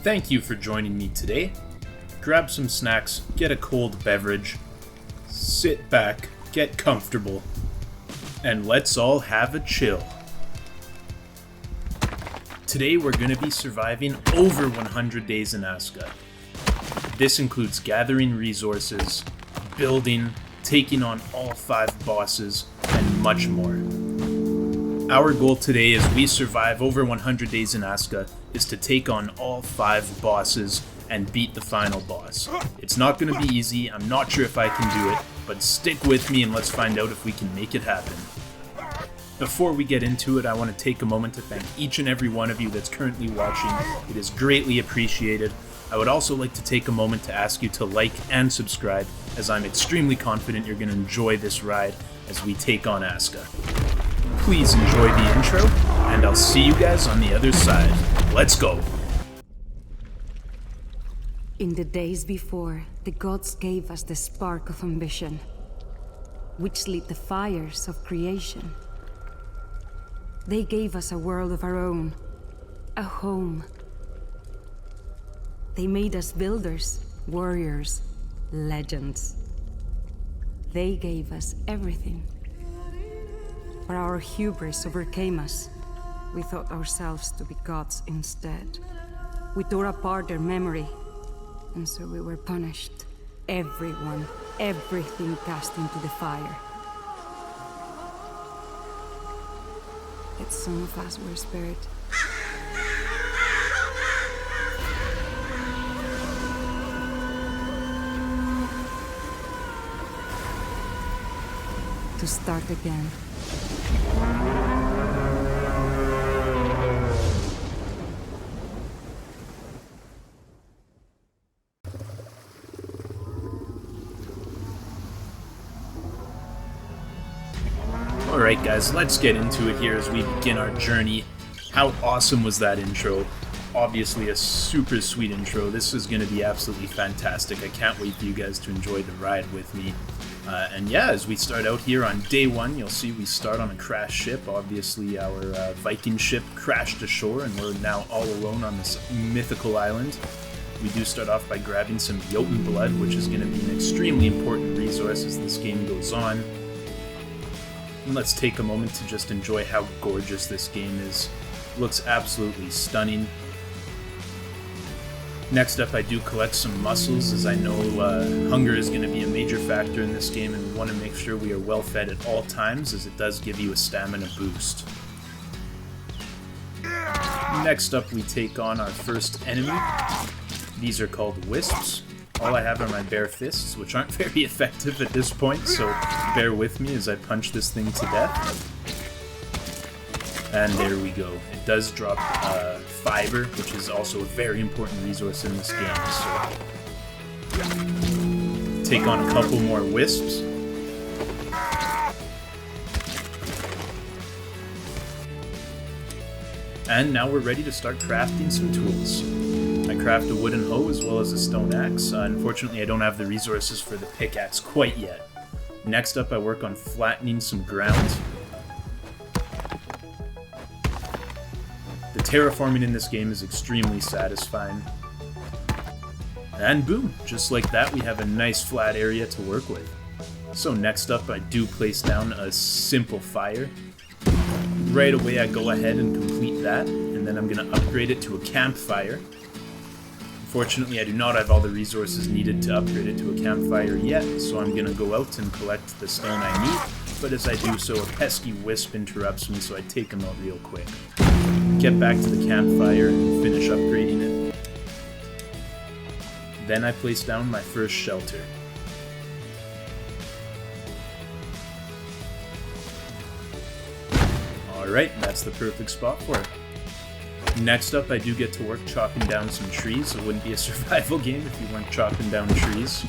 Thank you for joining me today. Grab some snacks, get a cold beverage, sit back, get comfortable, and let's all have a chill. Today we're going to be surviving over 100 days in Aska. This includes gathering resources, building, taking on all 5 bosses, and much more. Our goal today as we survive over 100 days in Aska is to take on all 5 bosses and beat the final boss. It's not going to be easy, I'm not sure if I can do it, but stick with me and let's find out if we can make it happen. Before we get into it, I want to take a moment to thank each and every one of you that's currently watching. It is greatly appreciated. I would also like to take a moment to ask you to like and subscribe, as I'm extremely confident you're going to enjoy this ride as we take on Aska. Please enjoy the intro, and I'll see you guys on the other side. Let's go! In the days before, the gods gave us the spark of ambition, which lit the fires of creation. They gave us a world of our own, a home. They made us builders, warriors, legends. They gave us everything. But our hubris overcame us. We thought ourselves to be gods instead. We tore apart their memory, and so we were punished. Everyone, everything cast into the fire. Yet some of us were spared. To start again. Alright guys, let's get into it here as we begin our journey. How awesome was that intro? Obviously a super sweet intro. This is going to be absolutely fantastic. I can't wait for you guys to enjoy the ride with me. And yeah, as we start out here on day 1, you'll see we start on a crashed ship. Obviously our Viking ship crashed ashore and we're now all alone on this mythical island. We do start off by grabbing some Jotun blood, which is going to be an extremely important resource as this game goes on. And let's take a moment to just enjoy how gorgeous this game is. It looks absolutely stunning. Next up, I do collect some muscles, as I know hunger is going to be a major factor in this game, and we want to make sure we are well fed at all times, as it does give you a stamina boost. Next up, we take on our first enemy. These are called wisps. All I have are my bare fists, which aren't very effective at this point, so bear with me as I punch this thing to death. And there we go. It does drop fiber, which is also a very important resource in this game, so take on a couple more wisps. And now we're ready to start crafting some tools. I craft a wooden hoe as well as a stone axe. Unfortunately, I don't have the resources for the pickaxe quite yet. Next up, I work on flattening some ground. The terraforming in this game is extremely satisfying. And boom, just like that, we have a nice flat area to work with. So next up, I do place down a simple fire. Right away, I go ahead and complete that, and then I'm going to upgrade it to a campfire. Unfortunately, I do not have all the resources needed to upgrade it to a campfire yet, so I'm going to go out and collect the stone I need, but as I do so, a pesky wisp interrupts me, so I take him out real quick. Get back to the campfire and finish upgrading it. Then I place down my first shelter. Alright, that's the perfect spot for it. Next up, I do get to work chopping down some trees. It wouldn't be a survival game if you weren't chopping down trees.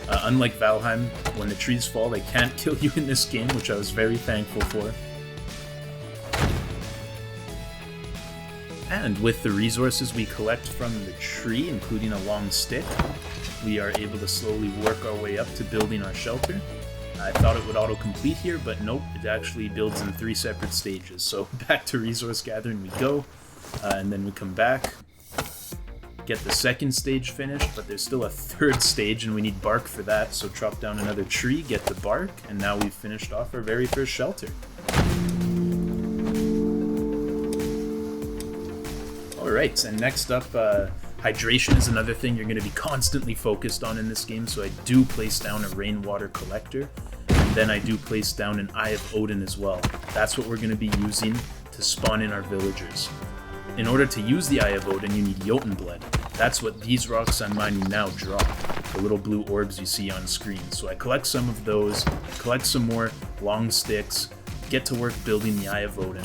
Unlike Valheim, when the trees fall, they can't kill you in this game, which I was very thankful for. And with the resources we collect from the tree, including a long stick, we are able to slowly work our way up to building our shelter. I thought it would auto-complete here, but nope, it actually builds in 3 separate stages. So back to resource gathering we go, and then we come back. get the second stage finished, but there's still a third stage and we need bark for that, so chop down another tree, get the bark, and now we've finished off our very first shelter. Alright, and next up, hydration is another thing you're going to be constantly focused on in this game, so I do place down a rainwater collector, and then I do place down an Eye of Odin as well. That's what we're going to be using to spawn in our villagers. In order to use the Eye of Odin, you need Jotun blood. That's what these rocks I'm mining now drop, the little blue orbs you see on screen. So I collect some of those, collect some more long sticks, get to work building the Eye of Odin.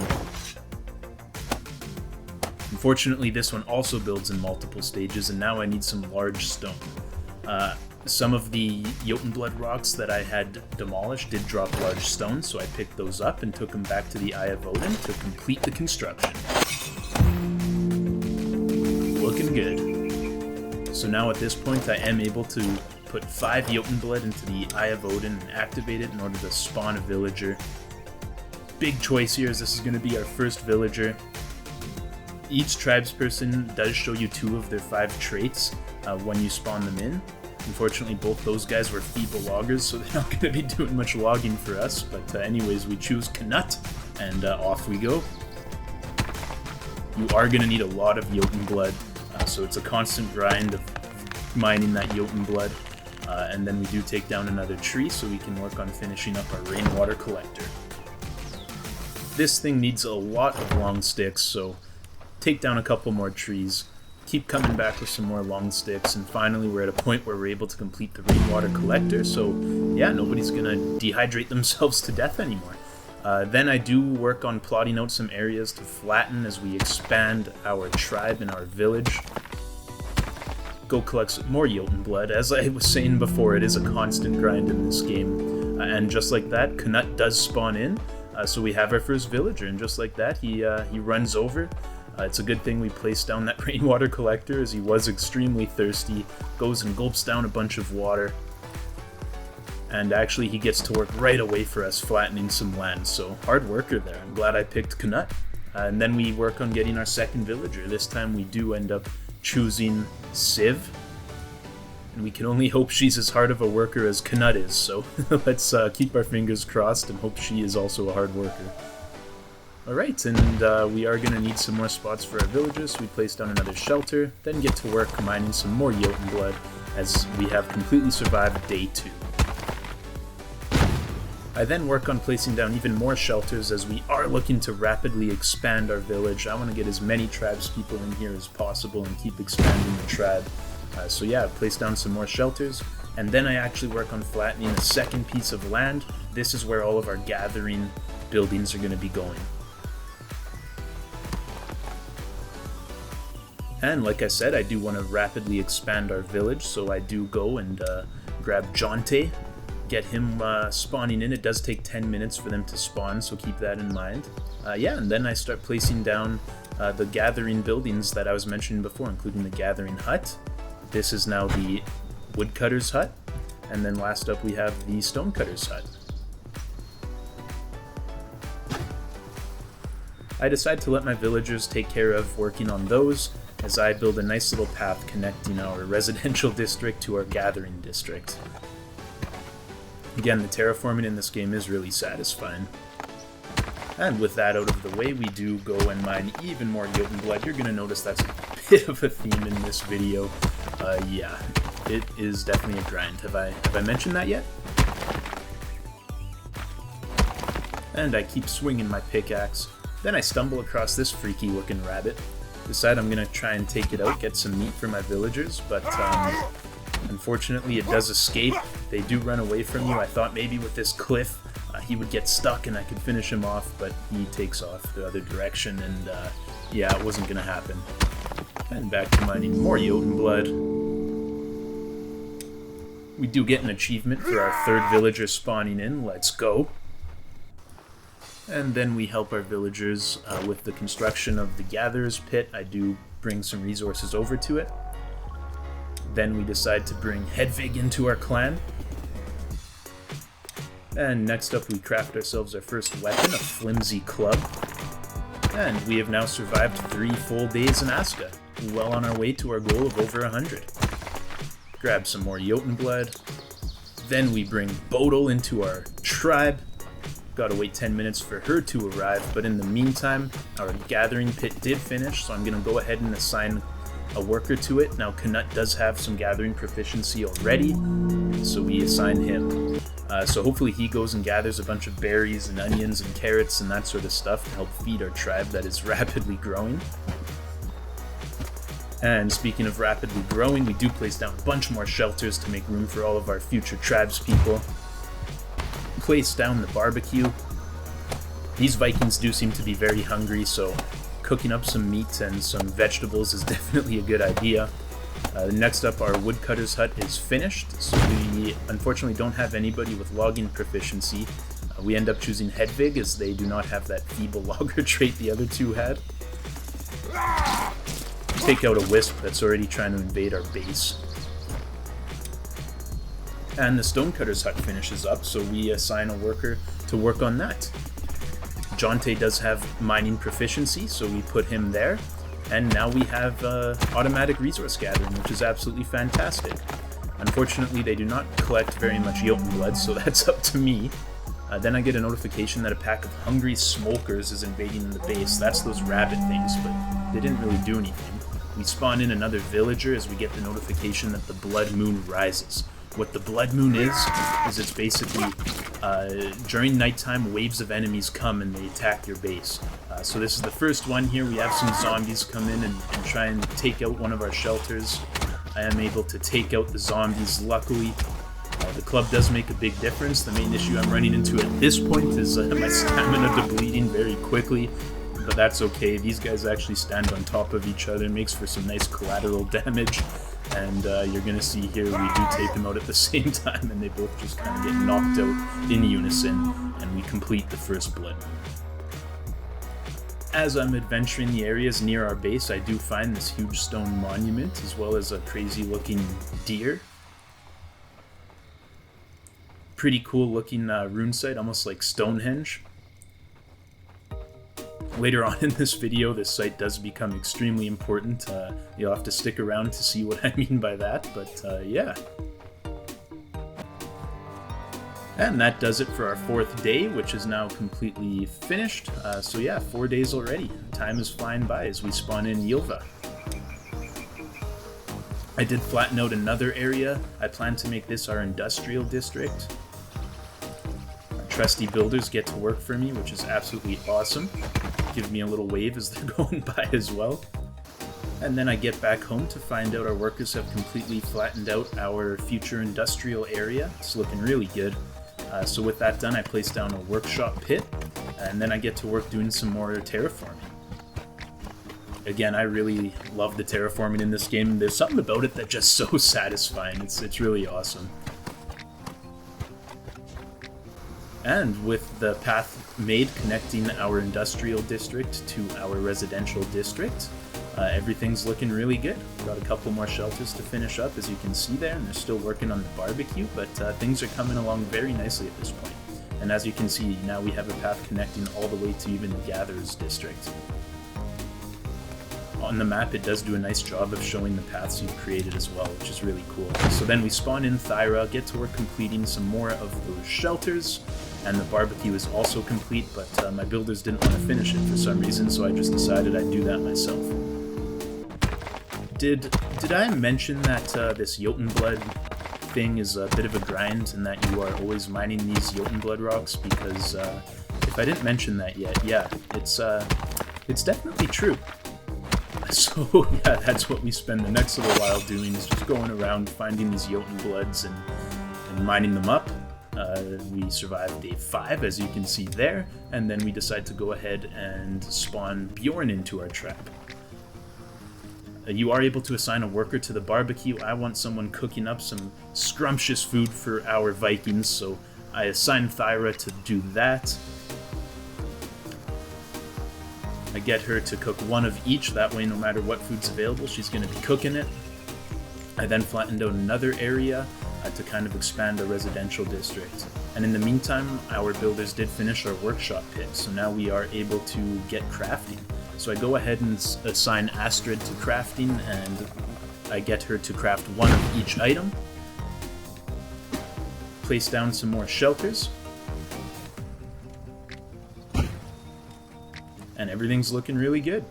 Unfortunately, this one also builds in multiple stages, and now I need some large stone. Some of the Jotun blood rocks that I had demolished did drop large stones, so I picked those up and took them back to the Eye of Odin to complete the construction. Looking good. So now at this point I am able to put 5 Jotun blood into the Eye of Odin and activate it in order to spawn a villager. Big choice here, as this is going to be our first villager. Each tribesperson does show you 2 of their 5 traits when you spawn them in. Unfortunately, both those guys were feeble loggers, so they're not going to be doing much logging for us. But anyways, we choose Knut, and off we go. You are going to need a lot of Jotun blood, so it's a constant grind of mining that Jotun blood. And then we do take down another tree, so we can work on finishing up our rainwater collector. This thing needs a lot of long sticks, so take down a couple more trees, keep coming back with some more long sticks, and finally we're at a point where we're able to complete the rainwater collector, so yeah, nobody's gonna dehydrate themselves to death anymore. Then I do work on plotting out some areas to flatten as we expand our tribe and our village. Go collect some more Jotun blood. As I was saying before, it is a constant grind in this game. And just like that, Knut does spawn in, so we have our first villager, and just like that, he runs over. It's a good thing we placed down that rainwater collector, as he was extremely thirsty, goes and gulps down a bunch of water, and actually he gets to work right away for us flattening some land, so hard worker there. I'm glad I picked Knut. And then we work on getting our second villager. This time we do end up choosing Siv, and we can only hope she's as hard of a worker as Knut is, so let's keep our fingers crossed and hope she is also a hard worker. Alright, and we are going to need some more spots for our villages, so we place down another shelter, then get to work mining some more Jotun blood, as we have completely survived day 2. I then work on placing down even more shelters, as we are looking to rapidly expand our village. I want to get as many tribespeople in here as possible and keep expanding the tribe. So yeah, I place down some more shelters, and then I actually work on flattening a second piece of land. This is where all of our gathering buildings are going to be going. And like I said, I do want to rapidly expand our village, so I do go and grab Jonte, get him spawning in. It does take 10 minutes for them to spawn, so keep that in mind. Yeah, and then I start placing down the gathering buildings that I was mentioning before, including the gathering hut. This is now the woodcutter's hut, and then last up we have the stonecutter's hut. I decide to let my villagers take care of working on those, as I build a nice little path connecting our residential district to our gathering district. Again, the terraforming in this game is really satisfying. And with that out of the way, we do go and mine even more Jotun blood. You're going to notice that's a bit of a theme in this video. Yeah, it is definitely a grind. Have I mentioned that yet? And I keep swinging my pickaxe. Then I stumble across this freaky looking rabbit. Decide I'm going to try and take it out, get some meat for my villagers, but unfortunately it does escape. They do run away from you. I thought maybe with this cliff he would get stuck and I could finish him off, but he takes off the other direction, and yeah, it wasn't going to happen. And back to mining more Jotun blood. We do get an achievement for our third villager spawning in. Let's go. And then we help our villagers with the construction of the Gatherer's Pit. I do bring some resources over to it. Then we decide to bring Hedvig into our clan. And next up we craft ourselves our first weapon, a flimsy club. And we have now survived 3 full days in Aska. well on our way to our goal of over 100. Grab some more Jotun blood. Then we bring Bodil into our tribe. Gotta wait 10 minutes for her to arrive, but in the meantime, our gathering pit did finish, so I'm gonna go ahead and assign a worker to it. Now, Knut does have some gathering proficiency already, so we assign him. So hopefully he goes and gathers a bunch of berries and onions and carrots and that sort of stuff to help feed our tribe that is rapidly growing. And speaking of rapidly growing, we do place down a bunch more shelters to make room for all of our future tribespeople. Place down the barbecue. These Vikings do seem to be very hungry, so cooking up some meat and some vegetables is definitely a good idea. Next up, our woodcutter's hut is finished, so we unfortunately don't have anybody with logging proficiency. We end up choosing Hedvig, as they do not have that feeble logger trait the other two had. Take out a wisp that's already trying to invade our base. And the stonecutter's hut finishes up, so we assign a worker to work on that. Jonte does have mining proficiency, so we put him there. And now we have automatic resource gathering, which is absolutely fantastic. Unfortunately, they do not collect very much Jotun blood, so that's up to me. Then I get a notification that a pack of hungry smokers is invading the base. That's those rabbit things, but they didn't really do anything. We spawn in another villager as we get the notification that the blood moon rises. What the blood moon is it's basically during nighttime, waves of enemies come and they attack your base. So this is the first one here. We have some zombies come in and try and take out one of our shelters. I am able to take out the zombies, luckily. The club does make a big difference. The main issue I'm running into at this point is my stamina depleting very quickly. But that's okay. These guys actually stand on top of each other. It makes for some nice collateral damage. And you're going to see here we do take them out at the same time, and they both just kind of get knocked out in unison, and we complete the first blood moon. As I'm adventuring the areas near our base, I do find this huge stone monument, as well as a crazy-looking deer. Pretty cool-looking rune site, almost like Stonehenge. Later on in this video, this site does become extremely important. You'll have to stick around to see what I mean by that, but yeah. And that does it for our 4th day, which is now completely finished. So yeah, 4 days already. Time is flying by as we spawn in Ylva. I did flatten out another area. I plan to make this our industrial district. Trusty builders get to work for me, which is absolutely awesome. Give me a little wave as they're going by as well. And then I get back home to find out our workers have completely flattened out our future industrial area. It's looking really good. So with that done, I place down a workshop pit, and then I get to work doing some more terraforming. Again, I really love the terraforming in this game. There's something about it that's just so satisfying. It's really awesome. And with the path made connecting our industrial district to our residential district, everything's looking really good. Got a couple more shelters to finish up, as you can see there, and they're still working on the barbecue, but things are coming along very nicely at this point. And as you can see, now we have a path connecting all the way to even the Gatherer's district. On the map, it does do a nice job of showing the paths you've created as well, which is really cool. So then we spawn in Thyra, get to work completing some more of those shelters, and the barbecue is also complete, but my builders didn't want to finish it for some reason, so I just decided I'd do that myself. Did I mention that this Jotun blood thing is a bit of a grind, and that you are always mining these Jotun blood rocks? Because if I didn't mention that yet, yeah, it's definitely true. So yeah, that's what we spend the next little while doing, is just going around finding these Jotun bloods and mining them up. We survived day 5, as you can see there, and then we decide to go ahead and spawn Bjorn into our trap. You are able to assign a worker to the barbecue. I want someone cooking up some scrumptious food for our Vikings, so I assign Thyra to do that. I get her to cook one of each, that way no matter what food's available, she's going to be cooking it. I then flattened out another area to kind of expand the residential district. And in the meantime, our builders did finish our workshop pit, so now we are able to get crafting. So I go ahead and assign Astrid to crafting, and I get her to craft one of each item. Place down some more shelters. And everything's looking really good.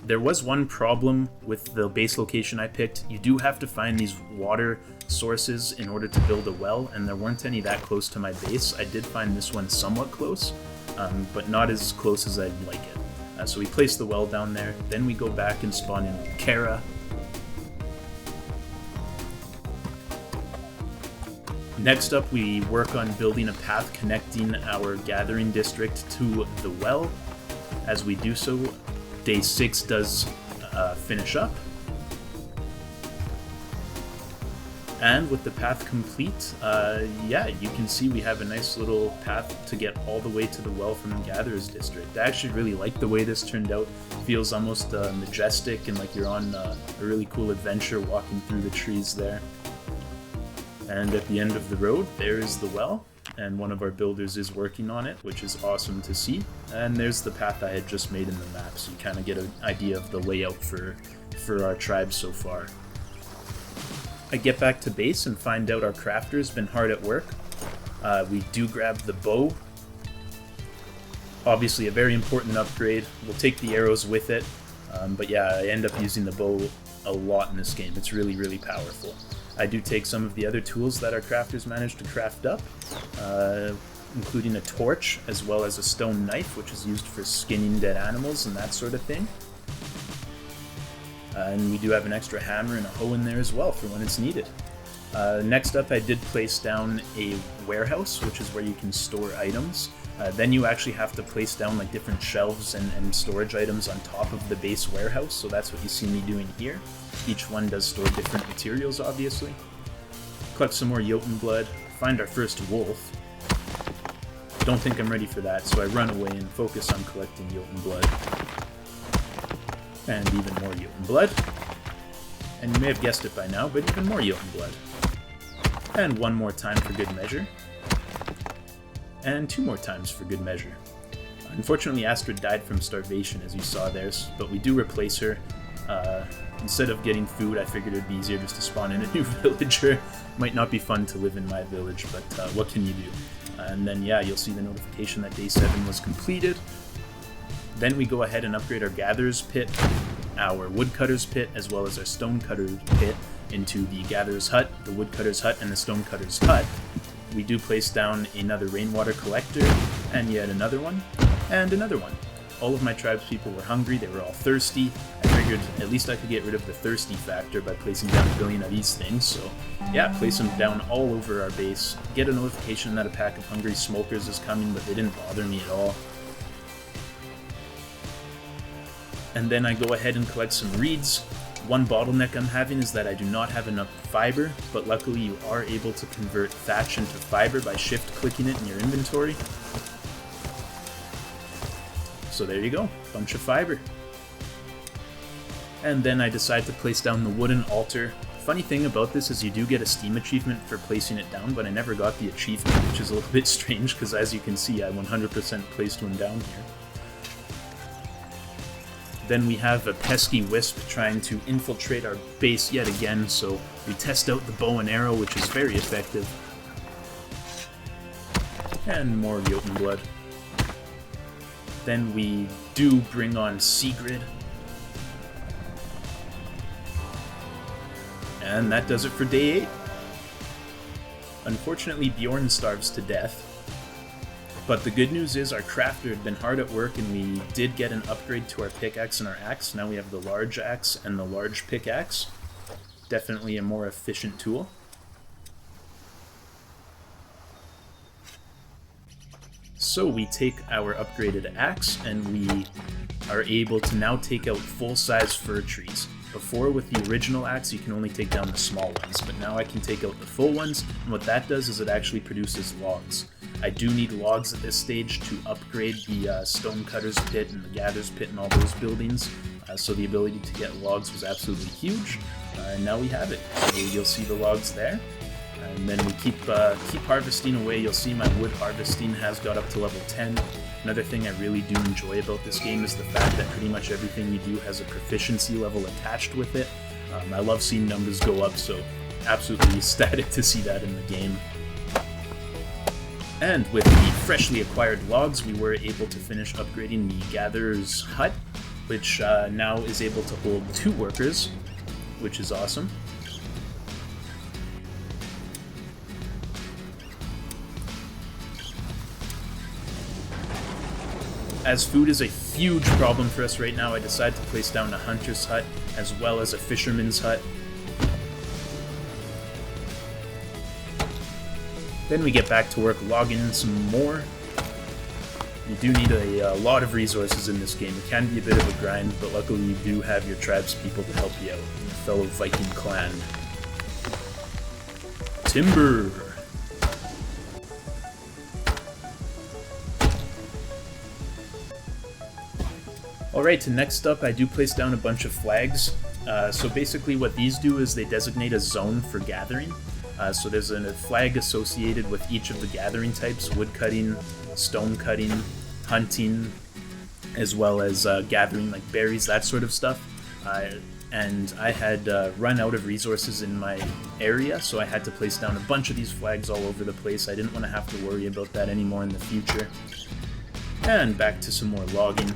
There was one problem with the base location I picked. You do have to find these water sources in order to build a well, and there weren't any that close to my base. I did find this one somewhat close, but not as close as I'd like it. So we place the well down there, then we go back and spawn in Kara. Next up, we work on building a path connecting our gathering district to the well. As we do so, day 6 does finish up. And with the path complete, yeah, you can see we have a nice little path to get all the way to the well from the Gatherer's District. I actually really like the way this turned out. It feels almost majestic and like you're on a really cool adventure walking through the trees there. And at the end of the road, there is the well, and one of our builders is working on it, which is awesome to see. And there's the path I had just made in the map, so you kind of get an idea of the layout for our tribe so far. I get back to base and find out our crafter's been hard at work. We do grab the bow. Obviously a very important upgrade. We'll take the arrows with it, but yeah, I end up using the bow a lot in this game. It's really, really powerful. I do take some of the other tools that our crafters managed to craft up, including a torch, as well as a stone knife, which is used for skinning dead animals and that sort of thing. And we do have an extra hammer and a hoe in there as well for when it's needed. Next up, I did place down a warehouse, which is where you can store items. Then you actually have to place down like different shelves and storage items on top of the base warehouse, so that's what you see me doing here. Each one does store different materials, obviously. Collect some more Jotun blood, find our first wolf. Don't think I'm ready for that, so I run away and focus on collecting Jotun blood. And even more Jotun blood. And you may have guessed it by now, but even more Jotun blood. And one more time for good measure. And 2 more times for good measure. Unfortunately, Astrid died from starvation, as you saw there, but we do replace her. Instead of getting food, I figured it'd be easier just to spawn in a new villager. Might not be fun to live in my village, but what can you do? And then, yeah, you'll see the notification that day 7 was completed. Then we go ahead and upgrade our Gatherer's Pit, our Woodcutter's Pit, as well as our Stonecutter's Pit into the Gatherer's Hut, the Woodcutter's Hut, and the Stonecutter's Hut. We do place down another rainwater collector, and yet another one, and another one. All of my tribespeople were hungry, they were all thirsty. I figured at least I could get rid of the thirsty factor by placing down 1 billion of these things, so yeah, place them down all over our base. Get a notification that a pack of hungry smokers is coming, but they didn't bother me at all. And then I go ahead and collect some reeds. One bottleneck I'm having is that I do not have enough fiber, but luckily you are able to convert thatch into fiber by shift-clicking it in your inventory. So there you go, bunch of fiber. And then I decide to place down the wooden altar. Funny thing about this is you do get a Steam achievement for placing it down, but I never got the achievement, which is a little bit strange because as you can see I 100% placed one down here. Then we have a pesky wisp trying to infiltrate our base yet again, so we test out the bow and arrow, which is very effective. And more Jotun blood. Then we do bring on Sigrid. And that does it for day 8. Unfortunately, Bjorn starves to death. But the good news is our crafter had been hard at work and we did get an upgrade to our pickaxe and our axe. Now we have the large axe and the large pickaxe. Definitely a more efficient tool. So we take our upgraded axe and we are able to now take out full-size fir trees. Before, with the original axe, you can only take down the small ones, but now I can take out the full ones, and what that does is it actually produces logs. I do need logs at this stage to upgrade the Stonecutter's Pit and the Gatherer's Pit and all those buildings, so the ability to get logs was absolutely huge, and now we have it. So you'll see the logs there, and then we keep harvesting away. You'll see my wood harvesting has got up to level 10. Another thing I really do enjoy about this game is the fact that pretty much everything you do has a proficiency level attached with it. I love seeing numbers go up, so absolutely ecstatic to see that in the game. And with the freshly acquired logs, we were able to finish upgrading the Gatherer's hut, which now is able to hold 2 workers, which is awesome. As food is a huge problem for us right now, I decided to place down a hunter's hut as well as a fisherman's hut. Then we get back to work logging in some more. You do need a lot of resources in this game. It can be a bit of a grind, but luckily you do have your tribespeople to help you out, your fellow Viking clan. Timber! Alright, next up I do place down a bunch of flags. So basically what these do is they designate a zone for gathering. So there's a flag associated with each of the gathering types: woodcutting, stone cutting, hunting, as well as gathering like berries, that sort of stuff. And I had run out of resources in my area, so I had to place down a bunch of these flags all over the place. I didn't want to have to worry about that anymore in the future. And back to some more logging.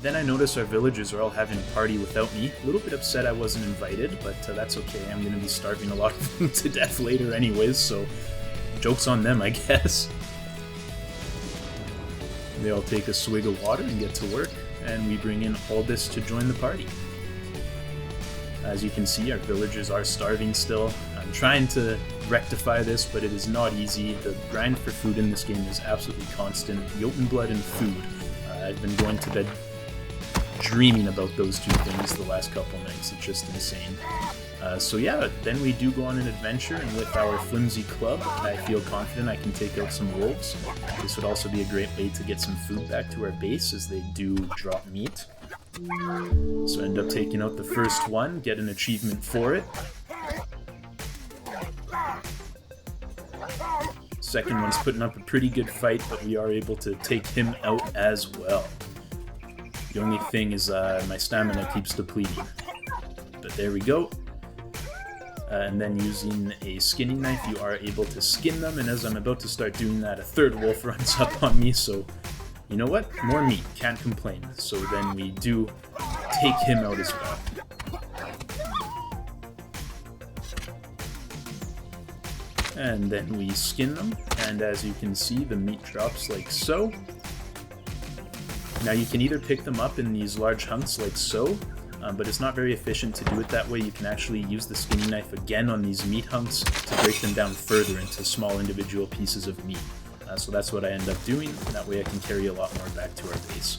Then I noticed our villagers are all having a party without me. A little bit upset I wasn't invited, but that's okay. I'm going to be starving a lot of them to death later anyways, so joke's on them, I guess. They all take a swig of water and get to work, and we bring in Aldous to join the party. As you can see, our villagers are starving still. I'm trying to rectify this, but it is not easy. The grind for food in this game is absolutely constant. Jotun blood and food. I've been going to bed dreaming about those 2 things the last couple nights. It's just insane. So yeah, then we do go on an adventure, and with our flimsy club, I feel confident I can take out some wolves. This would also be a great way to get some food back to our base, as they do drop meat. So I end up taking out the first one, get an achievement for it. Second one's putting up a pretty good fight, but we are able to take him out as well. The only thing is my stamina keeps depleting. But there we go. And then using a skinning knife, you are able to skin them, and as I'm about to start doing that, a third wolf runs up on me, so you know what? More meat, can't complain. So then we do take him out as well. And then we skin them, and as you can see, the meat drops like so. Now you can either pick them up in these large hunks like so, but it's not very efficient to do it that way. You can actually use the skinning knife again on these meat hunks to break them down further into small individual pieces of meat. So that's what I end up doing, and that way I can carry a lot more back to our base.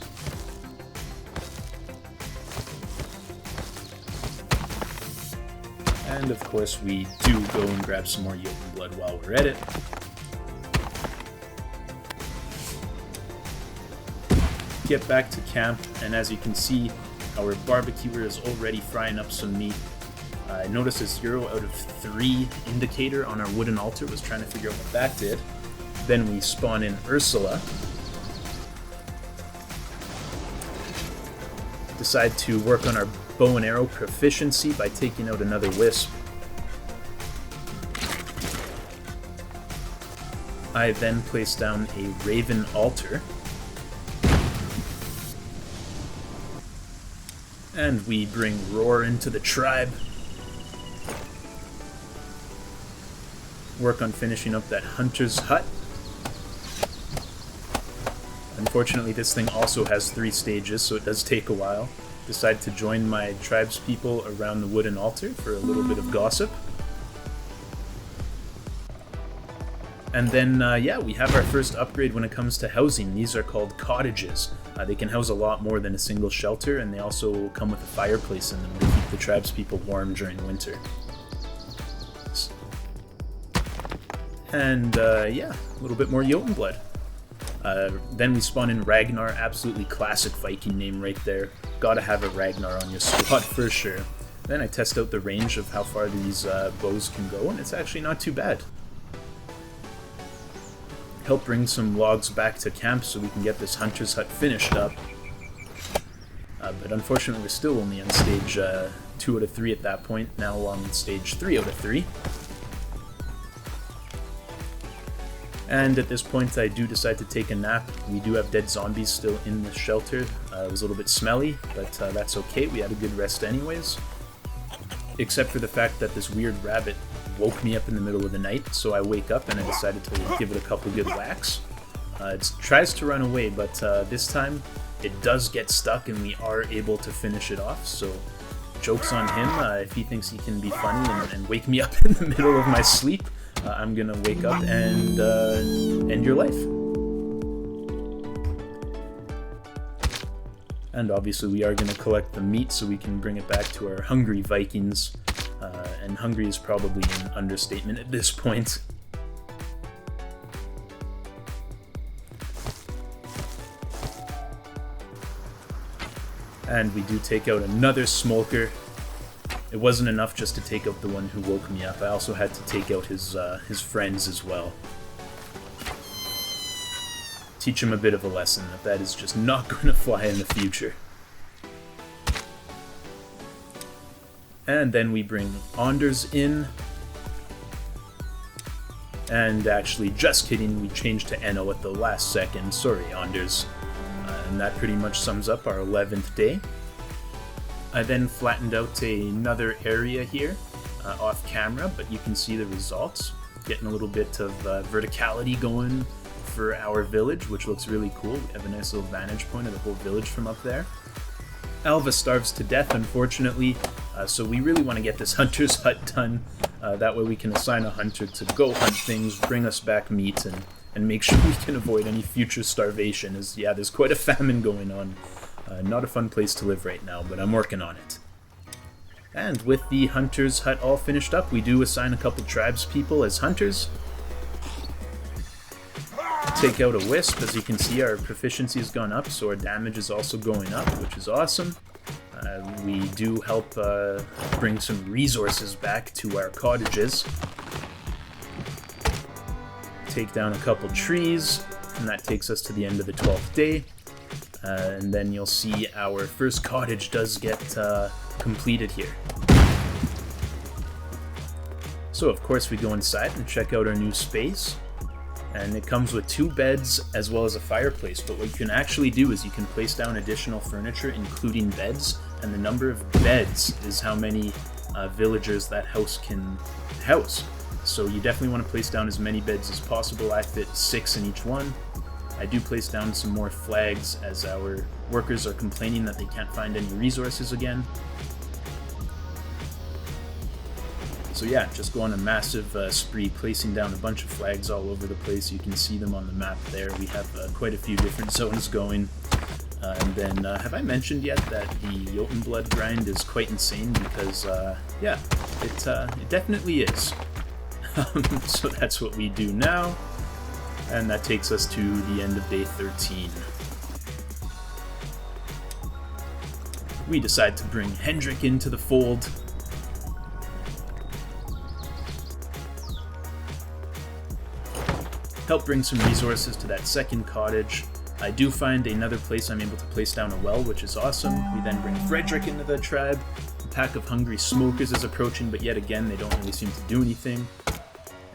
And of course we do go and grab some more Jotun blood while we're at it. Get back to camp, and as you can see, our barbecuer is already frying up some meat. I noticed a 0 out of 3 indicator on our wooden altar, was trying to figure out what that did. Then we spawn in Ursula. Decide to work on our bow and arrow proficiency by taking out another wisp. I then place down a raven altar. And we bring Roar into the tribe. Work on finishing up that hunter's hut. Unfortunately, this thing also has 3 stages, so it does take a while. Decide to join my tribespeople around the wooden altar for a little bit of gossip. And then, yeah, we have our first upgrade when it comes to housing. These are called cottages. They can house a lot more than a single shelter, and they also come with a fireplace in them to keep the tribespeople warm during winter. And, yeah, a little bit more Jotun blood. Then we spawn in Ragnar, absolutely classic Viking name right there. Gotta have a Ragnar on your squad for sure. Then I test out the range of how far these bows can go, and it's actually not too bad. help bring some logs back to camp so we can get this hunter's hut finished up. But unfortunately, we're still only on stage 2 out of 3 at that point, now on stage 3 out of 3. And at this point, I do decide to take a nap. We do have dead zombies still in the shelter. It was a little bit smelly, but that's okay. We had a good rest anyways. Except for the fact that this weird rabbit woke me up in the middle of the night, so I wake up and I decided to give it a couple good whacks. It tries to run away, but this time it does get stuck and we are able to finish it off, so joke's on him. If he thinks he can be funny and wake me up in the middle of my sleep, I'm gonna wake up and end your life. And obviously we are gonna collect the meat so we can bring it back to our hungry Vikings. And hungry is probably an understatement at this point. And we do take out another smoker. It wasn't enough just to take out the one who woke me up. I also had to take out his friends as well. Teach him a bit of a lesson that is just not going to fly in the future. And then we bring Anders in. And actually, just kidding, we changed to Enno at the last second. Sorry, Anders. And that pretty much sums up our 11th day. I then flattened out another area here off camera, but you can see the results. Getting a little bit of verticality going for our village, which looks really cool. We have a nice little vantage point of the whole village from up there. Alva starves to death, unfortunately, so we really want to get this hunter's hut done. That way we can assign a hunter to go hunt things, bring us back meat, and make sure we can avoid any future starvation, as yeah, there's quite a famine going on. Not a fun place to live right now, but I'm working on it. And with the hunter's hut all finished up, we do assign a couple tribes people as hunters. Take out a wisp. As you can see, our proficiency has gone up, so our damage is also going up, which is awesome. We do help bring some resources back to our cottages. Take down a couple trees, and that takes us to the end of the 12th day. And then you'll see our first cottage does get completed here. So of course we go inside and check out our new space. And it comes with 2 beds as well as a fireplace, but what you can actually do is you can place down additional furniture, including beds, and the number of beds is how many villagers that house can house. So you definitely want to place down as many beds as possible. I fit 6 in each one. I do place down some more flags as our workers are complaining that they can't find any resources again. So yeah, just go on a massive spree, placing down a bunch of flags all over the place. You can see them on the map there. We have quite a few different zones going. And then, have I mentioned yet that the Jotunblood grind is quite insane? Because, yeah, it definitely is. So that's what we do now. And that takes us to the end of day 13. We decide to bring Hendrik into the fold. Help bring some resources to that second cottage. I do find another place I'm able to place down a well, which is awesome. We then bring Frederick into the tribe. A pack of hungry smokers is approaching, but yet again, they don't really seem to do anything.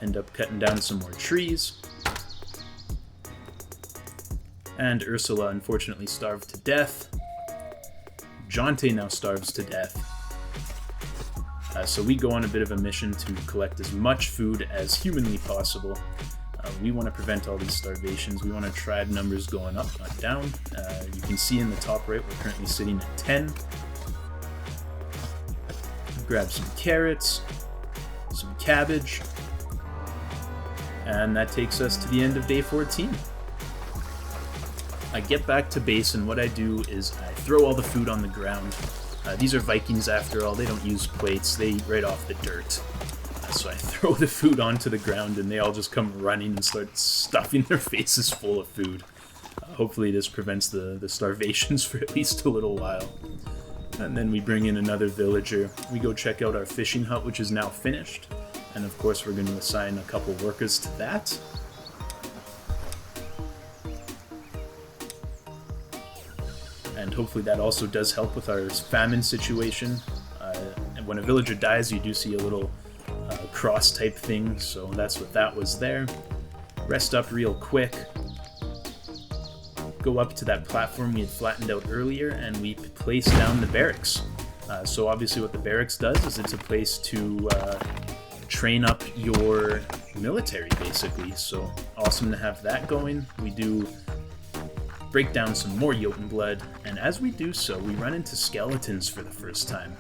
End up cutting down some more trees. And Ursula unfortunately starved to death. Jonte now starves to death. So we go on a bit of a mission to collect as much food as humanly possible. We want to prevent all these starvations. We want our tribe numbers going up, not down. You can see in the top right, we're currently sitting at 10. Grab some carrots, some cabbage, and that takes us to the end of day 14. I get back to base, and what I do is I throw all the food on the ground. These are Vikings after all, they don't use plates, they eat right off the dirt. So I throw the food onto the ground and they all just come running and start stuffing their faces full of food. Hopefully this prevents the starvations for at least a little while. And then we bring in another villager. We go check out our fishing hut, which is now finished. And of course we're going to assign a couple workers to that. and hopefully that also does help with our famine situation. And when a villager dies, you do see a little cross type thing, so that's what that was there. Rest up real quick. Go up to that platform we had flattened out earlier, and we place down the barracks. So obviously what the barracks does is it's a place to train up your military, basically. So awesome to have that going. We do break down some more Jotun blood, and as we do so, we run into skeletons for the first time.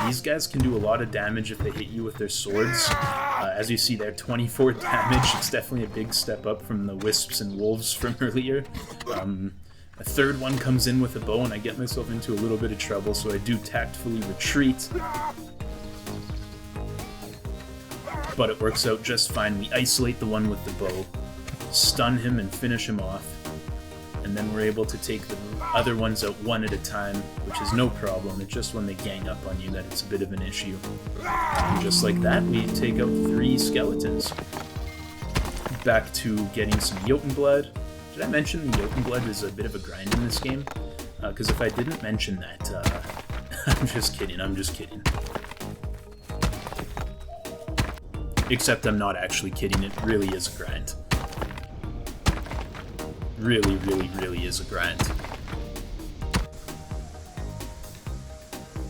These guys can do a lot of damage if they hit you with their swords. As you see there, 24 damage. It's definitely a big step up from the wisps and wolves from earlier. A third one comes in with a bow, and I get myself into a little bit of trouble, so I do tactfully retreat. But it works out just fine. We isolate the one with the bow, stun him, and finish him off. And then we're able to take the other ones out one at a time, which is no problem. It's just when they gang up on you that it's a bit of an issue. And just like that, we take out 3 skeletons. Back to getting some Jotun blood. Did I mention the Jotun blood is a bit of a grind in this game? Because if I didn't mention that, I'm just kidding. Except I'm not actually kidding, it really is a grind. Really is a grind.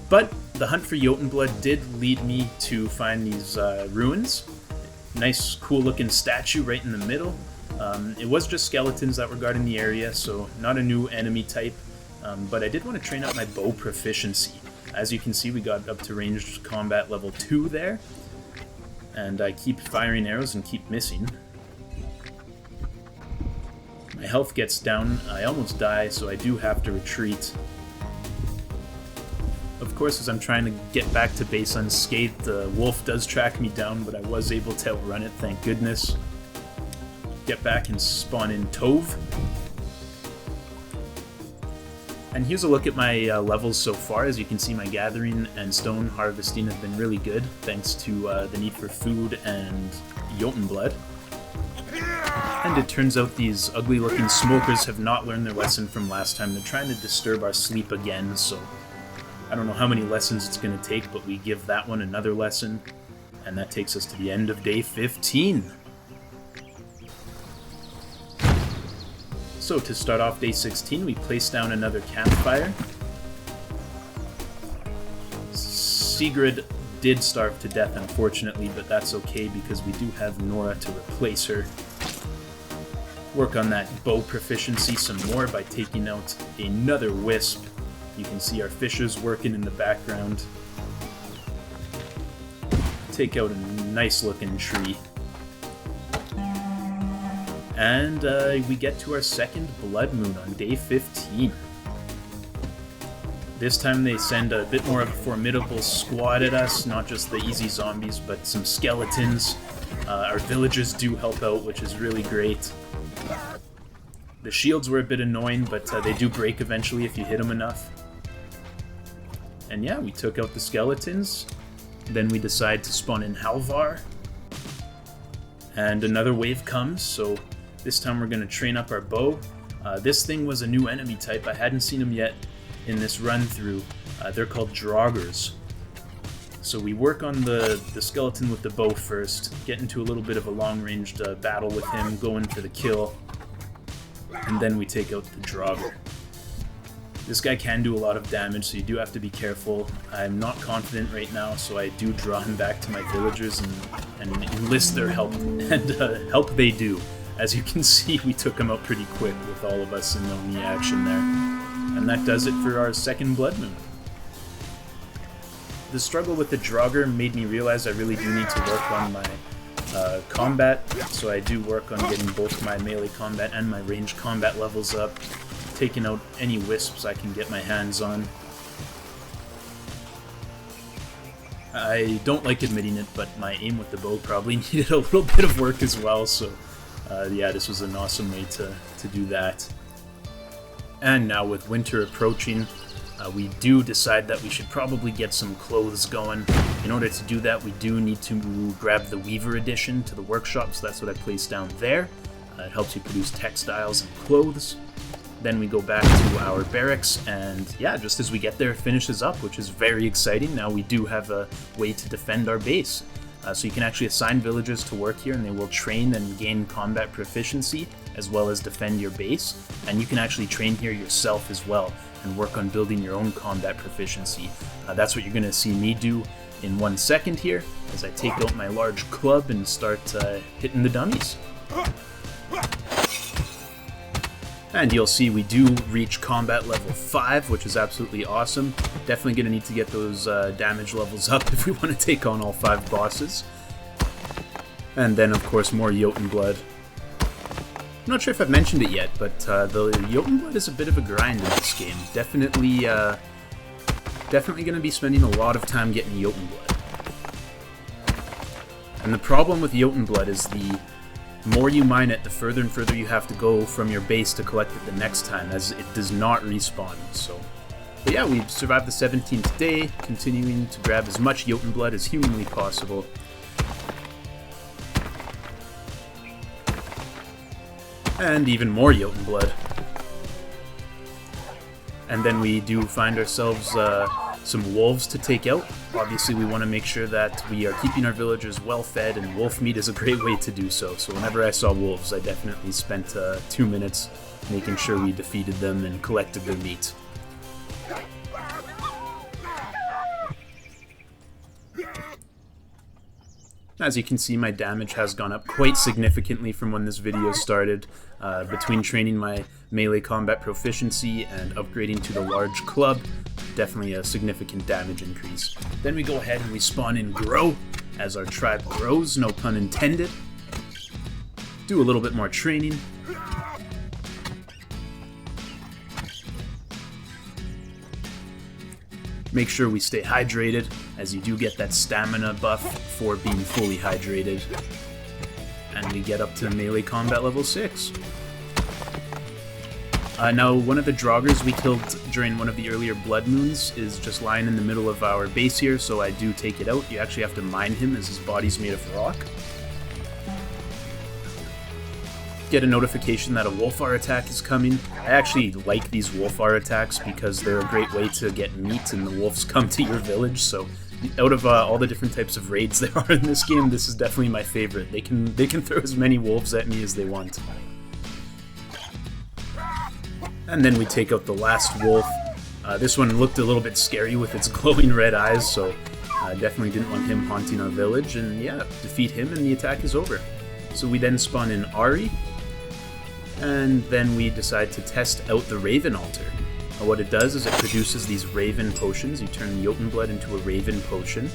But the hunt for Jotun blood did lead me to find these ruins. Nice, cool looking statue right in the middle. It was just skeletons that were guarding the area, so not a new enemy type. But I did want to train up my bow proficiency. As you can see, we got up to ranged combat level 2 there. And I keep firing arrows and keep missing. My health gets down, I almost die, so I do have to retreat. Of course, as I'm trying to get back to base unscathed, the wolf does track me down, but I was able to outrun it, thank goodness. Get back and spawn in Tove. And here's a look at my levels so far. As you can see, my gathering and stone harvesting have been really good, thanks to the need for food and Jotun blood. And it turns out these ugly-looking smokers have not learned their lesson from last time. They're trying to disturb our sleep again, so I don't know how many lessons it's going to take, but we give that one another lesson. And that takes us to the end of day 15. So to start off day 16, we place down another campfire. Sigrid did starve to death, unfortunately, but that's okay because we do have Nora to replace her. Work on that bow proficiency some more by taking out another wisp. You can see our fishers working in the background. Take out a nice looking tree. And we get to our second blood moon on day 15. This time they send a bit more of a formidable squad at us, not just the easy zombies, but some skeletons. Our villagers do help out, which is really great. The shields were a bit annoying, but they do break eventually if you hit them enough. And yeah, we took out the skeletons. Then we decide to spawn in Halvar. And another wave comes, so this time we're going to train up our bow. This thing was a new enemy type. I hadn't seen them yet in this run-through. They're called draugrs. So we work on the skeleton with the bow first, get into a little bit of a long-ranged battle with him, going for the kill. And then we take out the draugr. This guy can do a lot of damage, so you do have to be careful. I'm not confident right now, so I do draw him back to my villagers and enlist their help. And help they do. As you can see, we took him out pretty quick with all of us in on the action there. And that does it for our second blood moon. The struggle with the draugr made me realize I really do need to work on my combat, so I do work on getting both my melee combat and my ranged combat levels up, taking out any wisps I can get my hands on. I don't like admitting it, but my aim with the bow probably needed a little bit of work as well, so yeah, this was an awesome way to do that. And now with winter approaching, we do decide that we should probably get some clothes going. In order to do that, we do need to grab the Weaver Edition to the workshop, so that's what I placed down there. It helps you produce textiles and clothes. Then we go back to our barracks, and yeah, just as we get there, it finishes up, which is very exciting. Now we do have a way to defend our base. So you can actually assign villagers to work here, and they will train and gain combat proficiency, as well as defend your base. And you can actually train here yourself as well, and work on building your own combat proficiency. That's what you're going to see me do in 1 second here, as I take out my large club and start hitting the dummies. And you'll see we do reach combat level 5, which is absolutely awesome. Definitely going to need to get those damage levels up if we want to take on all 5 bosses. And then, of course, more Jotun blood. I'm not sure if I've mentioned it yet, but the Jotun blood is a bit of a grind in this game. Definitely going to be spending a lot of time getting Jotun blood. And the problem with Jotun blood is the more you mine it, the further and further you have to go from your base to collect it the next time, as it does not respawn. So, but yeah, we've survived the 17th day, continuing to grab as much Jotun blood as humanly possible. And even more Jotun blood. And then we do find ourselves some wolves to take out. Obviously, we want to make sure that we are keeping our villagers well fed, and wolf meat is a great way to do so. So whenever I saw wolves, I definitely spent 2 minutes making sure we defeated them and collected their meat. As you can see, my damage has gone up quite significantly from when this video started. Between training my melee combat proficiency and upgrading to the large club, definitely a significant damage increase. Then we go ahead and we spawn in grow as our tribe grows, no pun intended. Do a little bit more training. Make sure we stay hydrated, as you do get that stamina buff for being fully hydrated. And we get up to melee combat level 6. Now, one of the Draugrs we killed during one of the earlier Blood Moons is just lying in the middle of our base here, so I do take it out. You actually have to mine him, as his body's made of rock. Get a notification that a Wolfar attack is coming. I actually like these Wolfar attacks because they're a great way to get meat, and the wolves come to your village, so out of all the different types of raids there are in this game, this is definitely my favorite. They can throw as many wolves at me as they want. And then we take out the last wolf. This one looked a little bit scary with its glowing red eyes, so definitely didn't want him haunting our village. And yeah, defeat him and the attack is over. So we then spawn in Ari, and then we decide to test out the Raven Altar. What it does is it produces these Raven potions. You turn Jotun blood into a Raven potion,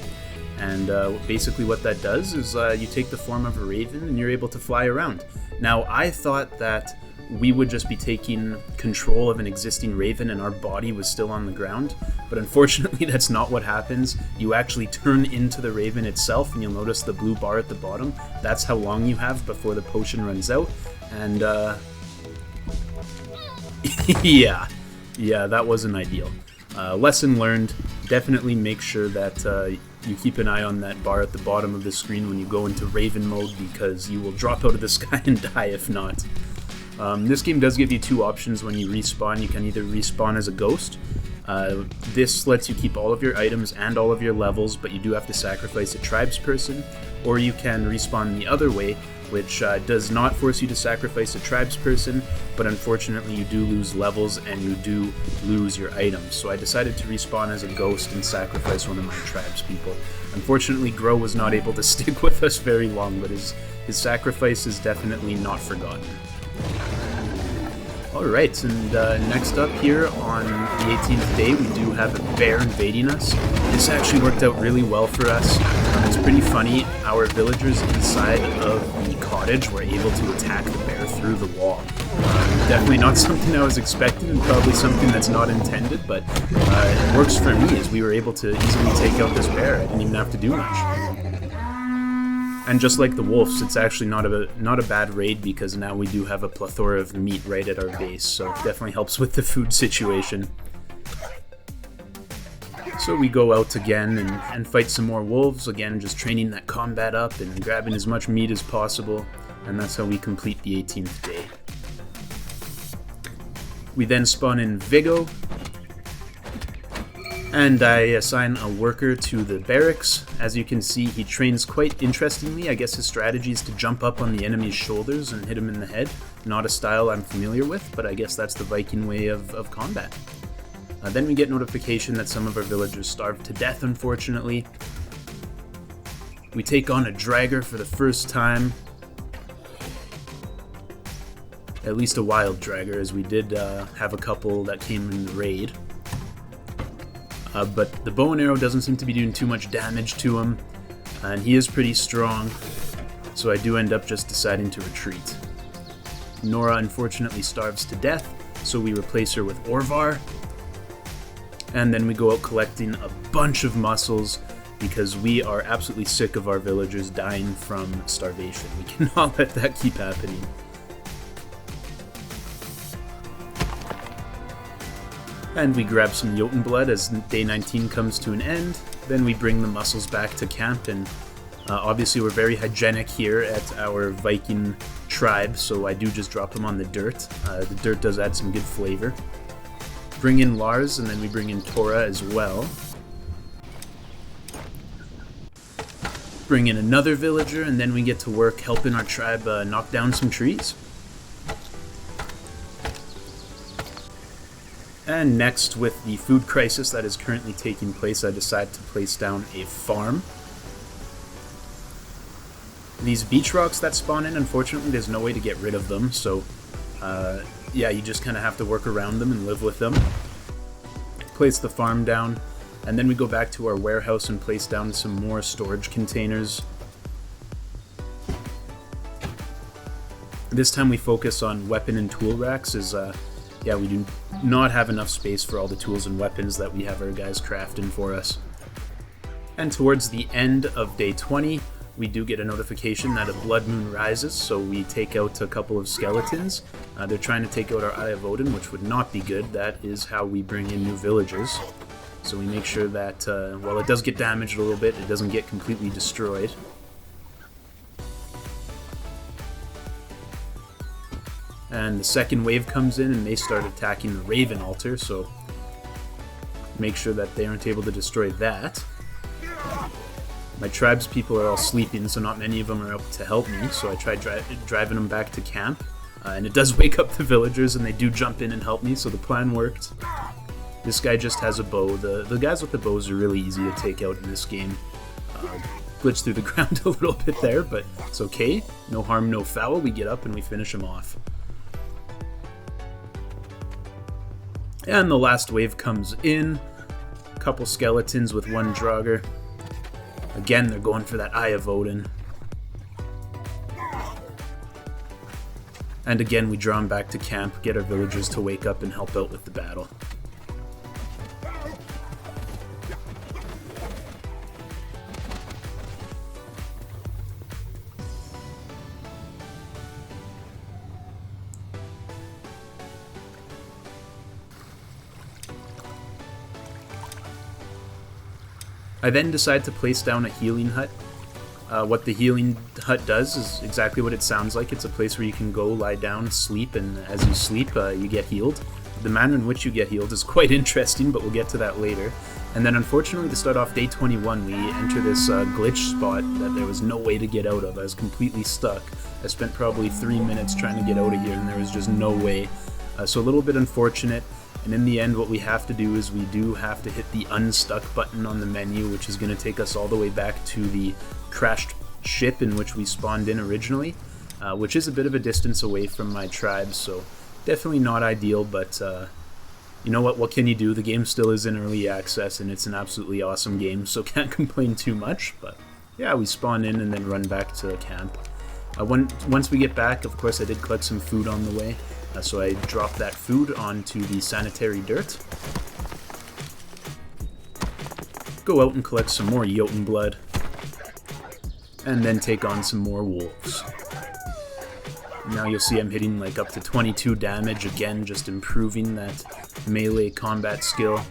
and basically what that does is you take the form of a Raven and you're able to fly around. Now, I thought that we would just be taking control of an existing Raven and our body was still on the ground, but unfortunately that's not what happens. You actually turn into the Raven itself, and you'll notice the blue bar at the bottom. That's how long you have before the potion runs out, and yeah, that wasn't ideal. Lesson learned, definitely make sure that you keep an eye on that bar at the bottom of the screen when you go into Raven mode, because you will drop out of the sky and die if not. This game does give you 2 options when you respawn. You can either respawn as a ghost. This lets you keep all of your items and all of your levels, but you do have to sacrifice a tribesperson. Or you can respawn the other way, which does not force you to sacrifice a tribesperson, but unfortunately you do lose levels and you do lose your items. So I decided to respawn as a ghost and sacrifice one of my tribespeople. Unfortunately, Grow was not able to stick with us very long, but his sacrifice is definitely not forgotten. Alright, and next up here on the 18th day, we do have a bear invading us. This actually worked out really well for us. It's pretty funny. Our villagers inside of the cottage were able to attack the bear through the wall. Definitely not something I was expecting, and probably something that's not intended, but it works for me, as we were able to easily take out this bear. I didn't even have to do much. And just like the wolves, it's actually not a bad raid, because now we do have a plethora of meat right at our base, so it definitely helps with the food situation. So we go out again and fight some more wolves, again just training that combat up and grabbing as much meat as possible, and that's how we complete the 18th day. We then spawn in Vigo, and I assign a worker to the barracks. As you can see, he trains quite interestingly. I guess his strategy is to jump up on the enemy's shoulders and hit him in the head. Not a style I'm familiar with, but I guess that's the Viking way of combat. Then we get notification that some of our villagers starved to death, unfortunately. We take on a dragger for the first time. At least a wild dragger, as we did have a couple that came in the raid. But the bow and arrow doesn't seem to be doing too much damage to him, and he is pretty strong, so I do end up just deciding to retreat. Nora unfortunately starves to death, so we replace her with Orvar. And then we go out collecting a bunch of mussels because we are absolutely sick of our villagers dying from starvation. We cannot let that keep happening. And we grab some Jotun blood as day 19 comes to an end. Then we bring the mussels back to camp, and obviously we're very hygienic here at our Viking tribe, so I do just drop them on the dirt. The dirt does add some good flavor. Bring in Lars, and then we bring in Tora as well. Bring in another villager, and then we get to work helping our tribe knock down some trees. And next, with the food crisis that is currently taking place, I decide to place down a farm. These beach rocks that spawn in, unfortunately, there's no way to get rid of them, so yeah, you just kind of have to work around them and live with them. Place the farm down, and then we go back to our warehouse and place down some more storage containers. This time we focus on weapon and tool racks, as yeah, we do not have enough space for all the tools and weapons that we have our guys crafting for us. And towards the end of day 20, we do get a notification that a blood moon rises, so we take out a couple of skeletons. They're trying to take out our Eye of Odin, which would not be good. That is how we bring in new villagers. So we make sure that, while it does get damaged a little bit, it doesn't get completely destroyed. And the second wave comes in and they start attacking the Raven altar, so make sure that they aren't able to destroy that. My tribe's people are all sleeping, so not many of them are up to help me, so I try driving them back to camp. And it does wake up the villagers, and they do jump in and help me, so the plan worked. This guy just has a bow. The guys with the bows are really easy to take out in this game. Glitch through the ground a little bit there, but it's okay. No harm, no foul. We get up and we finish him off. And the last wave comes in. A couple skeletons with one Draugr. Again, they're going for that Eye of Odin. And again, we draw them back to camp, get our villagers to wake up and help out with the battle. I then decide to place down a healing hut. What the healing hut does is exactly what it sounds like. It's a place where you can go, lie down, sleep, and as you sleep, you get healed. The manner in which you get healed is quite interesting, but we'll get to that later. And then unfortunately, to start off day 21, we enter this glitch spot that there was no way to get out of. I was completely stuck. I spent probably 3 minutes trying to get out of here, and there was just no way. So a little bit unfortunate. And in the end, what we have to do is we do have to hit the unstuck button on the menu, which is going to take us all the way back to the crashed ship in which we spawned in originally, which is a bit of a distance away from my tribe, so definitely not ideal, but you know what can you do? The game still is in early access, and it's an absolutely awesome game, so can't complain too much, but yeah, we spawn in and then run back to camp. Once we get back, of course, I did collect some food on the way. So I drop that food onto the sanitary dirt. Go out and collect some more Jotun blood. And then take on some more wolves. Now you'll see I'm hitting like up to 22 damage, again just improving that melee combat skill.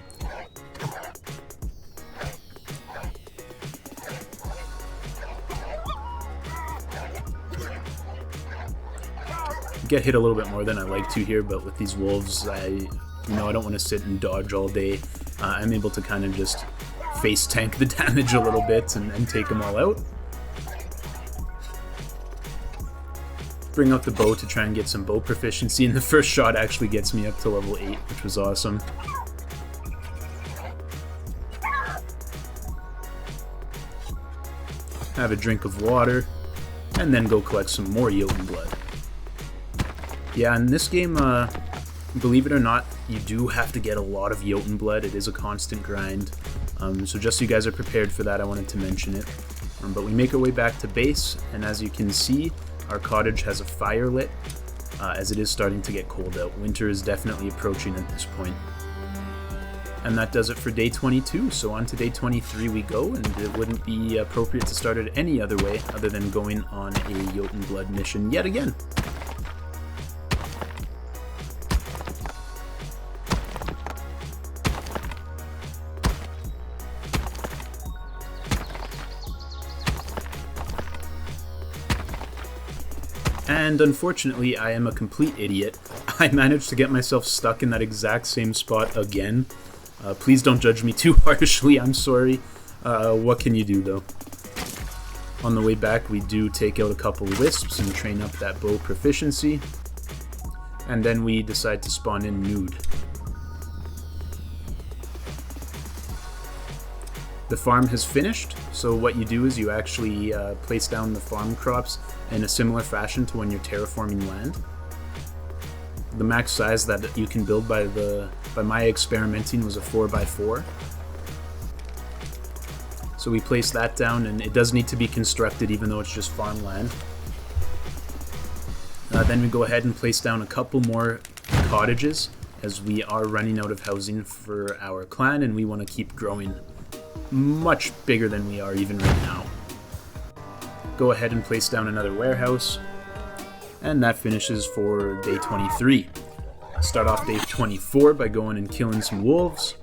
get hit a little bit more than I like to here, but with these wolves, I don't want to sit and dodge all day. I'm able to kind of just face tank the damage a little bit and take them all out. Bring out the bow to try and get some bow proficiency, and the first shot actually gets me up to level 8, which was awesome. Have a drink of water, and then go collect some more Jotun blood. Yeah, in this game, believe it or not, you do have to get a lot of Jotun blood. It is a constant grind. So just so you guys are prepared for that, I wanted to mention it. But we make our way back to base, and as you can see, our cottage has a fire lit, as it is starting to get cold out. Winter is definitely approaching at this point. And that does it for day 22, so on to day 23 we go, and it wouldn't be appropriate to start it any other way other than going on a Jotun blood mission yet again. And unfortunately, I am a complete idiot. I managed to get myself stuck in that exact same spot again. Please don't judge me too harshly, I'm sorry. What can you do, though? On the way back, we do take out a couple wisps and train up that bow proficiency. And then we decide to spawn in nude. The farm has finished, so what you do is you actually place down the farm crops in a similar fashion to when you're terraforming land. The max size that you can build by my experimenting was a 4x4. So we place that down, and it does need to be constructed even though it's just farmland. Then we go ahead and place down a couple more cottages, as we are running out of housing for our clan and we want to keep growing much bigger than we are even right now. Go ahead and place down another warehouse, and that finishes for day 23. Start off day 24 by going and killing some wolves.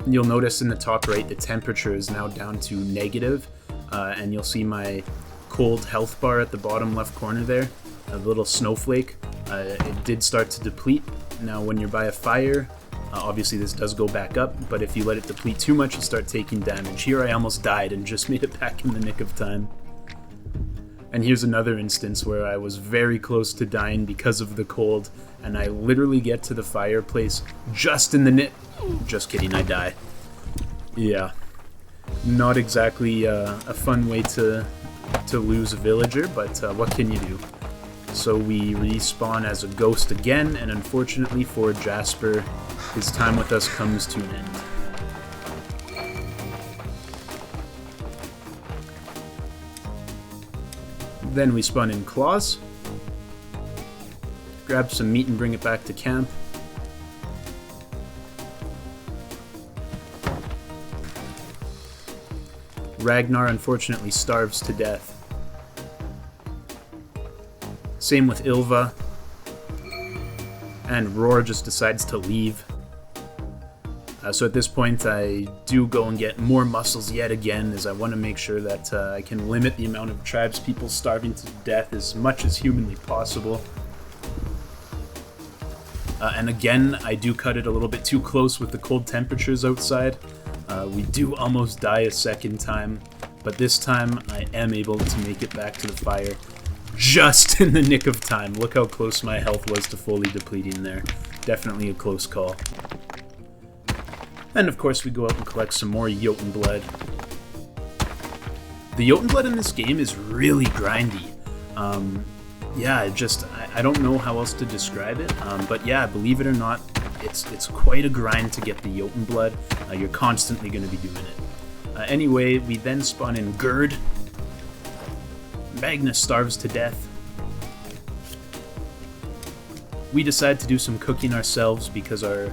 You'll notice in the top right the temperature is now down to negative, and you'll see my cold health bar at the bottom left corner there, a little snowflake. It did start to deplete. Now when you're by a fire, obviously this does go back up, but if you let it deplete too much, you start taking damage. Here I almost died and just made it back in the nick of time. And here's another instance where I was very close to dying because of the cold, and I literally get to the fireplace just in the nick. Just kidding, I die. Yeah. Not exactly a fun way to lose a villager, but what can you do? So we respawn as a ghost again, and unfortunately for Jasper, his time with us comes to an end. Then we spawn in Claws, grab some meat and bring it back to camp. Ragnar unfortunately starves to death. Same with Ylva. And Roar just decides to leave. So at this point I do go and get more muscles yet again, as I want to make sure that I can limit the amount of tribespeople starving to death as much as humanly possible. And again, I do cut it a little bit too close with the cold temperatures outside. We do almost die a second time, but this time I am able to make it back to the fire just in the nick of time. Look how close my health was to fully depleting there. Definitely a close call. And of course we go out and collect some more Jotun blood. The Jotun blood in this game is really grindy. Yeah, I don't know how else to describe it, but yeah, believe it or not, it's quite a grind to get the Jotun blood. You're constantly going to be doing it. Anyway, we then spawn in Gerd. Magnus starves to death. We decide to do some cooking ourselves because our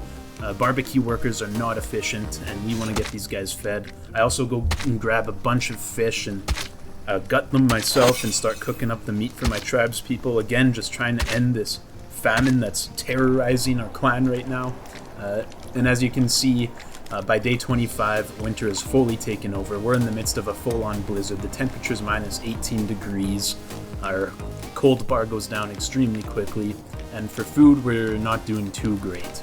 barbecue workers are not efficient and we want to get these guys fed. I also go and grab a bunch of fish and gut them myself and start cooking up the meat for my tribespeople. Again, just trying to end this famine that's terrorizing our clan right now. And as you can see, by day 25, winter is fully taken over. We're in the midst of a full-on blizzard. The temperature's minus 18 degrees. Our cold bar goes down extremely quickly. And for food, we're not doing too great.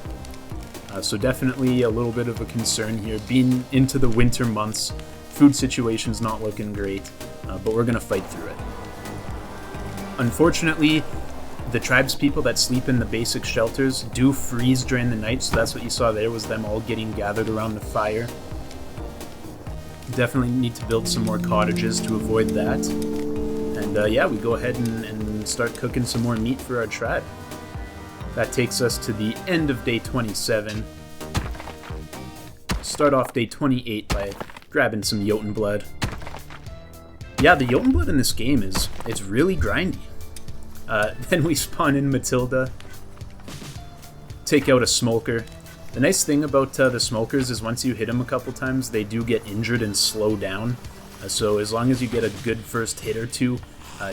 So definitely a little bit of a concern here. Being into the winter months, food situation's not looking great, but we're going to fight through it. Unfortunately, the tribespeople that sleep in the basic shelters do freeze during the night, so that's what you saw there, was them all getting gathered around the fire. Definitely need to build some more cottages to avoid that. And yeah, we go ahead and start cooking some more meat for our tribe. That takes us to the end of day 27. Start off day 28 by grabbing some Jotun blood. Yeah, the Jotun blood in this game it's really grindy. Then we spawn in Matilda, take out a smoker. The nice thing about the smokers is once you hit them a couple times, they do get injured and slow down. So as long as you get a good first hit or two,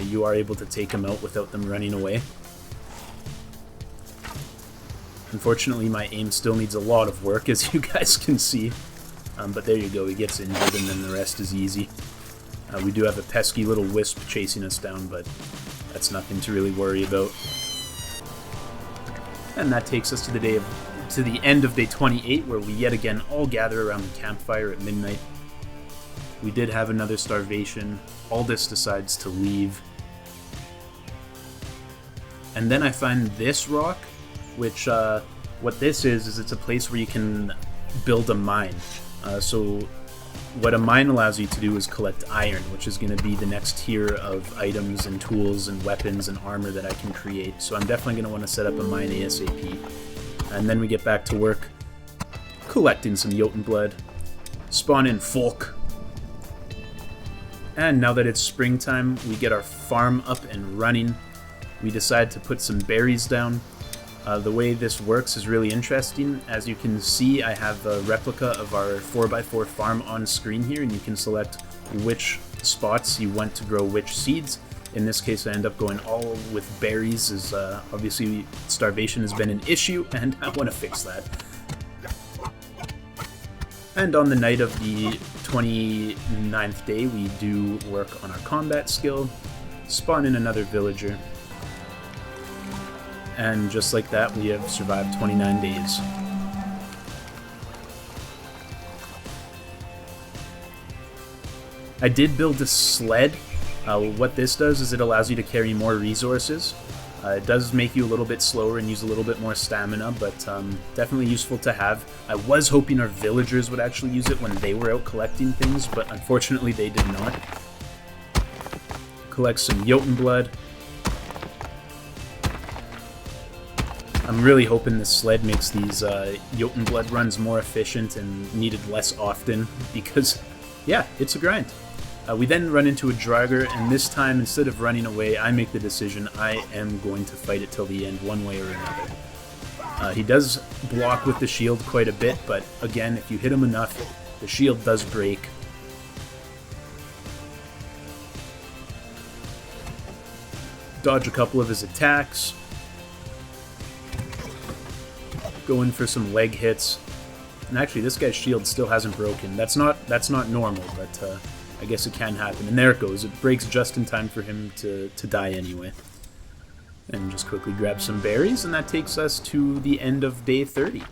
you are able to take them out without them running away. Unfortunately, my aim still needs a lot of work, as you guys can see. But there you go, he gets injured and then the rest is easy. We do have a pesky little wisp chasing us down, but that's nothing to really worry about. And that takes us to the end of day 28, where we yet again all gather around the campfire at midnight. We did have another starvation. Aldous decides to leave. And then I find this rock, which what this is it's a place where you can build a mine. So what a mine allows you to do is collect iron, which is going to be the next tier of items and tools and weapons and armor that I can create. So I'm definitely going to want to set up a mine ASAP. And then we get back to work collecting some Jotun blood, spawn in folk. And now that it's springtime, we get our farm up and running. We decide to put some berries down. The way this works is really interesting. As you can see, I have a replica of our 4x4 farm on screen here, and you can select which spots you want to grow which seeds. In this case, I end up going all with berries, as obviously starvation has been an issue, and I want to fix that. And on the night of the 29th day, we do work on our combat skill, spawn in another villager. And just like that, we have survived 29 days. I did build a sled. What this does is it allows you to carry more resources. It does make you a little bit slower and use a little bit more stamina, but definitely useful to have. I was hoping our villagers would actually use it when they were out collecting things, but unfortunately they did not. Collect some Jotun blood. I'm really hoping this sled makes these Jotun blood runs more efficient and needed less often, because, yeah, it's a grind. We then run into a Draugr, and this time, instead of running away, I make the decision I am going to fight it till the end, one way or another. He does block with the shield quite a bit, but again, if you hit him enough, the shield does break. Dodge a couple of his attacks. Go in for some leg hits. And actually, this guy's shield still hasn't broken. That's not normal, but I guess it can happen. And there it goes. It breaks just in time for him to die anyway. And just quickly grab some berries, and that takes us to the end of day 30.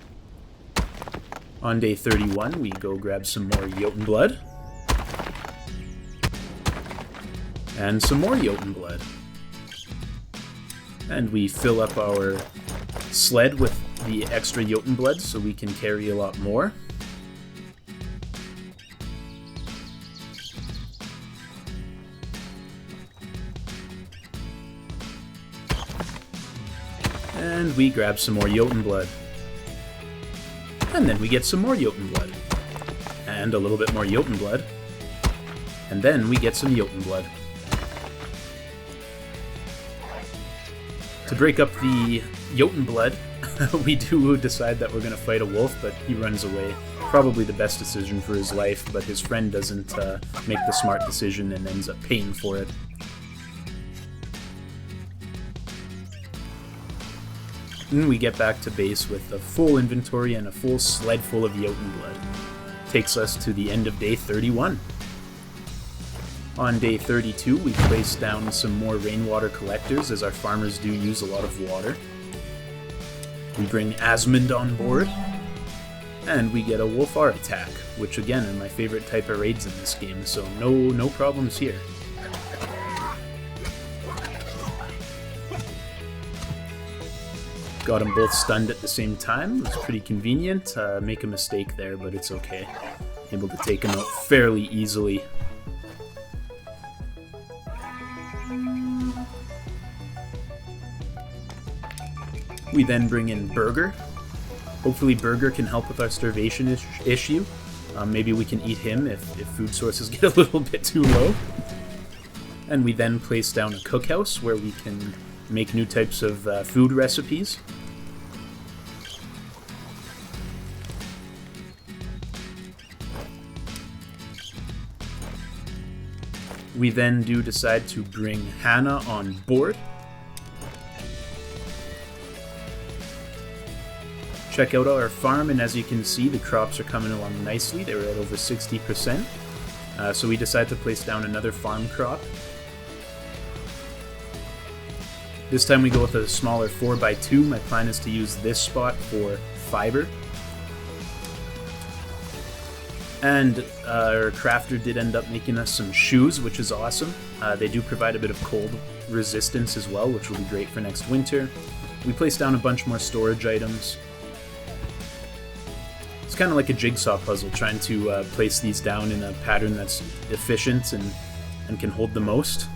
On day 31, we go grab some more Jotun blood. And some more Jotun blood. And we fill up our sled with the extra Jotun blood so we can carry a lot more. And we grab some more Jotun blood. And then we get some more Jotun blood. And a little bit more Jotun blood. And then we get some Jotun blood. To break up the Jotun blood, we do decide that we're going to fight a wolf, but he runs away. Probably the best decision for his life, but his friend doesn't make the smart decision and ends up paying for it. And we get back to base with a full inventory and a full sled full of Jotun blood. Takes us to the end of day 31. On day 32, we place down some more rainwater collectors, as our farmers do use a lot of water. We bring Asmund on board, and we get a Wolfar attack, which again are my favorite type of raids in this game, so no problems here. Got them both stunned at the same time. It was pretty convenient. Make a mistake there, but it's okay. Able to take them out fairly easily. We then bring in Burger. Hopefully Burger can help with our starvation issue. Maybe we can eat him if food sources get a little bit too low. And we then place down a cookhouse where we can make new types of food recipes. We then do decide to bring Hannah on board. Check out our farm, and as you can see, the crops are coming along nicely. They were at over 60%. So we decide to place down another farm crop. This time we go with a smaller 4x2. My plan is to use this spot for fiber. And our crafter did end up making us some shoes, which is awesome. They do provide a bit of cold resistance as well, which will be great for next winter. We placed down a bunch more storage items. It's kind of like a jigsaw puzzle, trying to place these down in a pattern that's efficient and can hold the most.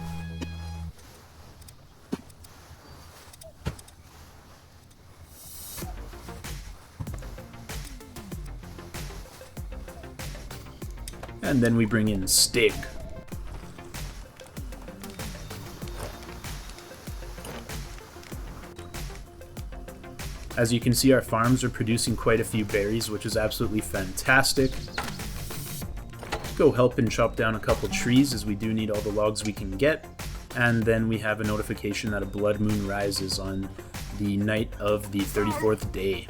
And then we bring in Stig. As you can see, our farms are producing quite a few berries, which is absolutely fantastic. Go help and chop down a couple trees, as we do need all the logs we can get. And then we have a notification that a blood moon rises on the night of the 34th day.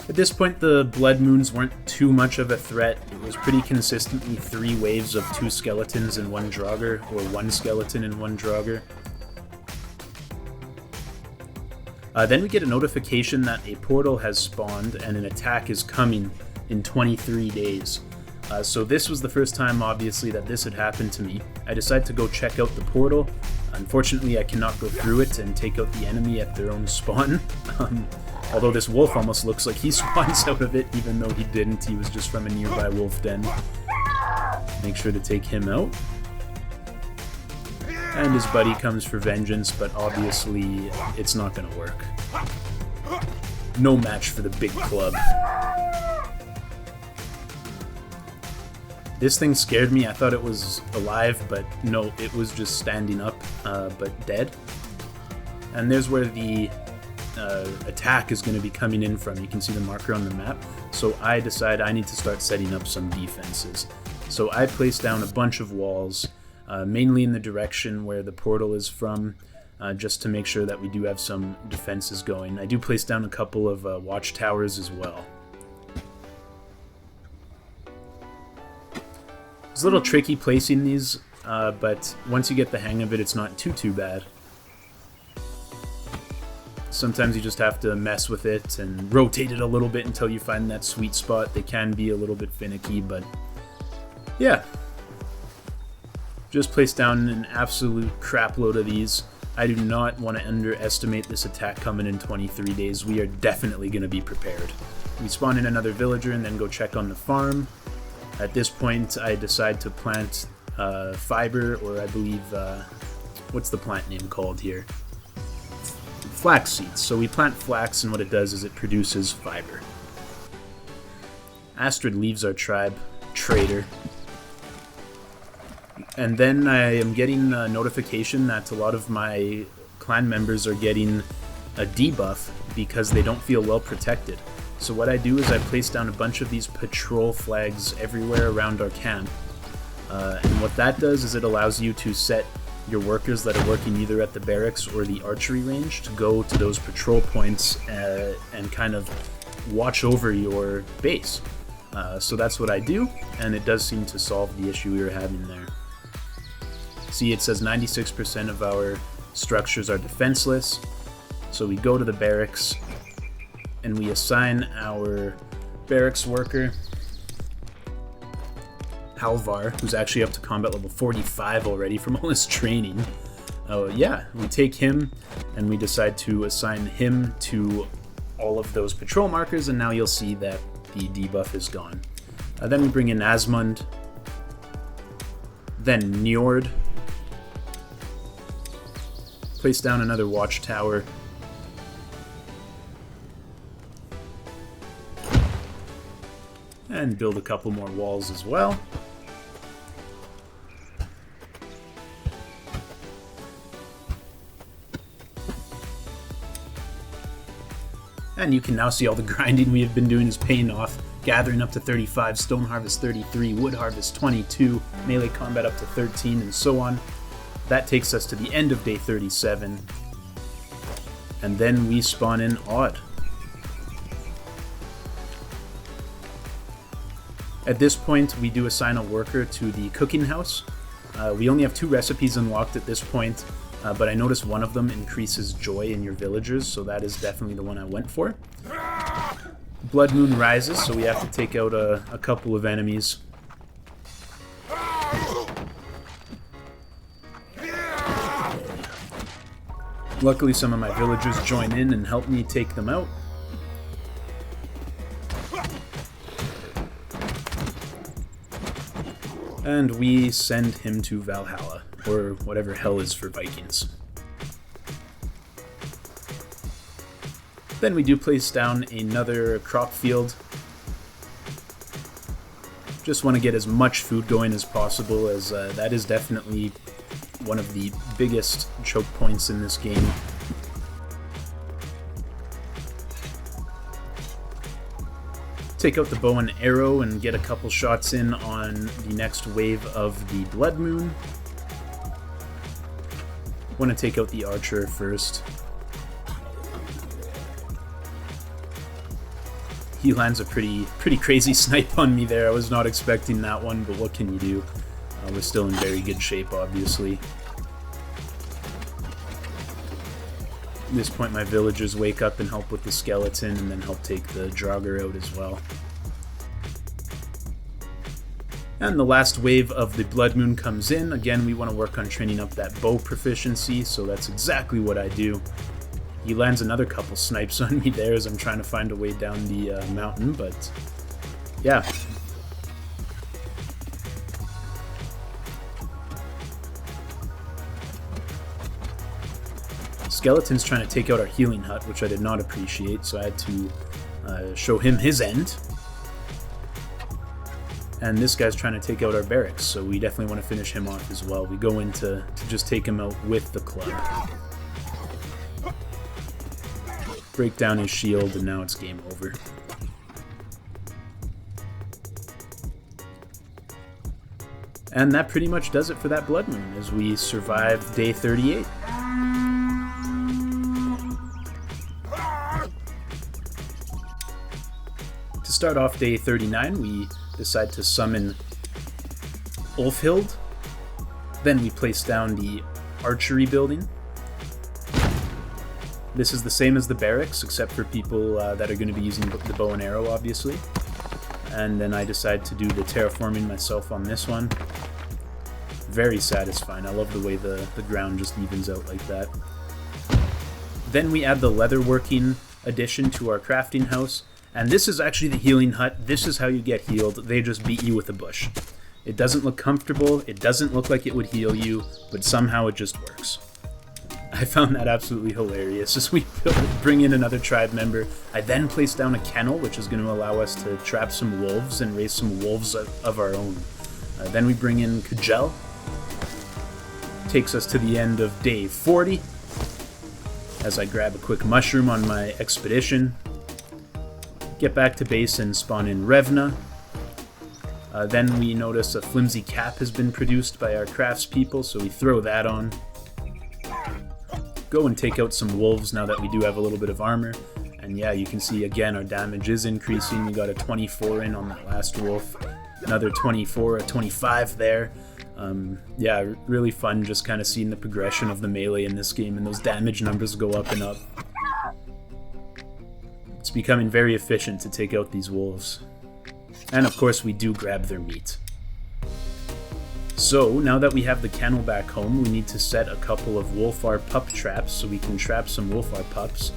At this point, the blood moons weren't too much of a threat. It was pretty consistently 3 waves of 2 skeletons and 1 Draugr, or 1 skeleton and 1 Draugr. Then we get a notification that a portal has spawned and an attack is coming in 23 days. So this was the first time, obviously, that this had happened to me. I decided to go check out the portal. Unfortunately, I cannot go through it and take out the enemy at their own spawn. Although this wolf almost looks like he spawns out of it, even though he didn't. He was just from a nearby wolf den. Make sure to take him out. And his buddy comes for vengeance, but obviously it's not going to work. No match for the big club. This thing scared me. I thought it was alive, but no, it was just standing up, but dead. And there's where the attack is going to be coming in from. You can see the marker on the map. So I decide I need to start setting up some defenses. So I place down a bunch of walls, mainly in the direction where the portal is from, just to make sure that we do have some defenses going. I do place down a couple of watchtowers as well. It's a little tricky placing these, but once you get the hang of it, it's not too bad. Sometimes you just have to mess with it and rotate it a little bit until you find that sweet spot. They can be a little bit finicky, but yeah. Just place down an absolute crap load of these. I do not want to underestimate this attack coming in 23 days. We are definitely going to be prepared. We spawn in another villager and then go check on the farm. At this point, I decide to plant fiber, or I believe, what's the plant name called here? Flax seeds. So we plant flax, and what it does is it produces fiber. Astrid leaves our tribe. Traitor. And then I am getting a notification that a lot of my clan members are getting a debuff because they don't feel well protected. So what I do is I place down a bunch of these patrol flags everywhere around our camp. And what that does is it allows you to set your workers that are working either at the barracks or the archery range to go to those patrol points and kind of watch over your base. So that's what I do, and it does seem to solve the issue we were having there. See, it says 96% of our structures are defenseless, so we go to the barracks and we assign our barracks worker Halvar, who's actually up to combat level 45 already from all his training. Yeah, we take him and we decide to assign him to all of those patrol markers, and now you'll see that the debuff is gone. Then we bring in Asmund, then Njord, place down another watchtower, and build a couple more walls as well. And you can now see all the grinding we have been doing is paying off. Gathering up to 35, Stone Harvest 33, Wood Harvest 22, Melee Combat up to 13, and so on. That takes us to the end of day 37. And then we spawn in Odd. At this point, we do assign a worker to the cooking house. We only have 2 recipes unlocked at this point, but I noticed one of them increases joy in your villagers, so that is definitely the one I went for. Blood Moon rises, so we have to take out a couple of enemies. Luckily, some of my villagers join in and help me take them out. And we send him to Valhalla, or whatever hell is for Vikings. Then we do place down another crop field. Just want to get as much food going as possible, as that is definitely one of the biggest choke points in this game. Take out the bow and arrow and get a couple shots in on the next wave of the Blood Moon. Want to take out the archer first. He lands a pretty crazy snipe on me there. I was not expecting that one, but what can you do? We're still in very good shape, obviously. At this point, my villagers wake up and help with the skeleton, and then help take the Draugr out as well. And the last wave of the Blood Moon comes in. Again, we want to work on training up that bow proficiency, so that's exactly what I do. He lands another couple snipes on me there as I'm trying to find a way down the mountain, but yeah. Skeleton's trying to take out our healing hut, which I did not appreciate, so I had to show him his end. And this guy's trying to take out our barracks, so we definitely want to finish him off as well. We go in to just take him out with the club. Break down his shield, and now it's game over. And that pretty much does it for that Blood Moon, as we survive day 38. To start off day 39, we decide to summon Ulfhild. Then we place down the archery building. This is the same as the barracks, except for people that are going to be using the bow and arrow, obviously. And then I decide to do the terraforming myself on this one. Very satisfying. I love the way the ground just evens out like that. Then we add the leatherworking addition to our crafting house. And this is actually the healing hut. This is how you get healed. They just beat you with a bush. It doesn't look comfortable. It doesn't look like it would heal you, but somehow it just works. I found that absolutely hilarious as we bring in another tribe member. I then place down a kennel, which is going to allow us to trap some wolves and raise some wolves of our own. Then we bring in Kjell. Takes us to the end of day 40. As I grab a quick mushroom on my expedition. Get back to base and spawn in Revna. Then we notice a flimsy cap has been produced by our craftspeople, so we throw that on. Go and take out some wolves now that we do have a little bit of armor. And yeah, you can see again our damage is increasing. We got a 24 in on that last wolf. Another 24, a 25 there. Yeah, really fun just kind of seeing the progression of the melee in this game, and those damage numbers go up and up. It's becoming very efficient to take out these wolves. And of course we do grab their meat. So, now that we have the kennel back home, we need to set a couple of Wolfar pup traps so we can trap some Wolfar pups,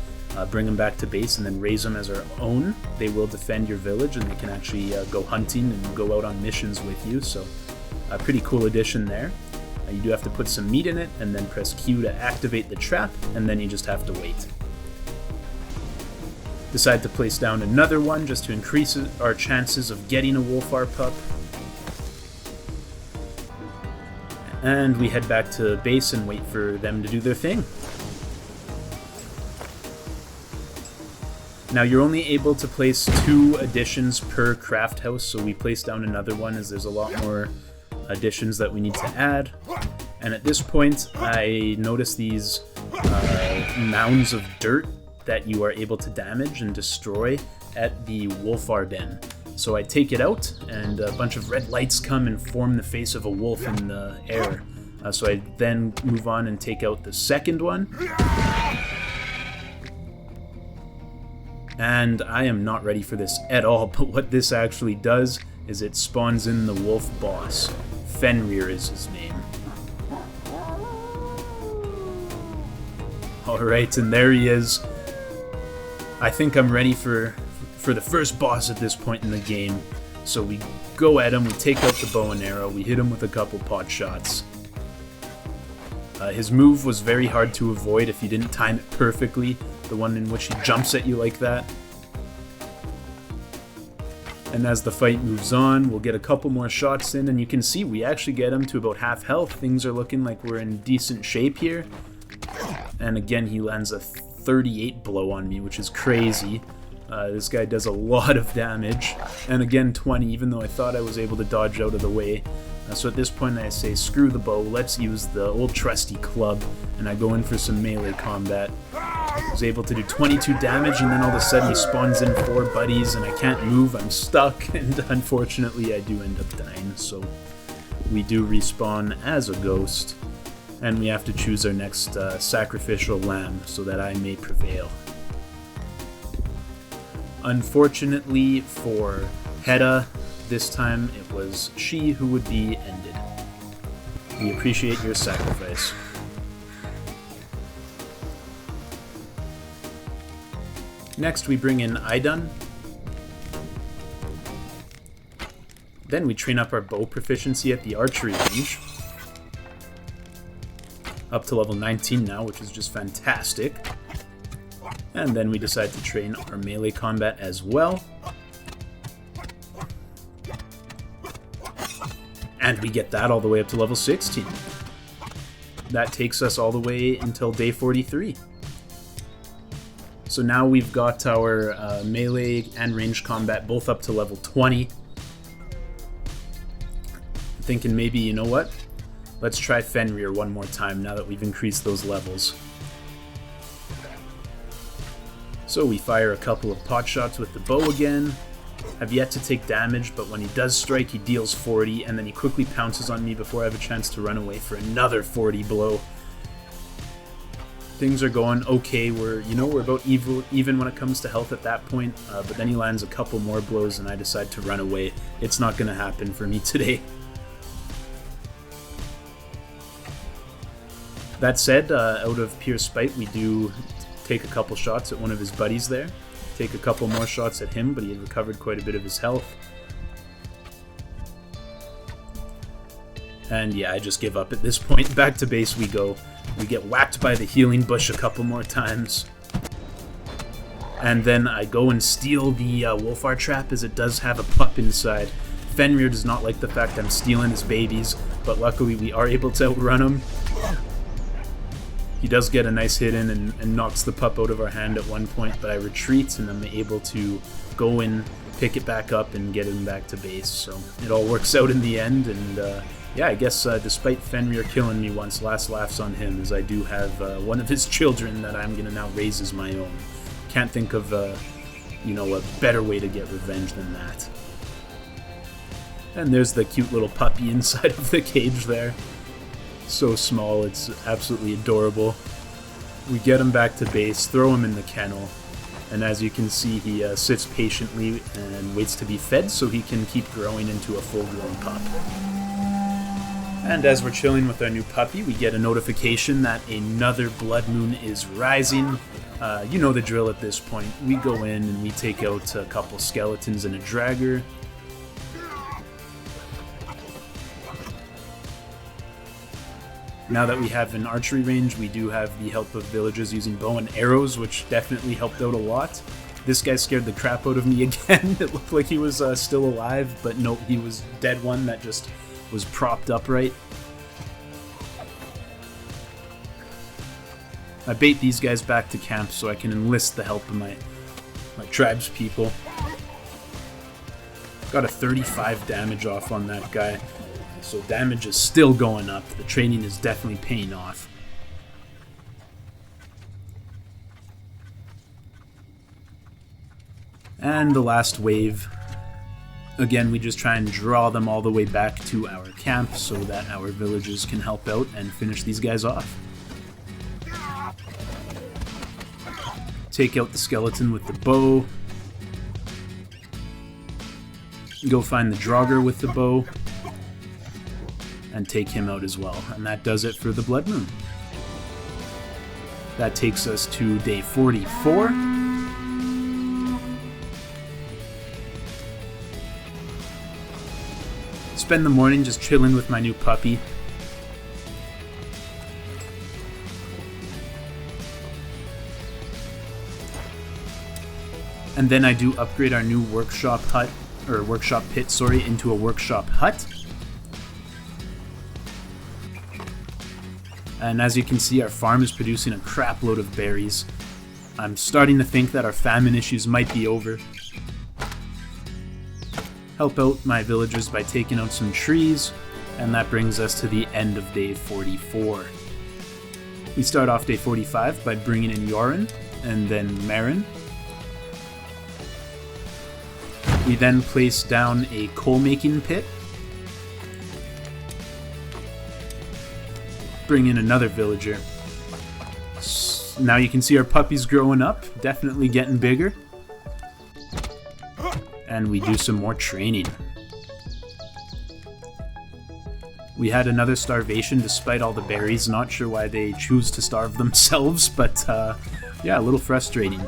bring them back to base, and then raise them as our own. They will defend your village, and they can actually go hunting and go out on missions with you, so a pretty cool addition there. You do have to put some meat in it, and then press Q to activate the trap, and then you just have to wait. Decide to place down another one just to increase our chances of getting a Wolfar pup. And we head back to base and wait for them to do their thing. Now you're only able to place 2 additions per craft house, so we place down another one as there's a lot more additions that we need to add. And at this point I notice these mounds of dirt that you are able to damage and destroy at the Wolfar Den. So I take it out, and a bunch of red lights come and form the face of a wolf in the air. So I then move on and take out the second one. And I am not ready for this at all, but what this actually does is it spawns in the wolf boss. Fenrir is his name. Alright, and there he is. I think I'm ready for the first boss at this point in the game. So we go at him, we take out the bow and arrow, we hit him with a couple pot shots. His move was very hard to avoid if you didn't time it perfectly, the one in which he jumps at you like that. And as the fight moves on, we'll get a couple more shots in, and you can see we actually get him to about half health. Things are looking like we're in decent shape here. And again, he lands a 38 blow on me, which is crazy. This guy does a lot of damage, and again 20, even though I thought I was able to dodge out of the way. So at this point I say, screw the bow, let's use the old trusty club, and I go in for some melee combat. I was able to do 22 damage, and then all of a sudden he spawns in 4 buddies, and I can't move, I'm stuck, and unfortunately I do end up dying, so we do respawn as a ghost, and we have to choose our next sacrificial lamb so that I may prevail. Unfortunately for Hedda, this time it was she who would be ended. We appreciate your sacrifice. Next we bring in Idun. Then we train up our bow proficiency at the archery range. Up to level 19 now, which is just fantastic. And then we decide to train our melee combat as well. And we get that all the way up to level 16. That takes us all the way until day 43. So now we've got our melee and ranged combat both up to level 20. I'm thinking maybe, you know what? Let's try Fenrir one more time now that we've increased those levels. So we fire a couple of pot shots with the bow again. Have yet to take damage, but when he does strike, he deals 40, and then he quickly pounces on me before I have a chance to run away for another 40 blow. Things are going okay. We're about even when it comes to health at that point, but then he lands a couple more blows, and I decide to run away. It's not going to happen for me today. That said, out of pure spite, we do take a couple shots at one of his buddies there. Take a couple more shots at him, but he had recovered quite a bit of his health. And yeah, I just give up at this point. Back to base we go. We get whacked by the healing bush a couple more times. And then I go and steal the Wolfar trap, as it does have a pup inside. Fenrir does not like the fact I'm stealing his babies, but luckily we are able to outrun him. He does get a nice hit in and knocks the pup out of our hand at one point, but I retreat and I'm able to go in pick it back up and get him back to base. So it all works out in the end, and yeah, I guess despite Fenrir killing me once, last laughs on him, as I do have one of his children that I'm going to now raise as my own. Can't think of, you know, a better way to get revenge than that. And there's the cute little puppy inside of the cage there. So small, it's absolutely adorable. We get him back to base, throw him in the kennel, and as you can see, he sits patiently and waits to be fed so he can keep growing into a full-grown pup. And as we're chilling with our new puppy, we get a notification that another blood moon is rising. You know the drill at this point. We go in and we take out a couple skeletons and a dragger. Now that we have an archery range, we do have the help of villagers using bow and arrows, which definitely helped out a lot. This guy scared the crap out of me again. It looked like he was still alive, but no, he was dead one that just was propped upright. I bait these guys back to camp so I can enlist the help of my tribe's people. Got a 35 damage off on that guy. So damage is still going up. The training is definitely paying off. And the last wave. Again, we just try and draw them all the way back to our camp so that our villagers can help out and finish these guys off. Take out the skeleton with the bow. Go find the Draugr with the bow. And take him out as well. And that does it for the Blood Moon. That takes us to day 44. Spend the morning just chilling with my new puppy. And then I do upgrade our new workshop hut, or workshop pit, sorry, into a workshop hut. And as you can see, our farm is producing a crap load of berries. I'm starting to think that our famine issues might be over. Help out my villagers by taking out some trees, and that brings us to the end of day 44. We start off day 45 by bringing in Yorin, and then Marin. We then place down a coal-making pit. Bring in another villager. Now you can see our puppy's growing up, definitely getting bigger. And we do some more training. We had another starvation despite all the berries. Not sure why they choose to starve themselves, but yeah, a little frustrating.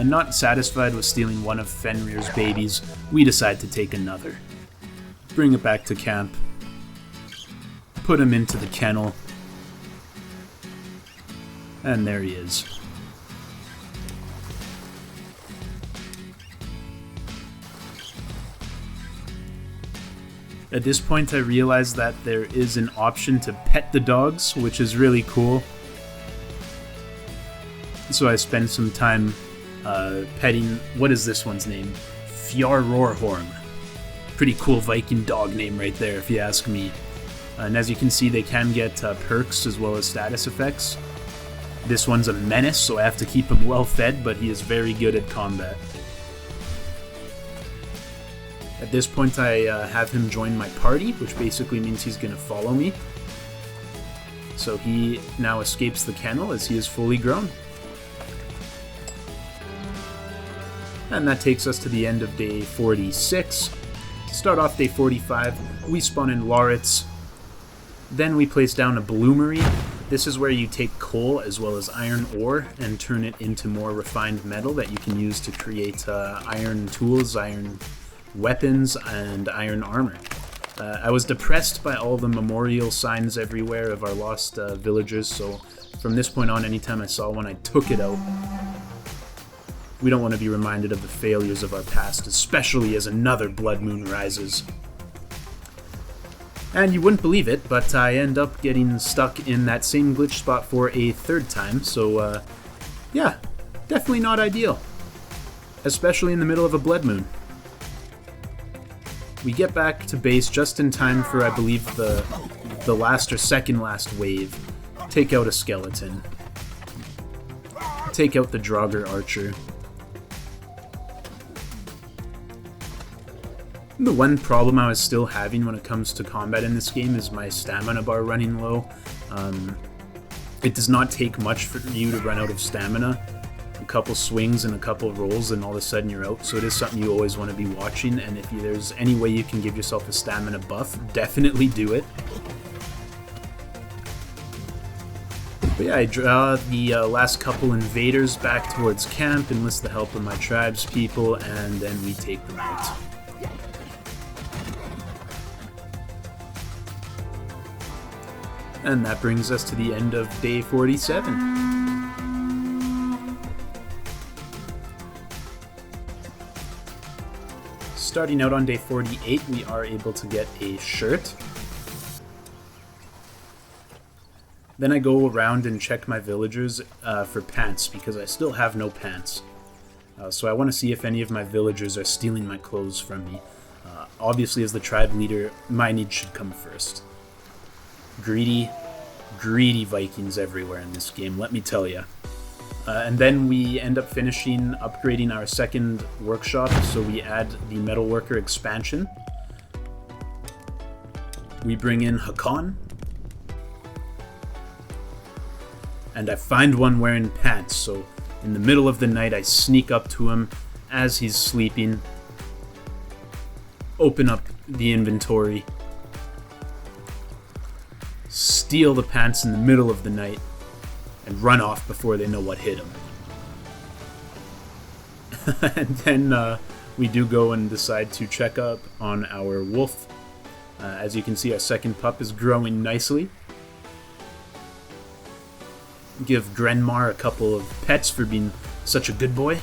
Not satisfied with stealing one of Fenrir's babies, we decide to take another. Bring it back to camp. Put him into the kennel. And there he is. At this point I realized that there is an option to pet the dogs, which is really cool. So I spend some time petting, what is this one's name? Fjarrorhorn. Pretty cool Viking dog name right there if you ask me. And as you can see, they can get perks as well as status effects. This one's a menace, so I have to keep him well fed, but he is very good at combat. At this point I have him join my party, which basically means he's going to follow me. So he now escapes the kennel as he is fully grown. And that takes us to the end of day 46. To start off day 45, we spawn in Lauritz. Then we place down a bloomery. This is where you take coal as well as iron ore and turn it into more refined metal that you can use to create iron tools, iron weapons, and iron armor. I was depressed by all the memorial signs everywhere of our lost villagers, so from this point on, anytime I saw one, I took it out. We don't want to be reminded of the failures of our past, especially as another blood moon rises. And you wouldn't believe it, but I end up getting stuck in that same glitch spot for a third time, so yeah, definitely not ideal. Especially in the middle of a blood moon. We get back to base just in time for, I believe, the last or second last wave. Take out a skeleton. Take out the Draugr archer. The one problem I was still having when it comes to combat in this game is my stamina bar running low. It does not take much for you to run out of stamina. A couple swings and a couple rolls and all of a sudden you're out, so it is something you always want to be watching, and if there's any way you can give yourself a stamina buff, definitely do it. But yeah, I draw the last couple invaders back towards camp, enlist the help of my tribespeople, and then we take them out. And that brings us to the end of day 47. Starting out on day 48, we are able to get a shirt. Then I go around and check my villagers for pants, because I still have no pants. So I want to see if any of my villagers are stealing my clothes from me. Obviously, as the tribe leader, my needs should come first. Greedy Vikings everywhere in this game, let me tell you. And then we end up finishing upgrading our second workshop, so we add the metalworker expansion. We bring in Hakon. And I find one wearing pants, so in the middle of the night I sneak up to him as he's sleeping, open up the inventory, steal the pants in the middle of the night, and run off before they know what hit him. And then we do go and decide to check up on our wolf. As you can see, our second pup is growing nicely. Give Grenmar a couple of pets for being such a good boy.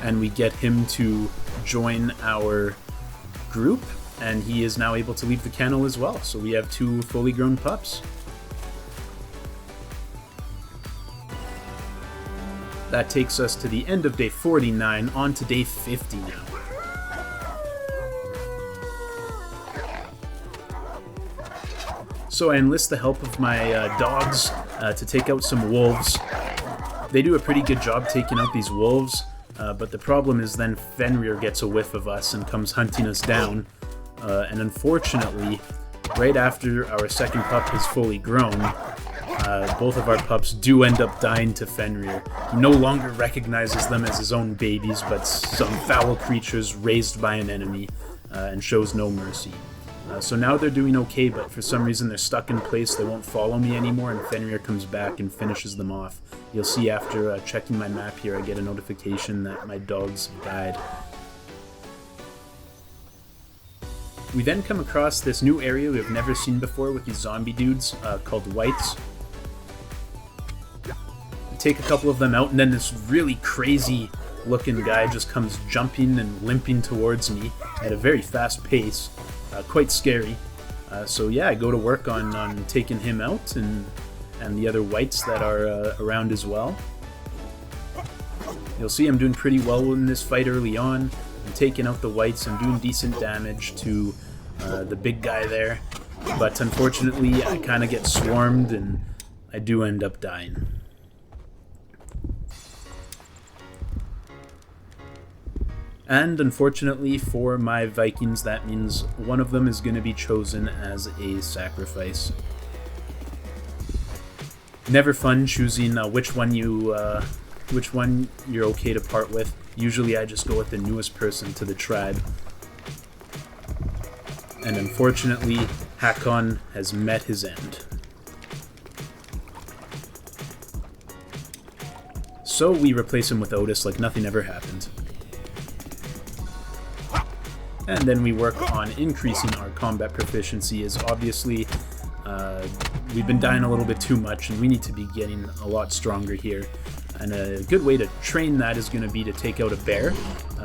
And we get him to join our group, and he is now able to leave the kennel as well. So we have 2 fully grown pups. That takes us to the end of day 49, on to day 50 now. So I enlist the help of my dogs to take out some wolves. They do a pretty good job taking out these wolves. But the problem is then Fenrir gets a whiff of us and comes hunting us down. And unfortunately, right after our second pup is fully grown, both of our pups do end up dying to Fenrir. He no longer recognizes them as his own babies, but some foul creatures raised by an enemy, and shows no mercy. So now they're doing okay, but for some reason they're stuck in place, they won't follow me anymore, and Fenrir comes back and finishes them off. You'll see after checking my map here, I get a notification that my dogs died. We then come across this new area we've never seen before with these zombie dudes called Whites. We take a couple of them out, and then this really crazy looking guy just comes jumping and limping towards me at a very fast pace. Quite scary. So yeah, I go to work on taking him out and the other Whites that are around as well. You'll see I'm doing pretty well in this fight early on. I'm taking out the Whites, I'm doing decent damage to the big guy there. But unfortunately, I kind of get swarmed and I do end up dying. And unfortunately for my Vikings, that means one of them is going to be chosen as a sacrifice. Never fun choosing which one you're okay to part with. Usually I just go with the newest person to the tribe. And unfortunately, Hakon has met his end. So we replace him with Otis like nothing ever happened. And then we work on increasing our combat proficiency, as obviously we've been dying a little bit too much and we need to be getting a lot stronger here. And a good way to train that is going to be to take out a bear.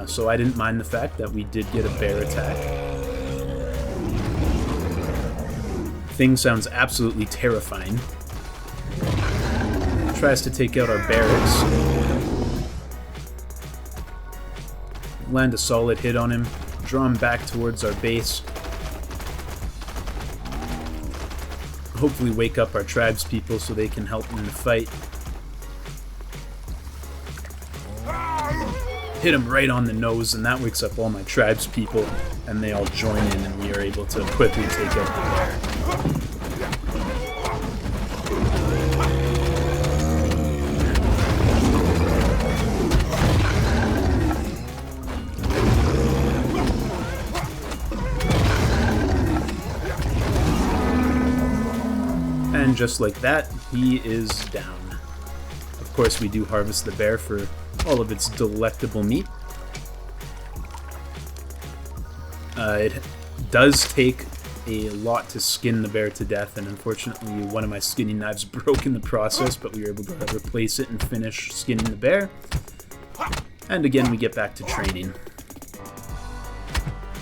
So I didn't mind the fact that we did get a bear attack. Thing sounds absolutely terrifying. tries to take out our barracks. Land a solid hit on him, draw him back towards our base. Hopefully wake up our tribespeople so they can help in the fight. Hit him right on the nose, and that wakes up all my tribespeople, and they all join in, and we are able to quickly take out the bear. And just like that, he is down. Of course, we do harvest the bear for all of its delectable meat. It does take a lot to skin the bear to death, and unfortunately one of my skinning knives broke in the process, but we were able to replace it and finish skinning the bear. And again, we get back to training.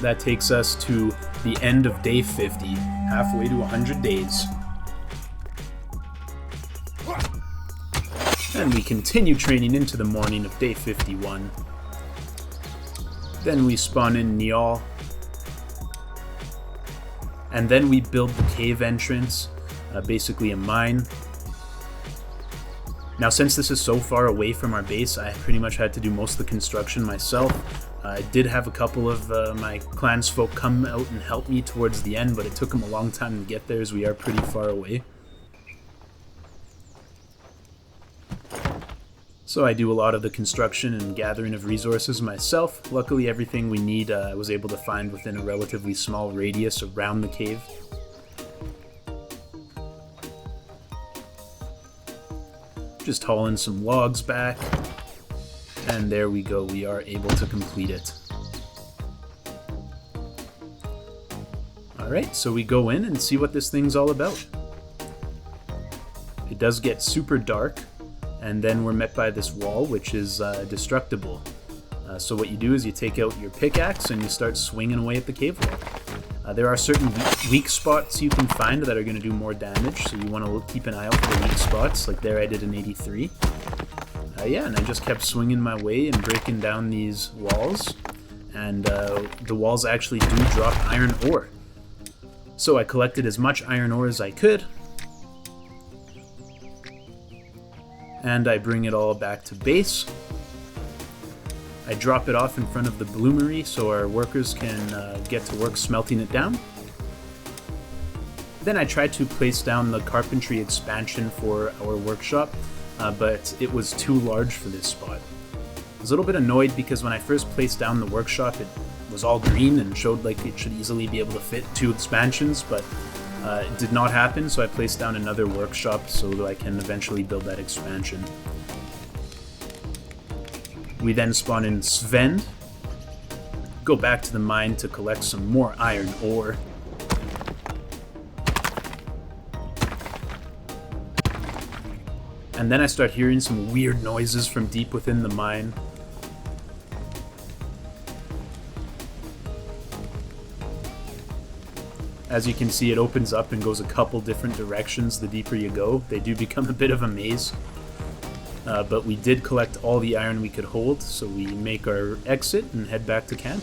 That takes us to the end of day 50, halfway to 100 days. And we continue training into the morning of day 51. Then we spawn in Niall. And then we build the cave entrance, basically a mine. Now, since this is so far away from our base, I pretty much had to do most of the construction myself. I did have a couple of my clansfolk come out and help me towards the end, but it took them a long time to get there as we are pretty far away. So I do a lot of the construction and gathering of resources myself. Luckily, everything we need I was able to find within a relatively small radius around the cave. Just hauling some logs back, and there we go, we are able to complete it. Alright, so we go in and see what this thing's all about. It does get super dark, and then we're met by this wall, which is destructible. So what you do is you take out your pickaxe and you start swinging away at the cave wall. There are certain weak spots you can find that are going to do more damage, so you want to keep an eye out for the weak spots. Like there I did an 83. Yeah, and I just kept swinging my way and breaking down these walls. And the walls actually do drop iron ore. So I collected as much iron ore as I could, and I bring it all back to base. I drop it off in front of the bloomery so our workers can get to work smelting it down. Then I tried to place down the carpentry expansion for our workshop, but it was too large for this spot. I was a little bit annoyed because when I first placed down the workshop, it was all green and showed like it should easily be able to fit 2 expansions, but it did not happen, so I placed down another workshop so that I can eventually build that expansion. We then spawn in Sven, go back to the mine to collect some more iron ore. And then I start hearing some weird noises from deep within the mine. As you can see, it opens up and goes a couple different directions the deeper you go. They do become a bit of a maze. But we did collect all the iron we could hold, so we make our exit and head back to camp.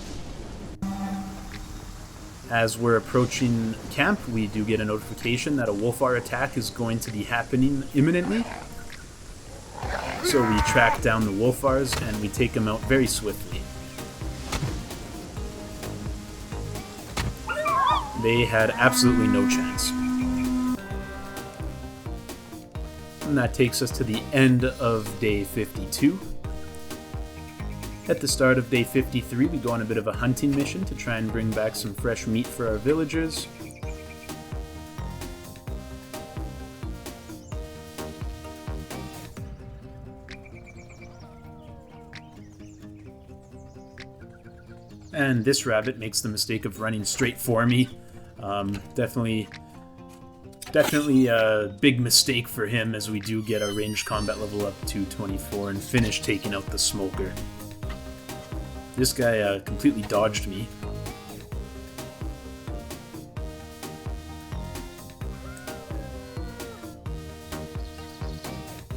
As we're approaching camp, we do get a notification that a wolfar attack is going to be happening imminently. So we track down the wolfars and we take them out very swiftly. They had absolutely no chance. And that takes us to the end of day 52. At the start of day 53, we go on a bit of a hunting mission to try and bring back some fresh meat for our villagers. And this rabbit makes the mistake of running straight for me. Definitely a big mistake for him, as we do get our ranged combat level up to 24 and finish taking out the smoker. This guy completely dodged me.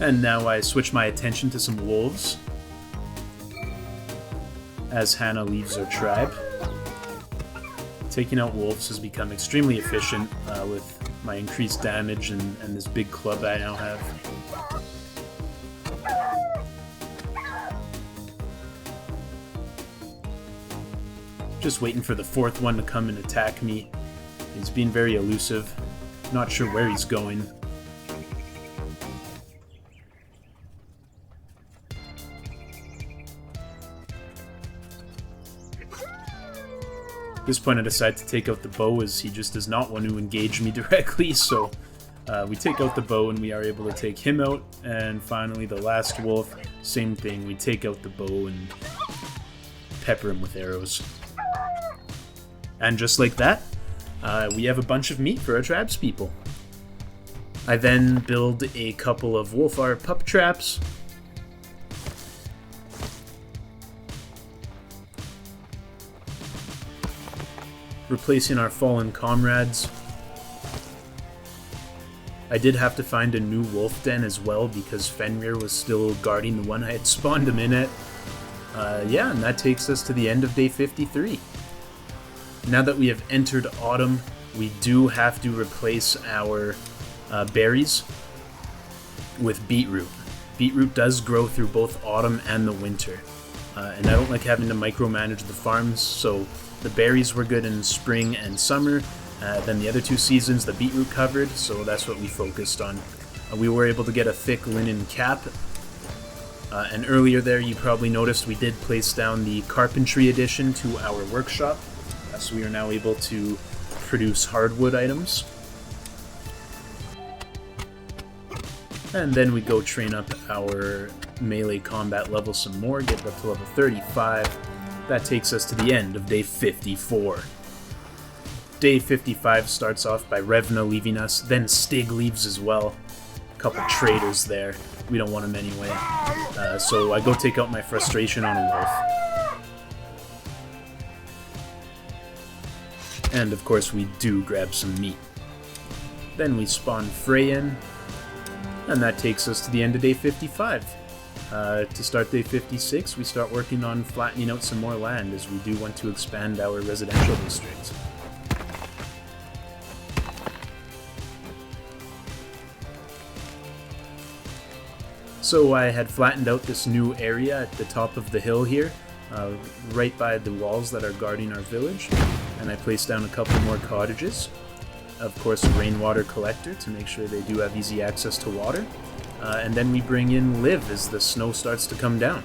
And now I switch my attention to some wolves as Hannah leaves her tribe. Taking out wolves has become extremely efficient with my increased damage and this big club I now have. Just waiting for the fourth one to come and attack me. He's being very elusive. Not sure where he's going. At this point I decide to take out the bow as he just does not want to engage me directly, so we take out the bow and we are able to take him out. And finally the last wolf, same thing, we take out the bow and pepper him with arrows. And just like that, we have a bunch of meat for our traps people. I then build a couple of Wolfar pup traps. Replacing our fallen comrades. I did have to find a new wolf den as well because Fenrir was still guarding the one I had spawned him in at. Yeah, and that takes us to the end of day 53. Now that we have entered autumn, we do have to replace our berries with beetroot. Beetroot does grow through both autumn and the winter. And I don't like having to micromanage the farms, so the berries were good in spring and summer. Then the other two seasons, the beetroot covered, so that's what we focused on. We were able to get a thick linen cap. And earlier there, you probably noticed we did place down the carpentry addition to our workshop. So we are now able to produce hardwood items. And then we go train up our melee combat level some more, get it up to level 35. That takes us to the end of day 54. Day 55 starts off by Revna leaving us, then Stig leaves as well. A couple traitors there. We don't want them anyway. So I go take out my frustration on a wolf. And of course we do grab some meat. Then we spawn Freyin, and that takes us to the end of day 55. To start day 56, we start working on flattening out some more land as we do want to expand our residential district. So I had flattened out this new area at the top of the hill here, right by the walls that are guarding our village. And I placed down a couple more cottages. Of course, a rainwater collector to make sure they do have easy access to water. And then we bring in Liv as the snow starts to come down.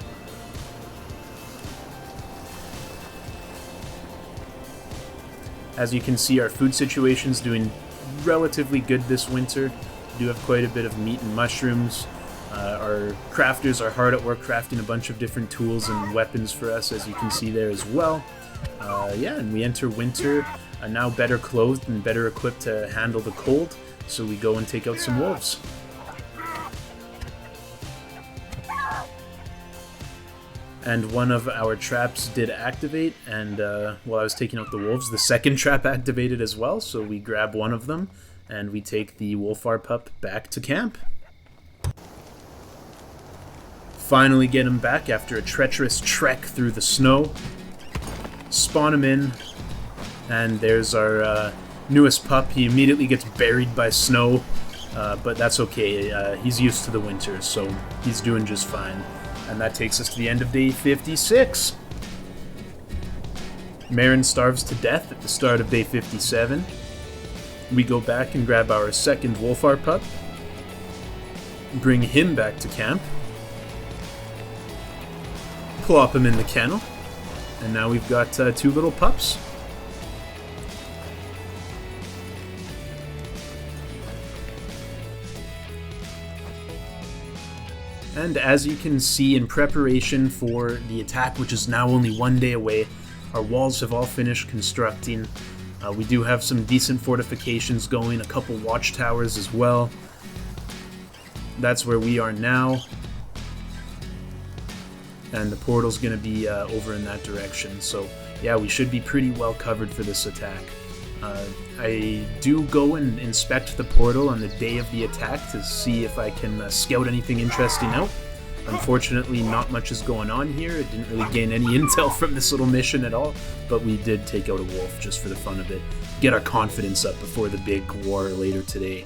As you can see, our food situation's doing relatively good this winter. We do have quite a bit of meat and mushrooms. Our crafters are hard at work crafting a bunch of different tools and weapons for us, as you can see there as well. Yeah, and we enter winter now better clothed and better equipped to handle the cold, so we go and take out some wolves. And one of our traps did activate, and while I was taking out the wolves, the second trap activated as well, so we grab one of them, and we take the Wolfar pup back to camp. Finally get him back after a treacherous trek through the snow. Spawn him in, and there's our newest pup. He immediately gets buried by snow, but that's okay. He's used to the winter, so he's doing just fine. And that takes us to the end of day 56. Marin starves to death at the start of day 57. We go back and grab our second Wolfar pup, bring him back to camp, plop him in the kennel, and now we've got two little pups. And as you can see, in preparation for the attack, which is now only one day away, our walls have all finished constructing. We do have some decent fortifications going, a couple watchtowers as well. That's where we are now. And the portal's going to be over in that direction. So yeah, we should be pretty well covered for this attack. I do go and inspect the portal on the day of the attack to see if I can scout anything interesting out. Unfortunately, not much is going on here. I didn't really gain any intel from this little mission at all, but we did take out a wolf just for the fun of it. Get our confidence up before the big war later today.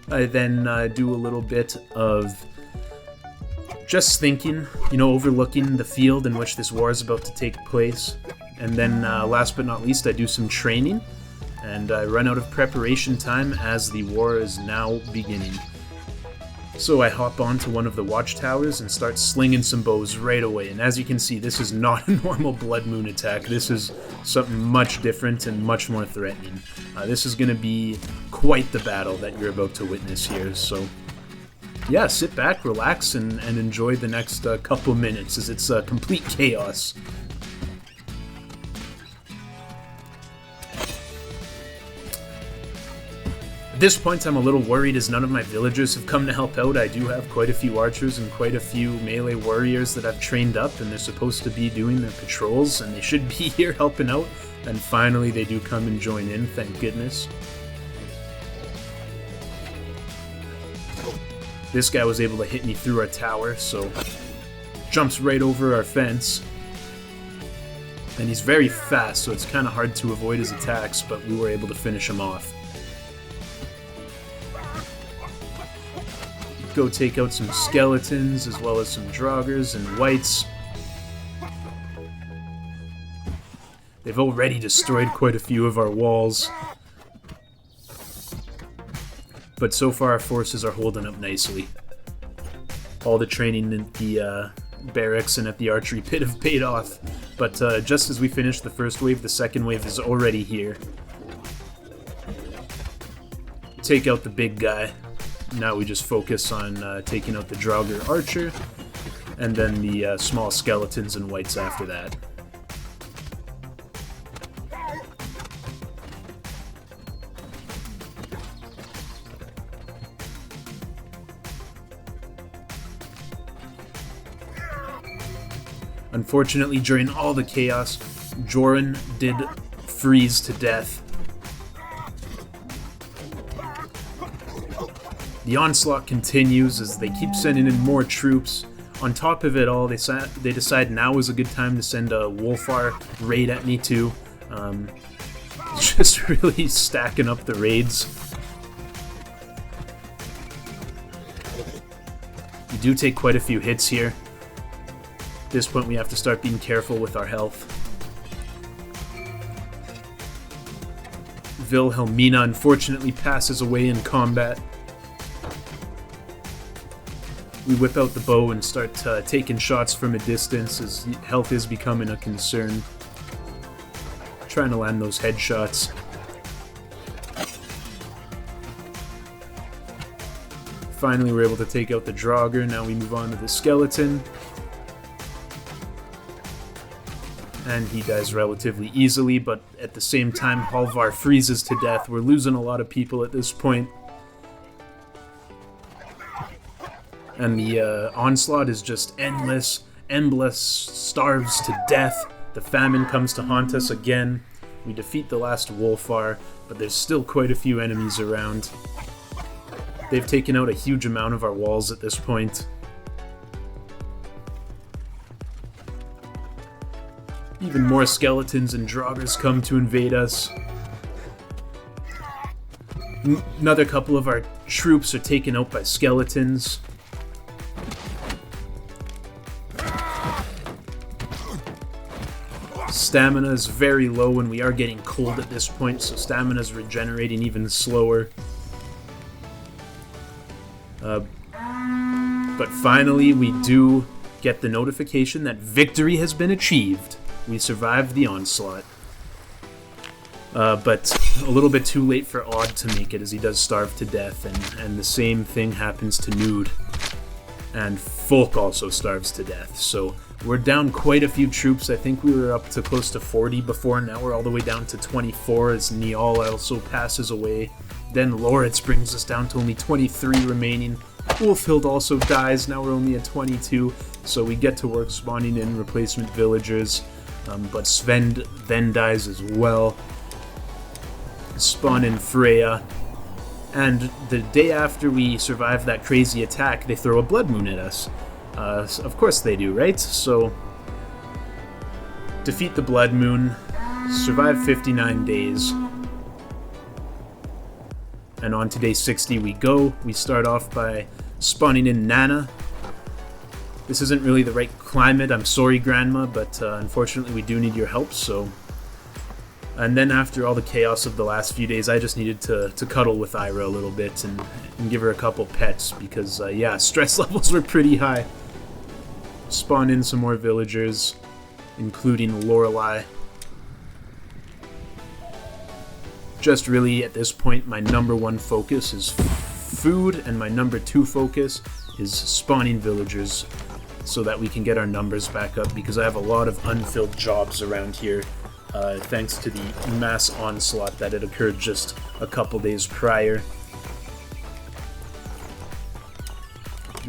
I then do a little bit of just thinking, overlooking the field in which this war is about to take place. And then, last but not least, I do some training, and I run out of preparation time as the war is now beginning. So I hop onto one of the watchtowers and start slinging some bows right away. And as you can see, this is not a normal Blood Moon attack. This is something much different and much more threatening. This is going to be quite the battle that you're about to witness here. So yeah, sit back, relax, and enjoy the next couple minutes as it's complete chaos. At this point, I'm a little worried as none of my villagers have come to help out. I do have quite a few archers and quite a few melee warriors that I've trained up, and they're supposed to be doing their patrols, and they should be here helping out. And finally, they do come and join in, thank goodness. This guy was able to hit me through our tower, so jumps right over our fence. And he's very fast, so it's kind of hard to avoid his attacks, but we were able to finish him off. Go take out some skeletons, as well as some draugrs and wights. They've already destroyed quite a few of our walls. But so far our forces are holding up nicely. All the training in the barracks and at the archery pit have paid off. But just as we finish the first wave, the second wave is already here. Take out the big guy. Now we just focus on taking out the draugr archer, and then the small skeletons and wights after that. Unfortunately, during all the chaos, Joran did freeze to death. The onslaught continues as they keep sending in more troops. On top of it all, they decide now is a good time to send a Wolfar raid at me too. Just really stacking up the raids. We do take quite a few hits here. At this point we have to start being careful with our health. Wilhelmina unfortunately passes away in combat. We whip out the bow and start taking shots from a distance as health is becoming a concern. Trying to land those headshots. Finally we're able to take out the draugr. Now we move on to the skeleton. And he dies relatively easily, but at the same time Halvar freezes to death. We're losing a lot of people at this point. And the onslaught is just endless. Embless starves to death. The famine comes to haunt us again. We defeat the last Wolfar, but there's still quite a few enemies around. They've taken out a huge amount of our walls at this point. Even more skeletons and draugrs come to invade us. Another couple of our troops are taken out by skeletons. Stamina is very low and we are getting cold at this point, so stamina is regenerating even slower. But finally we do get the notification that victory has been achieved. We survived the onslaught. But a little bit too late for Odd to make it as he does starve to death, and the same thing happens to Nude. And Folk also starves to death, so we're down quite a few troops. I think we were up to close to 40 before, now we're all the way down to 24 as Niall also passes away. Then Loritz brings us down to only 23 remaining. Wolfhild also dies, now we're only at 22, so we get to work spawning in replacement villagers. But Sven then dies as well. spawn in Freya, and the day after we survive that crazy attack, they throw a blood moon at us. Of course they do, right? So, defeat the blood moon, survive 59 days, and on to day 60 we go. We start off by spawning in Nana. This isn't really the right climate, I'm sorry Grandma, but unfortunately we do need your help, so... And then after all the chaos of the last few days, I just needed to cuddle with Ira a little bit and give her a couple pets, because yeah, stress levels were pretty high. Spawn in some more villagers, including Lorelei. Just really, at this point, my number one focus is food, and my number two focus is spawning villagers, so that we can get our numbers back up, because I have a lot of unfilled jobs around here, thanks to the mass onslaught that had occurred just a couple days prior.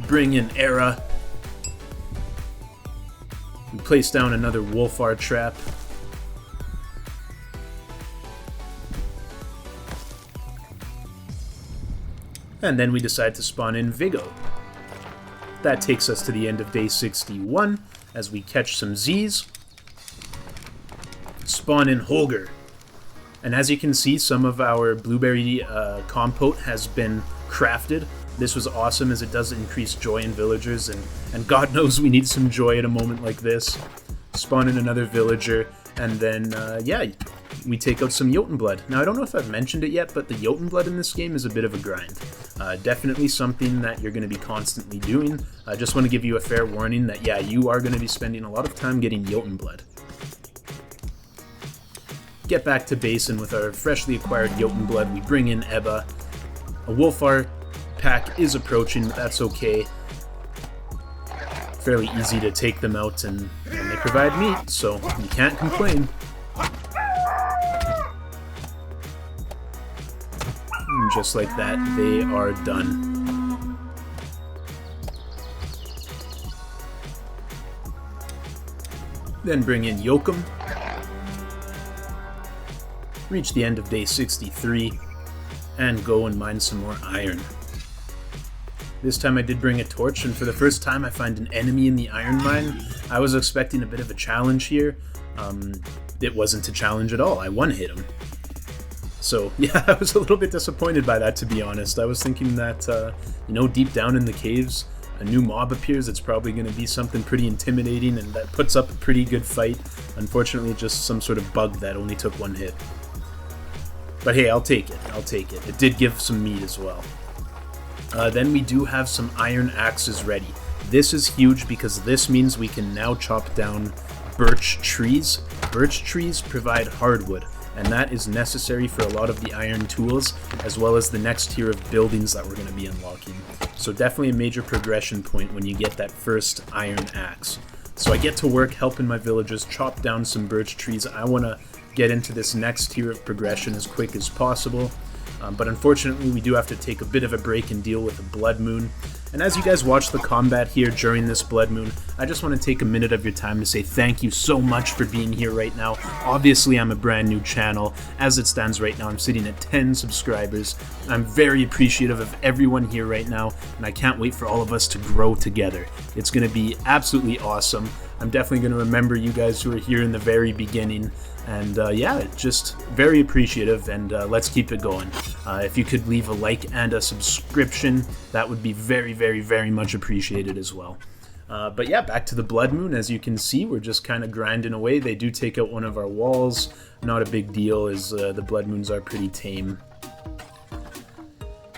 Bring in Era. We place down another Wolfar trap. And then we decide to spawn in Vigo. That takes us to the end of day 61, as we catch some Z's. Spawn in Holger. And as you can see, some of our blueberry compote has been crafted. This was awesome, as it does increase joy in villagers, and God knows we need some joy at a moment like this. Spawn in another villager, and then, yeah, we take out some Jotunblood. Now, I don't know if I've mentioned it yet, but the Jotunblood in this game is a bit of a grind. Definitely something that you're going to be constantly doing. I just want to give you a fair warning that, yeah, you are going to be spending a lot of time getting Jotunblood. Get back to base, and with our freshly acquired Jotunblood, we bring in Ebba. A Wolfar pack is approaching, but that's okay. Fairly easy to take them out, and they provide meat, so you can't complain. And just like that, they are done. Then bring in Yokum. Reach the end of day 63, and go and mine some more iron. This time I did bring a torch, and for the first time I find an enemy in the iron mine. I was expecting a bit of a challenge here. It wasn't a challenge at all. I one-hit him. So, yeah, I was a little bit disappointed by that, to be honest. I was thinking that, you know, deep down in the caves, a new mob appears. It's probably going to be something pretty intimidating, and that puts up a pretty good fight. Unfortunately, just some sort of bug that only took one hit. But hey, I'll take it. I'll take it. It did give some meat as well. Then we do have some iron axes ready. This is huge because this means we can now chop down birch trees. Birch trees provide hardwood, and that is necessary for a lot of the iron tools, as well as the next tier of buildings that we're going to be unlocking. So definitely a major progression point when you get that first iron axe. So I get to work helping my villagers chop down some birch trees. I want to get into this next tier of progression as quick as possible. But unfortunately, we do have to take a bit of a break and deal with a blood moon. And as you guys watch the combat here during this blood moon, I just want to take a minute of your time to say thank you so much for being here right now. Obviously, I'm a brand new channel. As it stands right now, I'm sitting at 10 subscribers. I'm very appreciative of everyone here right now, and I can't wait for all of us to grow together. It's going to be absolutely awesome. I'm definitely going to remember you guys who were here in the very beginning. And yeah, just very appreciative, and let's keep it going. If you could leave a like and a subscription, that would be very, very, very much appreciated as well. But yeah, back to the blood moon. As you can see, we're just kind of grinding away. They do take out one of our walls. Not a big deal, as the blood moons are pretty tame.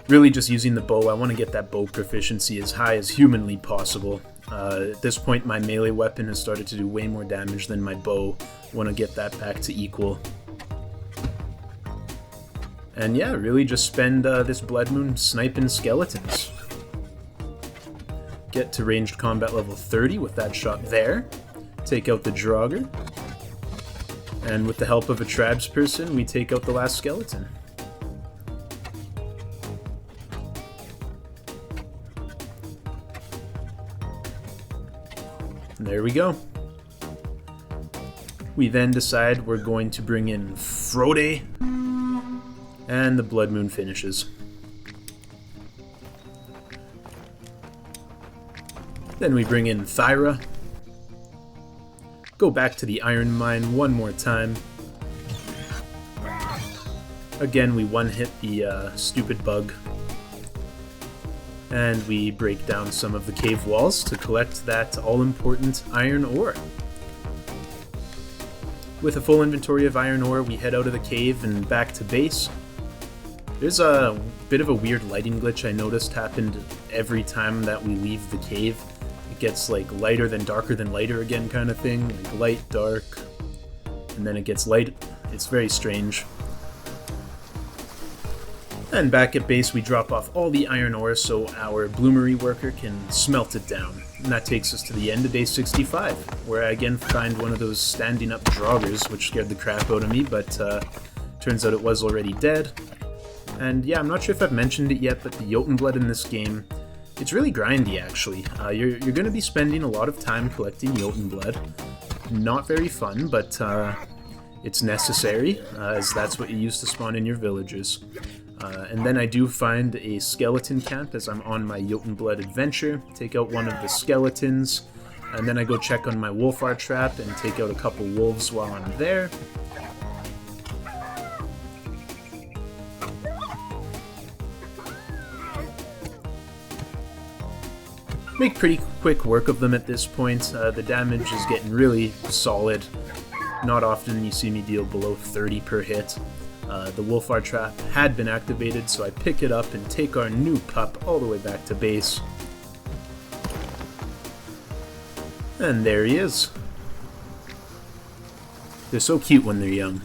Really just using the bow. I want to get that bow proficiency as high as humanly possible. At this point, my melee weapon has started to do way more damage than my bow. Want to get that back to equal. And yeah, really just spend this blood moon sniping skeletons. Get to ranged combat level 30 with that shot there. Take out the Draugr. And with the help of a Trabs person, we take out the last skeleton. And there we go. We then decide we're going to bring in Frode. And the Blood Moon finishes. Then we bring in Thyra. Go back to the Iron Mine one more time. Again, we one-hit the stupid bug. And we break down some of the cave walls to collect that all-important iron ore. With a full inventory of iron ore, we head out of the cave and back to base. There's a bit of a weird lighting glitch I noticed happened every time that we leave the cave. It gets like lighter than darker than lighter again kind of thing, like light, dark, and then it gets light. It's very strange. And back at base we drop off all the iron ore so our bloomery worker can smelt it down. And that takes us to the end of day 65, where I again find one of those standing up draugrs, which scared the crap out of me, but turns out it was already dead. And yeah, I'm not sure if I've mentioned it yet, but the Jotunblood in this game, it's really grindy actually. You're going to be spending a lot of time collecting Jotunblood. Not very fun, but it's necessary, as that's what you use to spawn in your villagers. And then I do find a skeleton camp as I'm on my Jotunblood adventure, take out one of the skeletons, and then I go check on my Wolfar trap and take out a couple wolves while I'm there. Make pretty quick work of them at this point. The damage is getting really solid. Not often you see me deal below 30 per hit. The Wolfar trap had been activated, so I pick it up and take our new pup all the way back to base. And there he is. They're so cute when they're young.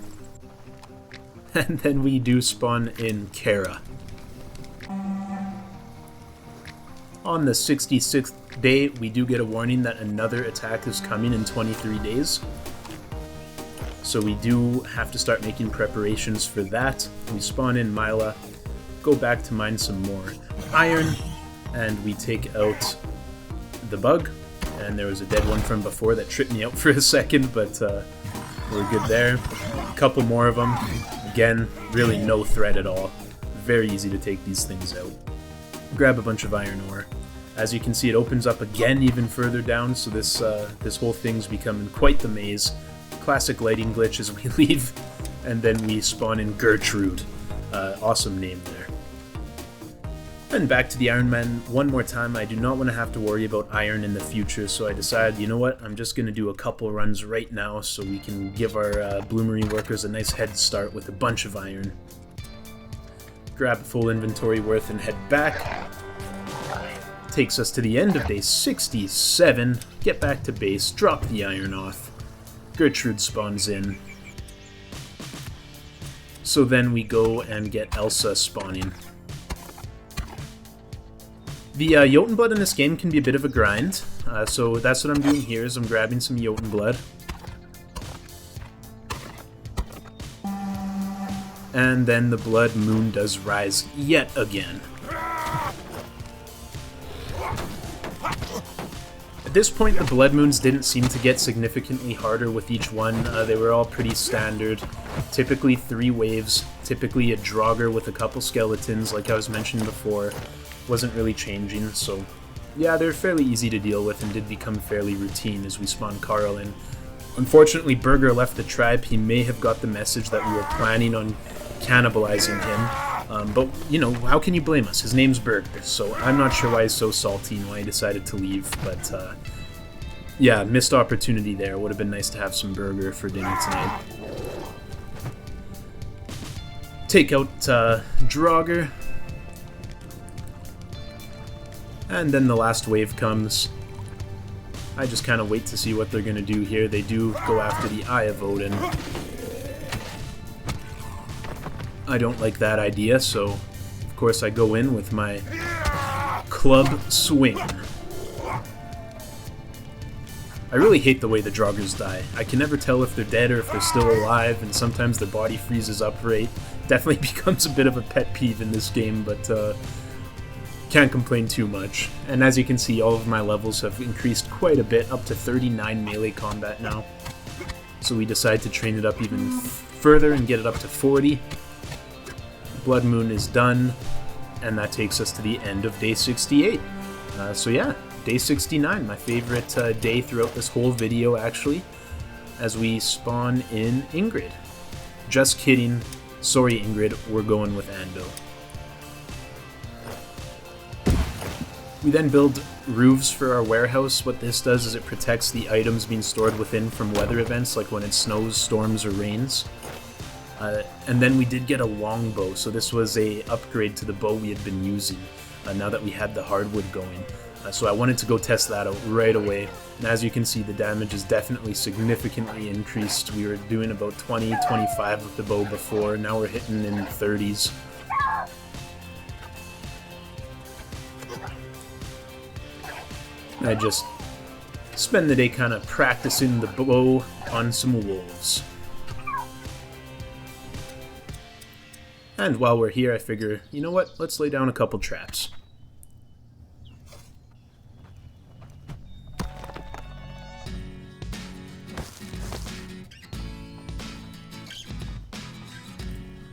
And then we do spawn in Kara. On the 66th day, we do get a warning that another attack is coming in 23 days. So we do have to start making preparations for that. We spawn in Mila, go back to mine some more iron, and we take out the bug. And there was a dead one from before that tripped me out for a second, but we're good there. A couple more of them. Again, really no threat at all. Very easy to take these things out. Grab a bunch of iron ore. As you can see, it opens up again even further down, so this whole thing's becoming quite the maze. Classic lighting glitch as we leave, and then we spawn in Gertrude. Awesome name there. And back to the Iron Man one more time. I do not want to have to worry about iron in the future, so I decided, you know what, I'm just going to do a couple runs right now so we can give our bloomery workers a nice head start with a bunch of iron. Grab a full inventory worth and head back. Takes us to the end of day 67. Get back to base, drop the iron off. Gertrude spawns in. So then we go and get Elsa spawning. The Jotunblood in this game can be a bit of a grind, so that's what I'm doing here, is I'm grabbing some Jotunblood. And then the Blood Moon does rise yet again. At this point, the Blood Moons didn't seem to get significantly harder with each one. They were all pretty standard. Typically 3 waves, typically a Draugr with a couple skeletons, like I was mentioning before. Wasn't really changing, so yeah, they're fairly easy to deal with and did become fairly routine as we spawn Carl in. Unfortunately, Burger left the tribe. He may have got the message that we were planning on cannibalizing him. But, you know, how can you blame us? His name's Burger, so I'm not sure why he's so salty and why he decided to leave, but, yeah, missed opportunity there. Would have been nice to have some burger for dinner tonight. Take out, Draugr. And then the last wave comes. I just kind of wait to see what they're going to do here. They do go after the Eye of Odin. I don't like that idea, so of course I go in with my club swing. I really hate the way the Draugrs die. I can never tell if they're dead or if they're still alive, and sometimes their body freezes upright. Definitely becomes a bit of a pet peeve in this game, but can't complain too much. And as you can see, all of my levels have increased quite a bit, up to 39 melee combat now. So we decide to train it up even further and get it up to 40. Blood Moon is done, and that takes us to the end of day 68. So yeah, day 69, my favorite day throughout this whole video, actually, as we spawn in Ingrid. Just kidding. Sorry, Ingrid, we're going with Anvil. We then build roofs for our warehouse. What this does is it protects the items being stored within from weather events, like when it snows, storms, or rains. And then we did get a longbow, so this was a upgrade to the bow we had been using now that we had the hardwood going. So I wanted to go test that out right away. And as you can see, the damage is definitely significantly increased. We were doing about 20, 25 with the bow before. Now we're hitting in 30s. I just spend the day kind of practicing the bow on some wolves. And while we're here, I figure, you know what? Let's lay down a couple traps.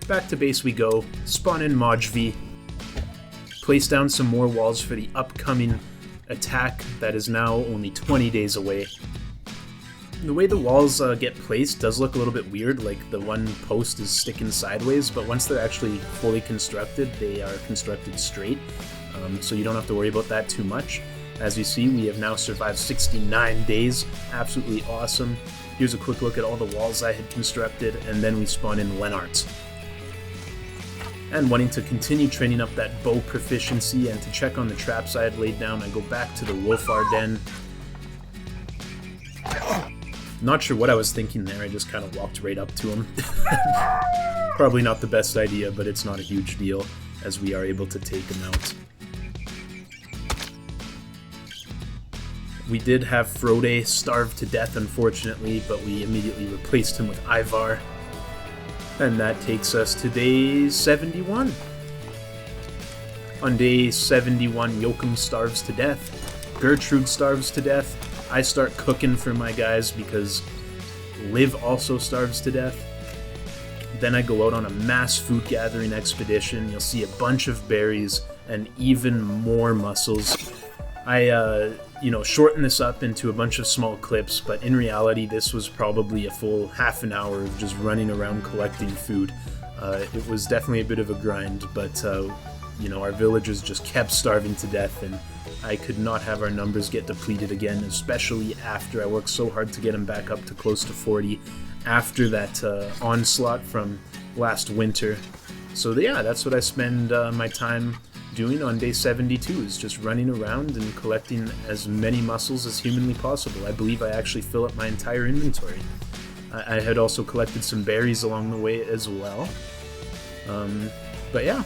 Back to base we go, spawn in Majvi, place down some more walls for the upcoming attack that is now only 20 days away. The way the walls get placed does look a little bit weird, like the one post is sticking sideways, but once they're actually fully constructed, they are constructed straight, so you don't have to worry about that too much. As you see, we have now survived 69 days, absolutely awesome. Here's a quick look at all the walls I had constructed, and then we spawn in Lennart. And wanting to continue training up that bow proficiency and to check on the traps I had laid down, I go back to the Wolfar Den. Not sure what I was thinking there, I just kind of walked right up to him. Probably not the best idea, but it's not a huge deal, as we are able to take him out. We did have Frode starve to death, unfortunately, but we immediately replaced him with Ivar. And that takes us to day 71. On day 71, Joachim starves to death. Gertrude starves to death. I start cooking for my guys because Liv also starves to death. Then I go out on a mass food gathering expedition. You'll see a bunch of berries and even more mussels. I shorten this up into a bunch of small clips, but in reality this was probably a full half an hour of just running around collecting food. It was definitely a bit of a grind, but our villagers just kept starving to death, and I could not have our numbers get depleted again, especially after I worked so hard to get them back up to close to 40 after that onslaught from last winter. So yeah, that's what I spend my time doing on day 72, is just running around and collecting as many mussels as humanly possible. I believe I actually fill up my entire inventory. I had also collected some berries along the way as well. But yeah.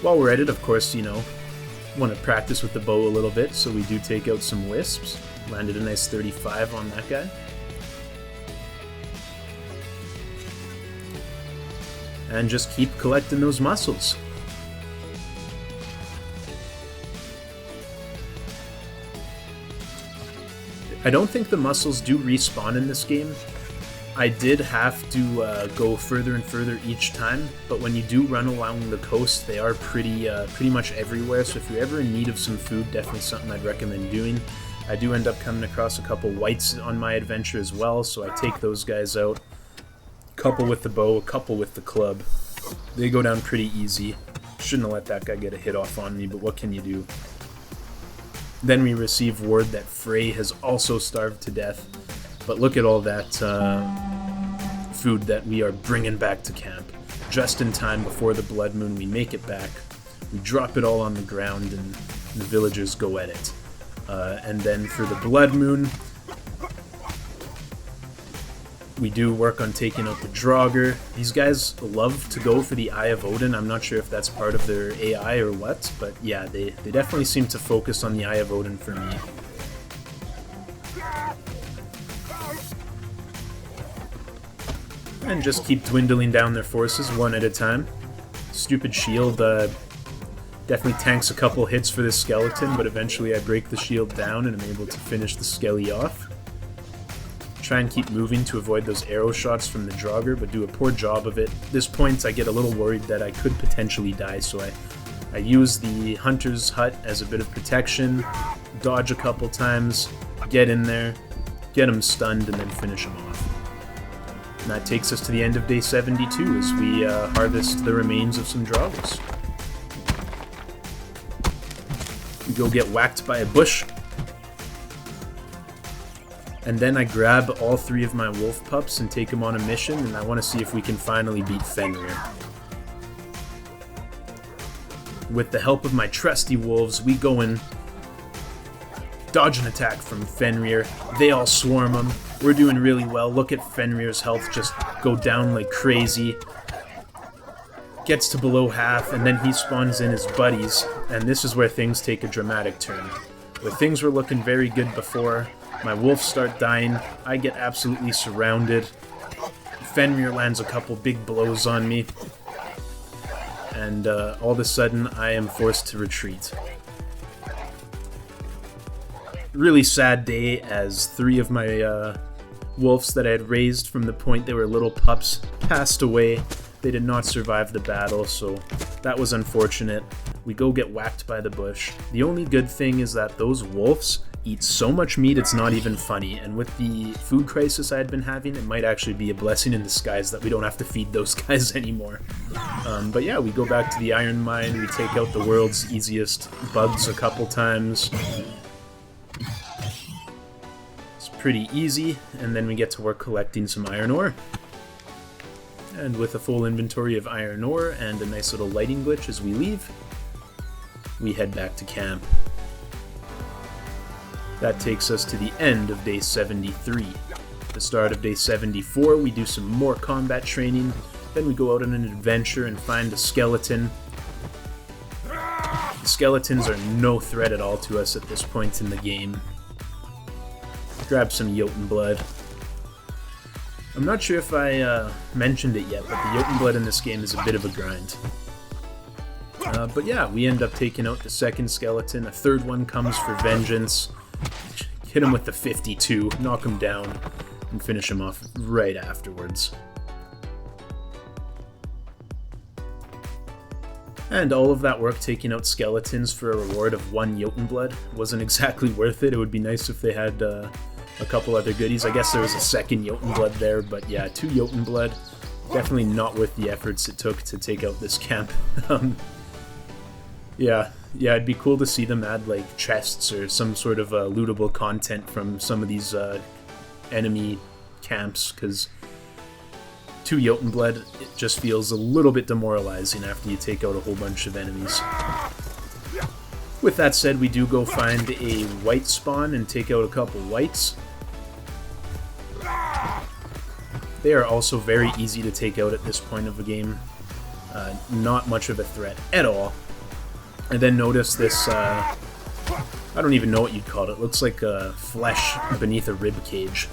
While we're at it, of course, want to practice with the bow a little bit, so we do take out some wisps. Landed a nice 35 on that guy. And just keep collecting those mussels. I don't think the mussels do respawn in this game. I did have to go further and further each time, but when you do run along the coast, they are pretty much everywhere, so if you're ever in need of some food, definitely something I'd recommend doing. I do end up coming across a couple whites on my adventure as well, so I take those guys out. A couple with the bow, a couple with the club. They go down pretty easy. Shouldn't have let that guy get a hit off on me, but what can you do? Then we receive word that Frey has also starved to death. But look at all that food that we are bringing back to camp. Just in time before the blood moon, we make it back. We drop it all on the ground and the villagers go at it. And then for the blood moon, we do work on taking out the Draugr. These guys love to go for the Eye of Odin. I'm not sure if that's part of their AI or what, but yeah, they definitely seem to focus on the Eye of Odin for me. And just keep dwindling down their forces one at a time. Stupid shield definitely tanks a couple hits for this skeleton, but eventually I break the shield down and I'm able to finish the skelly off. Try and keep moving to avoid those arrow shots from the Draugr, but do a poor job of it. At this point, I get a little worried that I could potentially die, so I use the Hunter's Hut as a bit of protection, dodge a couple times, get in there, get him stunned, and then finish him off. And that takes us to the end of day 72 as we harvest the remains of some Draugrs. We go get whacked by a bush. And then I grab all 3 of my wolf pups and take them on a mission, and I want to see if we can finally beat Fenrir. With the help of my trusty wolves, we go and dodge an attack from Fenrir. They all swarm him. We're doing really well. Look at Fenrir's health just go down like crazy. Gets to below half, and then he spawns in his buddies, and this is where things take a dramatic turn. Where things were looking very good before, my wolves start dying, I get absolutely surrounded. Fenrir lands a couple big blows on me, and all of a sudden I am forced to retreat. Really sad day as 3 of my wolves that I had raised from the point they were little pups passed away. They did not survive the battle, so that was unfortunate. We go get whacked by the bush. The only good thing is that those wolves eat so much meat it's not even funny, and with the food crisis I had been having, it might actually be a blessing in disguise that we don't have to feed those guys anymore. But yeah, we go back to the iron mine, we take out the world's easiest bugs a couple times. It's pretty easy, and then we get to work collecting some iron ore. And with a full inventory of iron ore and a nice little lighting glitch as we leave, we head back to camp. That takes us to the end of day 73. The start of day 74, we do some more combat training, then we go out on an adventure and find a skeleton. The skeletons are no threat at all to us at this point in the game. Grab some Jotun blood. I'm not sure if I mentioned it yet, but the Jotun blood in this game is a bit of a grind. But yeah, we end up taking out the second skeleton. A third one comes for vengeance. Hit him with the 52, knock him down, and finish him off right afterwards. And all of that work taking out skeletons for a reward of 1 Jotun blood wasn't exactly worth it. It would be nice if they had a couple other goodies. I guess there was a second Jotun blood there, but yeah, 2 Jotun blood. Definitely not worth the efforts it took to take out this camp. Yeah, it'd be cool to see them add like chests or some sort of lootable content from some of these enemy camps, because 2 Jotun blood, it just feels a little bit demoralizing after you take out a whole bunch of enemies. With that said, we do go find a white spawn and take out a couple whites. They are also very easy to take out at this point of the game. Not much of a threat at all. And then notice this, I don't even know what you'd call it. It looks like flesh beneath a rib cage.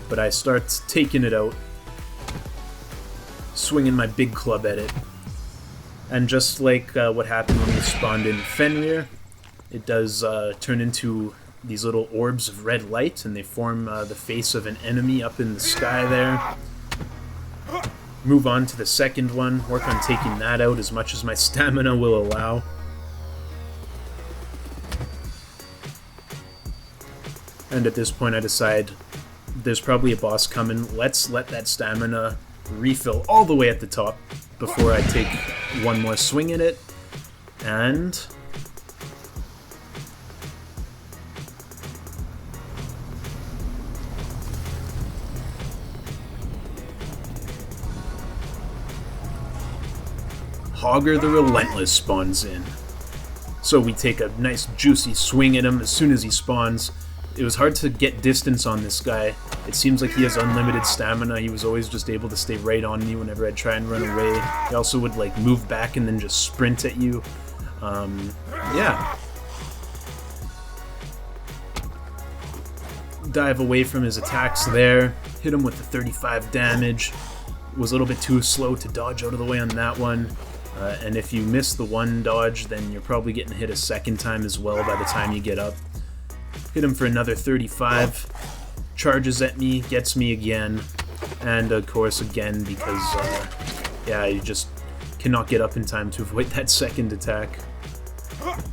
But I start taking it out, swinging my big club at it. And just like what happened when we spawned in Fenrir, it does turn into these little orbs of red light, and they form the face of an enemy up in the sky there. Move on to the second one, work on taking that out as much as my stamina will allow. And at this point I decide there's probably a boss coming. Let's let that stamina refill all the way at the top before I take one more swing at it. And Hogger the Relentless spawns in. So we take a nice juicy swing at him as soon as he spawns. It was hard to get distance on this guy. It seems like he has unlimited stamina. He was always just able to stay right on me whenever I'd try and run away. He also would like move back and then just sprint at you. Yeah. Dive away from his attacks there. Hit him with the 35 damage. Was a little bit too slow to dodge out of the way on that one. And if you miss the one dodge, then you're probably getting hit a second time as well by the time you get up. Hit him for another 35. charges at me, gets me again, and of course again because, yeah, you just cannot get up in time to avoid that second attack.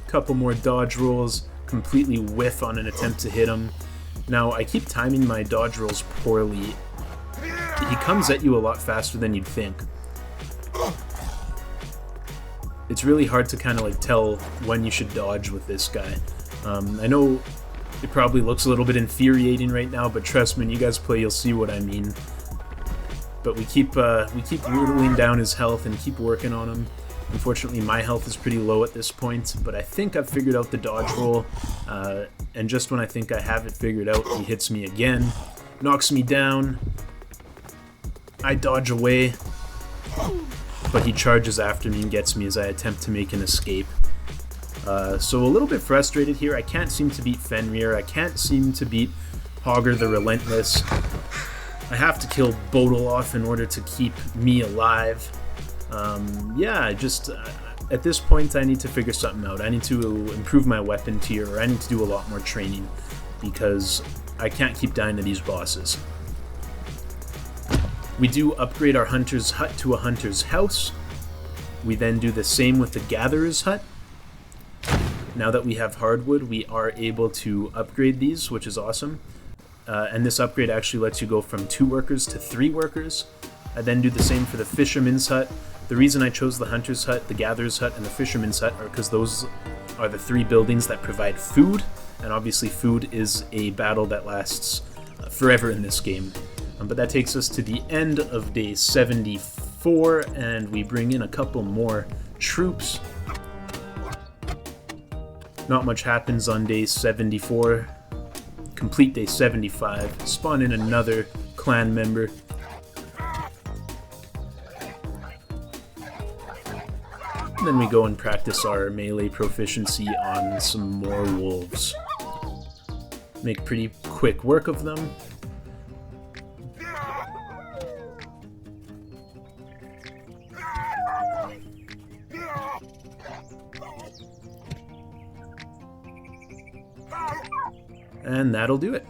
Couple more dodge rolls, completely whiff on an attempt to hit him. Now, I keep timing my dodge rolls poorly. He comes at you a lot faster than you'd think. It's really hard to kind of like tell when you should dodge with this guy. I know it probably looks a little bit infuriating right now, but trust me, when you guys play, you'll see what I mean. But we keep whittling down his health and keep working on him. Unfortunately, my health is pretty low at this point, but I think I've figured out the dodge roll. And just when I think I have it figured out, he hits me again, knocks me down. I dodge away, but he charges after me and gets me as I attempt to make an escape. So a little bit frustrated here. I can't seem to beat Fenrir. I can't seem to beat Hogger the Relentless. I have to kill Bodoloff in order to keep me alive. Yeah, at this point I need to figure something out. I need to improve my weapon tier, or I need to do a lot more training, because I can't keep dying to these bosses. We do upgrade our hunter's hut to a hunter's house. We then do the same with the gatherer's hut. Now that we have hardwood, we are able to upgrade these, which is awesome. And this upgrade actually lets you go from 2 workers to 3 workers. I then do the same for the fisherman's hut. The reason I chose the hunter's hut, the gatherer's hut, and the fisherman's hut are because those are the 3 buildings that provide food, and obviously food is a battle that lasts forever in this game. But that takes us to the end of day 74, and we bring in a couple more troops. Not much happens on day 74. Complete day 75. Spawn in another clan member. And then we go and practice our melee proficiency on some more wolves. Make pretty quick work of them. And that'll do it.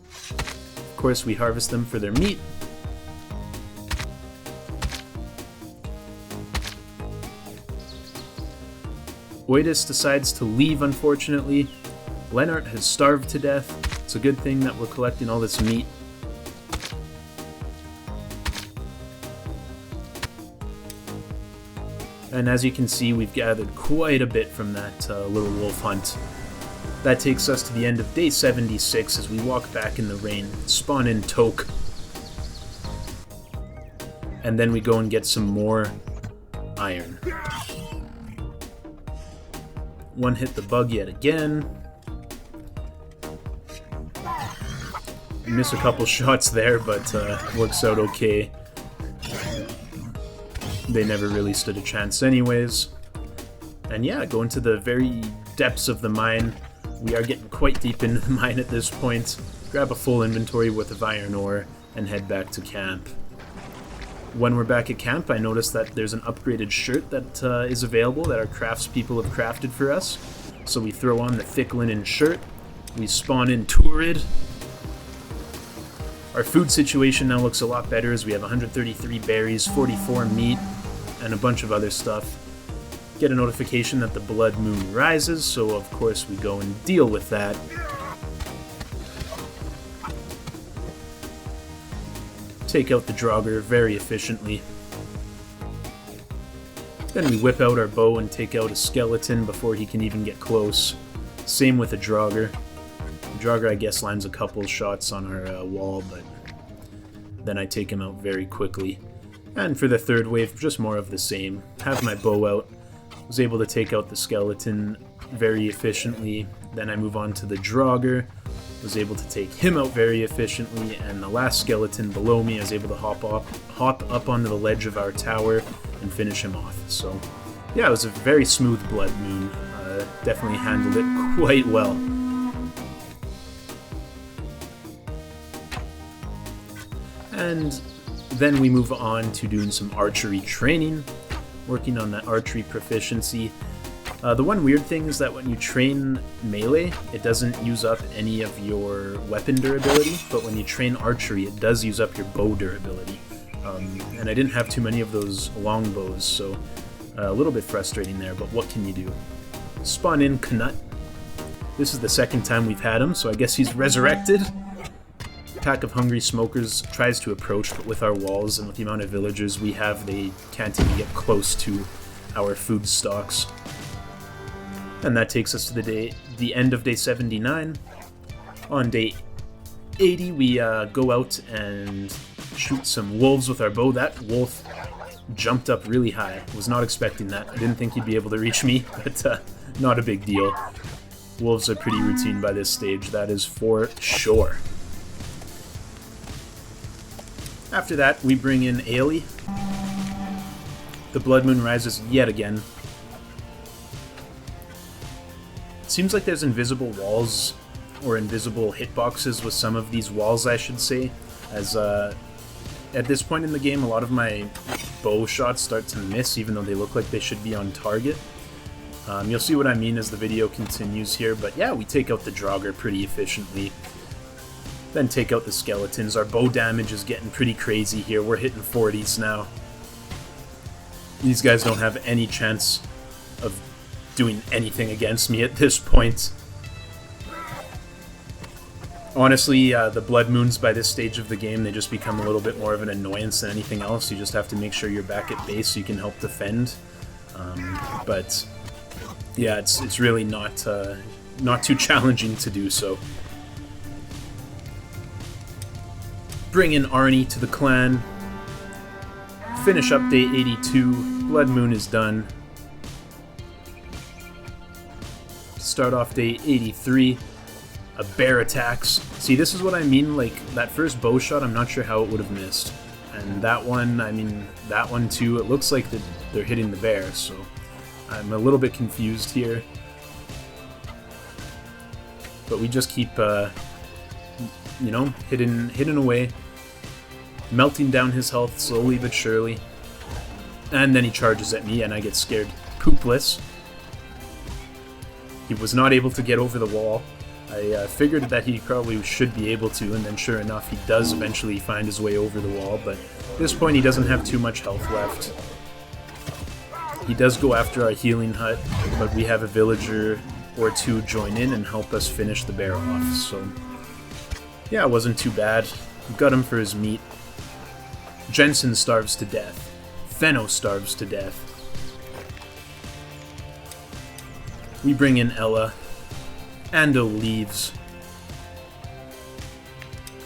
Of course, we harvest them for their meat. Oidis decides to leave, unfortunately. Lennart has starved to death. It's a good thing that we're collecting all this meat. And as you can see, we've gathered quite a bit from that little wolf hunt. That takes us to the end of day 76 as we walk back in the rain, spawn in Toke. And then we go and get some more iron. One hit the bug yet again. Miss a couple shots there, but works out okay. They never really stood a chance anyways. And yeah, go into the very depths of the mine. We are getting quite deep into the mine at this point. Grab a full inventory worth of iron ore and head back to camp. When we're back at camp, I noticed that there's an upgraded shirt that is available that our craftspeople have crafted for us. So we throw on the thick linen shirt. We spawn in Turid. Our food situation now looks a lot better as we have 133 berries, 44 meat, and a bunch of other stuff. Get a notification that the blood moon rises, so of course we go and deal with that. Take out the Draugr very efficiently. Then we whip out our bow and take out a skeleton before he can even get close. Same with the Draugr. The Draugr, I guess, lands a couple shots on our wall, but then I take him out very quickly. And for the third wave, just more of the same. Have my bow out. Was able to take out the skeleton very efficiently. Then I move on to the Draugr. Was able to take him out very efficiently, and the last skeleton below me I was able to hop up onto the ledge of our tower and finish him off. So yeah, it was a very smooth blood moon. Definitely handled it quite well. And then we move on to doing some archery training, working on that archery proficiency. The one weird thing is that when you train melee, it doesn't use up any of your weapon durability, but when you train archery, it does use up your bow durability. And I didn't have too many of those long bows, so a little bit frustrating there, but what can you do? Spawn in Knut. This is the second time we've had him, so I guess he's resurrected. Pack of hungry smokers tries to approach, but with our walls and with the amount of villagers we have, they can't even get close to our food stocks. And that takes us to the end of day 79. On day 80, we go out and shoot some wolves with our bow. That wolf jumped up really high. Was not expecting that. I didn't think he'd be able to reach me, but not a big deal. Wolves are pretty routine by this stage, that is for sure. After that, we bring in Ailey. The blood moon rises yet again. It seems like there's invisible walls, or invisible hitboxes with some of these walls, I should say, as at this point in the game, a lot of my bow shots start to miss, even though they look like they should be on target. You'll see what I mean as the video continues here, but yeah, we take out the Draugr pretty efficiently. Then take out the skeletons. Our bow damage is getting pretty crazy here. We're hitting 40s now. These guys don't have any chance of doing anything against me at this point. Honestly, the blood moons by this stage of the game, they just become a little bit more of an annoyance than anything else. You just have to make sure you're back at base so you can help defend. But yeah, it's really not too challenging to do so. Bring in Arnie to the clan. Finish up day 82. Blood moon is done. Start off day 83. A bear attacks. See, this is what I mean, like, that first bow shot, I'm not sure how it would have missed. And that one, I mean, that one too, it looks like they're hitting the bear, so I'm a little bit confused here. But we just keep, you know, hitting away. Melting down his health slowly but surely. And then he charges at me and I get scared poopless. He was not able to get over the wall. I figured that he probably should be able to, and then sure enough, he does eventually find his way over the wall, but at this point he doesn't have too much health left. He does go after our healing hut, but we have a villager or two join in and help us finish the bear off, so yeah, it wasn't too bad. We got him for his meat. Jensen starves to death. Fenno starves to death. We bring in Ella. Ando leaves.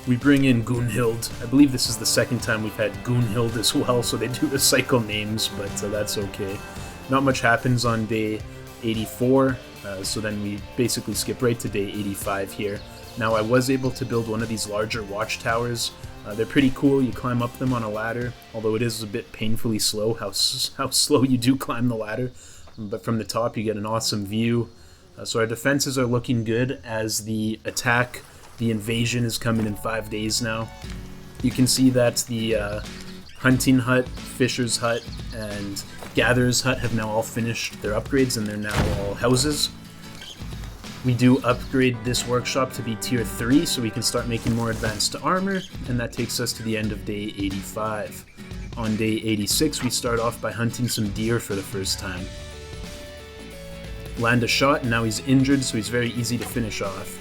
We bring in Gunhild. I believe this is the second time we've had Gunhild as well, so they do recycle names, but that's okay. Not much happens on day 84, so then we basically skip right to day 85 here. Now, I was able to build one of these larger watchtowers. They're pretty cool. You climb up them on a ladder, although it is a bit painfully slow how slow you do climb the ladder. But from the top, you get an awesome view. So our defenses are looking good as the attack, the invasion is coming in 5 days now. You can see that the hunting hut, fisher's hut, and gatherer's hut have now all finished their upgrades and they're now all houses. We do upgrade this workshop to be tier 3 so we can start making more advanced armor, and that takes us to the end of day 85. On day 86 we start off by hunting some deer for the first time. Land a shot, and now he's injured, so he's very easy to finish off.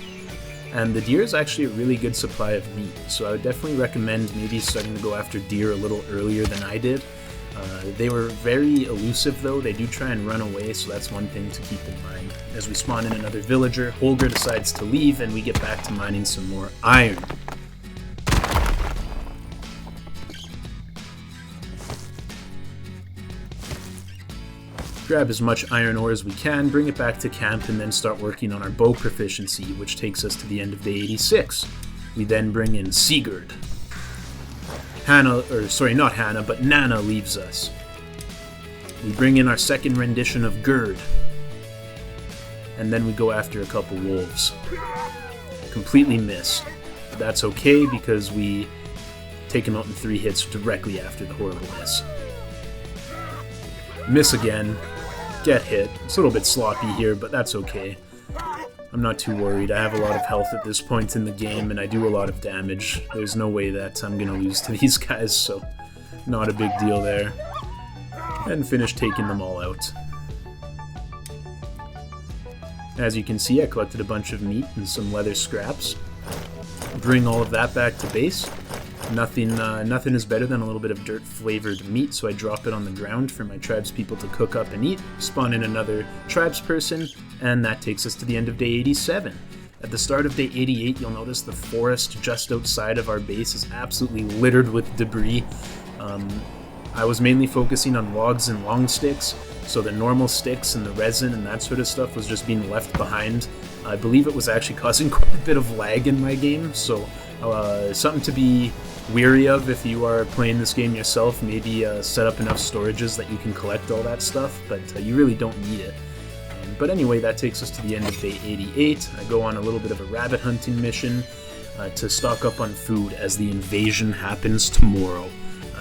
And the deer is actually a really good supply of meat, so I would definitely recommend maybe starting to go after deer a little earlier than I did. They were very elusive though, they do try and run away, so that's one thing to keep in mind. As we spawn in another villager, Holger decides to leave, and we get back to mining some more iron. Grab as much iron ore as we can, bring it back to camp, and then start working on our bow proficiency, which takes us to the end of day 86. We then bring in Sigurd. Not Hannah, but Nana leaves us. We bring in our second rendition of Gerd. And then we go after a couple wolves. Completely miss. But that's okay because we take him out in 3 hits directly after the horrible miss. Miss again. get hit. It's a little bit sloppy here, but that's okay. I'm not too worried. I have a lot of health at this point in the game, and I do a lot of damage. There's no way that I'm gonna lose to these guys, so not a big deal there. And finish taking them all out. As you can see, I collected a bunch of meat and some leather scraps. Bring all of that back to base. Nothing is better than a little bit of dirt-flavored meat, so I drop it on the ground for my tribespeople to cook up and eat, spawn in another tribesperson, and that takes us to the end of day 87. At the start of day 88, you'll notice the forest just outside of our base is absolutely littered with debris. I was mainly focusing on logs and long sticks, so the normal sticks and the resin and that sort of stuff was just being left behind. I believe it was actually causing quite a bit of lag in my game, so something to be weary of if you are playing this game yourself. Maybe set up enough storages that you can collect all that stuff, but you really don't need it. But anyway, that takes us to the end of day 88. I go on a little bit of a rabbit hunting mission to stock up on food as the invasion happens tomorrow.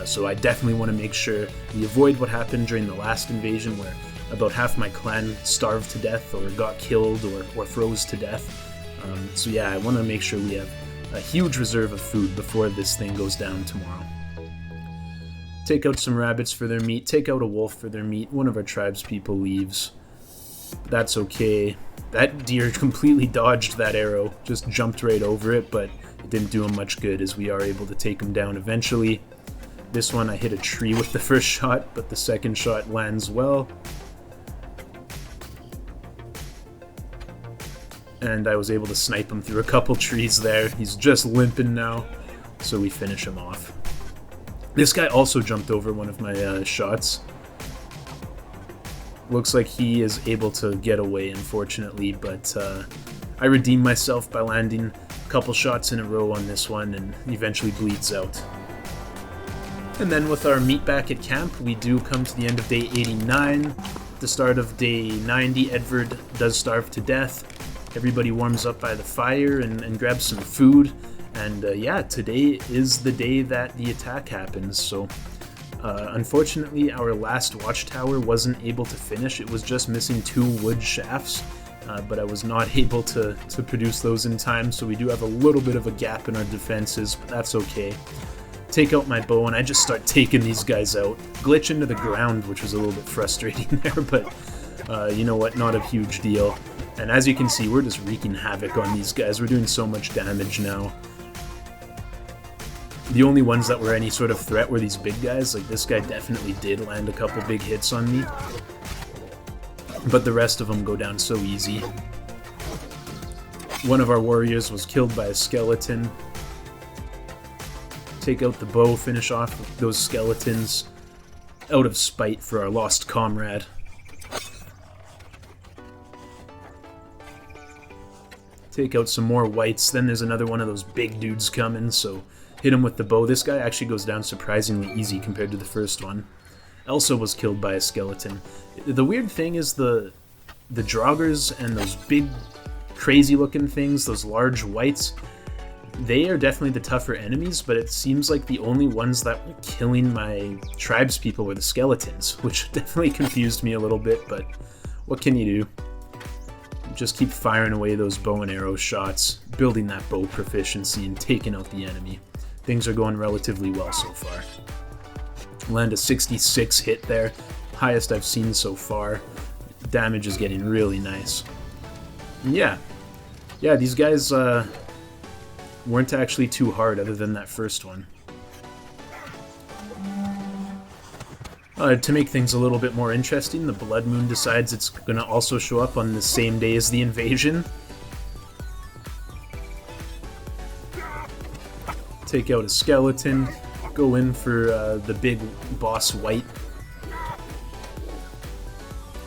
So I definitely want to make sure we avoid what happened during the last invasion, where about half my clan starved to death or got killed or froze to death. So yeah, I want to make sure we have a huge reserve of food before this thing goes down tomorrow. Take out some rabbits for their meat, take out a wolf for their meat. One of our tribespeople leaves. That's okay. That deer completely dodged that arrow, just jumped right over it, but it didn't do him much good as we are able to take him down eventually. This one I hit a tree with the first shot, but the second shot lands well. And I was able to snipe him through a couple trees there. He's just limping now, so we finish him off. This guy also jumped over one of my shots. Looks like he is able to get away, unfortunately, but I redeemed myself by landing a couple shots in a row on this one and eventually bleeds out. And then with our meat back at camp, we do come to the end of day 89. At the start of day 90, Edward does starve to death. Everybody warms up by the fire and grabs some food. And yeah, today is the day that the attack happens. So unfortunately, our last watchtower wasn't able to finish. It was just missing 2 wood shafts. But I was not able to produce those in time. So we do have a little bit of a gap in our defenses, but that's okay. Take out my bow, and I just start taking these guys out. Glitch into the ground, which was a little bit frustrating there, but you know what, not a huge deal. And as you can see, we're just wreaking havoc on these guys. We're doing so much damage now. The only ones that were any sort of threat were these big guys. Like, this guy definitely did land a couple big hits on me. But the rest of them go down so easy. One of our warriors was killed by a skeleton. Take out the bow, finish off with those skeletons out of spite for our lost comrade. Take out some more whites, then there's another one of those big dudes coming, so hit him with the bow. This guy actually goes down surprisingly easy compared to the first one. Elsa was killed by a skeleton. The weird thing is the Draugrs and those big crazy looking things, those large whites, they are definitely the tougher enemies, but it seems like the only ones that were killing my tribespeople were the skeletons, which definitely confused me a little bit, but what can you do? Just keep firing away those bow and arrow shots, building that bow proficiency, and taking out the enemy. Things are going relatively well so far. Land a 66 hit there, highest I've seen so far. Damage is getting really nice. And yeah, these guys weren't actually too hard other than that first one. To make things a little bit more interesting, the Blood Moon decides it's going to also show up on the same day as the invasion. Take out a skeleton, go in for the big boss white.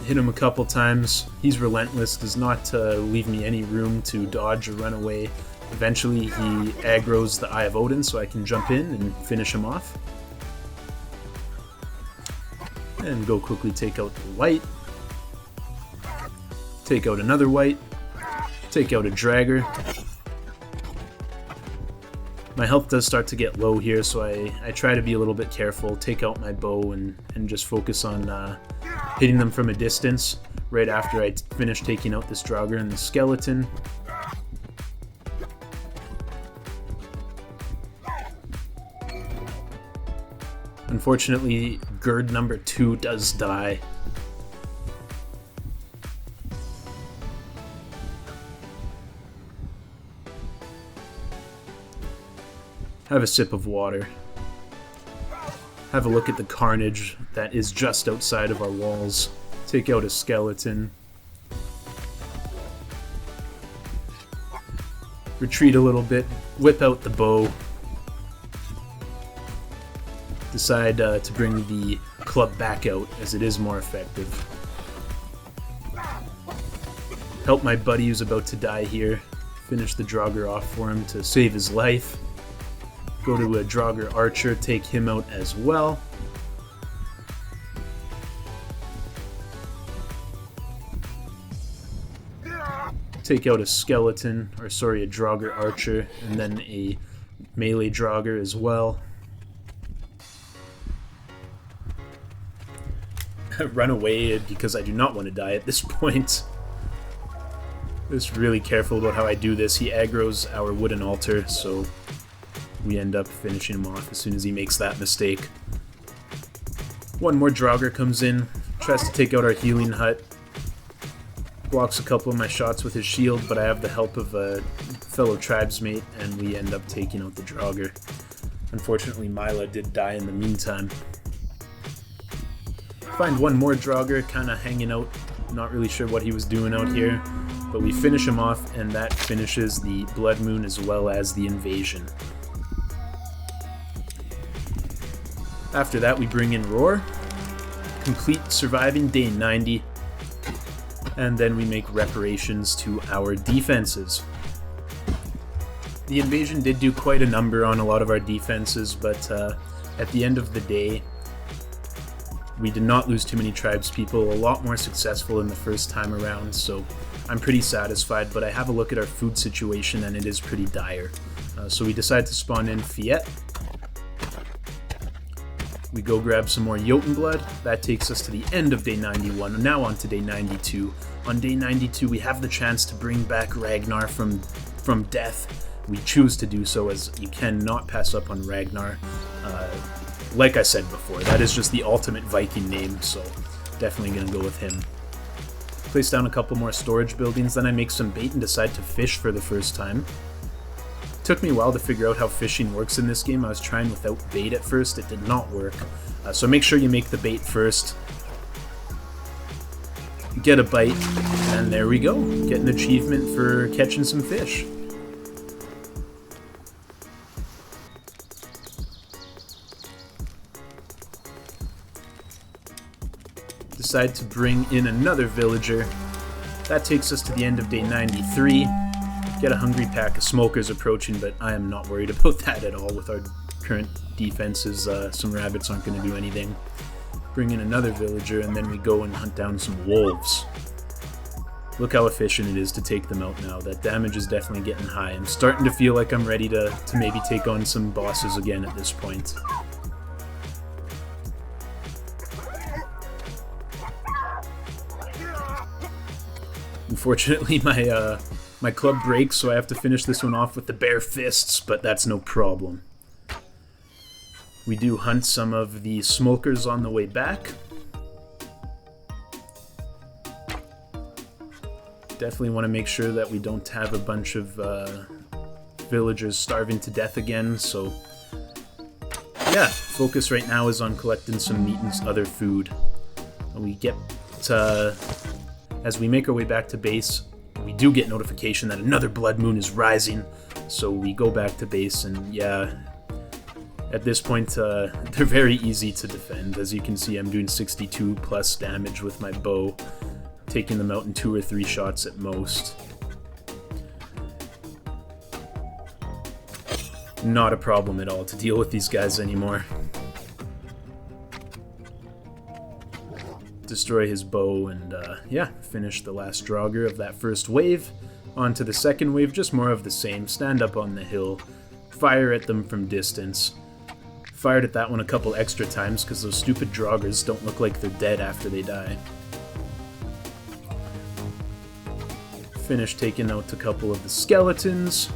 Hit him a couple times. He's relentless, does not leave me any room to dodge or run away. Eventually he aggroes the Eye of Odin so I can jump in and finish him off. And go quickly take out the white. Take out another white. Take out a dragger. My health does start to get low here, so I try to be a little bit careful, take out my bow and just focus on hitting them from a distance right after I finish taking out this Draugr and the skeleton. Unfortunately, Gird number 2 does die. Have a sip of water. Have a look at the carnage that is just outside of our walls. Take out a skeleton. Retreat a little bit. Whip out the bow. Decide to bring the club back out as it is more effective. Help my buddy who's about to die here. Finish the Draugr off for him to save his life. Go to a Draugr archer, take him out as well. Take out a skeleton, or sorry, a Draugr archer, and then a melee Draugr as well. Run away because I do not want to die at this point. Just really careful about how I do this. He aggroes our wooden altar, so we end up finishing him off as soon as he makes that mistake. One more Draugr comes in, tries to take out our healing hut. Blocks a couple of my shots with his shield, but I have the help of a fellow tribesmate, and we end up taking out the Draugr. Unfortunately, Mila did die in the meantime. Find one more Draugr kind of hanging out, not really sure what he was doing out here, but we finish him off, and that finishes the Blood Moon as well as the invasion. After that, we bring in Roar, complete surviving day 90, and then we make reparations to our defenses. The invasion did do quite a number on a lot of our defenses, but at the end of the day, we did not lose too many tribespeople, a lot more successful in the first time around, so I'm pretty satisfied, but I have a look at our food situation and it is pretty dire. So we decide to spawn in Fiet. We go grab some more Jotun blood. That takes us to the end of day 91, now on to day 92. On day 92, we have the chance to bring back Ragnar from death. We choose to do so, as you cannot pass up on Ragnar. Like I said before, that is just the ultimate Viking name, so definitely gonna go with him. Place down a couple more storage buildings, then I make some bait and decide to fish for the first time. Took me a while to figure out how fishing works in this game. I was trying without bait at first, it did not work. So make sure you make the bait first. Get a bite, and there we go. Get an achievement for catching some fish. Decide to bring in another villager. That takes us to the end of day 93. Get a hungry pack of smokers approaching, but I am not worried about that at all with our current defenses. Some rabbits aren't going to do anything. Bring in another villager, and then we go and hunt down some wolves. Look how efficient it is to take them out now. That damage is definitely getting high. I'm starting to feel like I'm ready to maybe take on some bosses again at this point. Unfortunately, my club breaks, so I have to finish this one off with the bare fists, but that's no problem. We do hunt some of the smokers on the way back. Definitely want to make sure that we don't have a bunch of villagers starving to death again, so yeah, focus right now is on collecting some meat and other food. We get as we make our way back to base, we do get notification that another blood moon is rising, so we go back to base, and yeah, at this point, they're very easy to defend. As you can see, I'm doing 62 plus damage with my bow, taking them out in 2 or 3 shots at most. Not a problem at all to deal with these guys anymore. Destroy his bow, and yeah, finish the last Draugr of that first wave. On to the second wave, just more of the same. Stand up on the hill, fire at them from distance, Fired at that one a couple extra times because those stupid Draugrs don't look like they're dead after they die. Finished taking out a couple of the skeletons.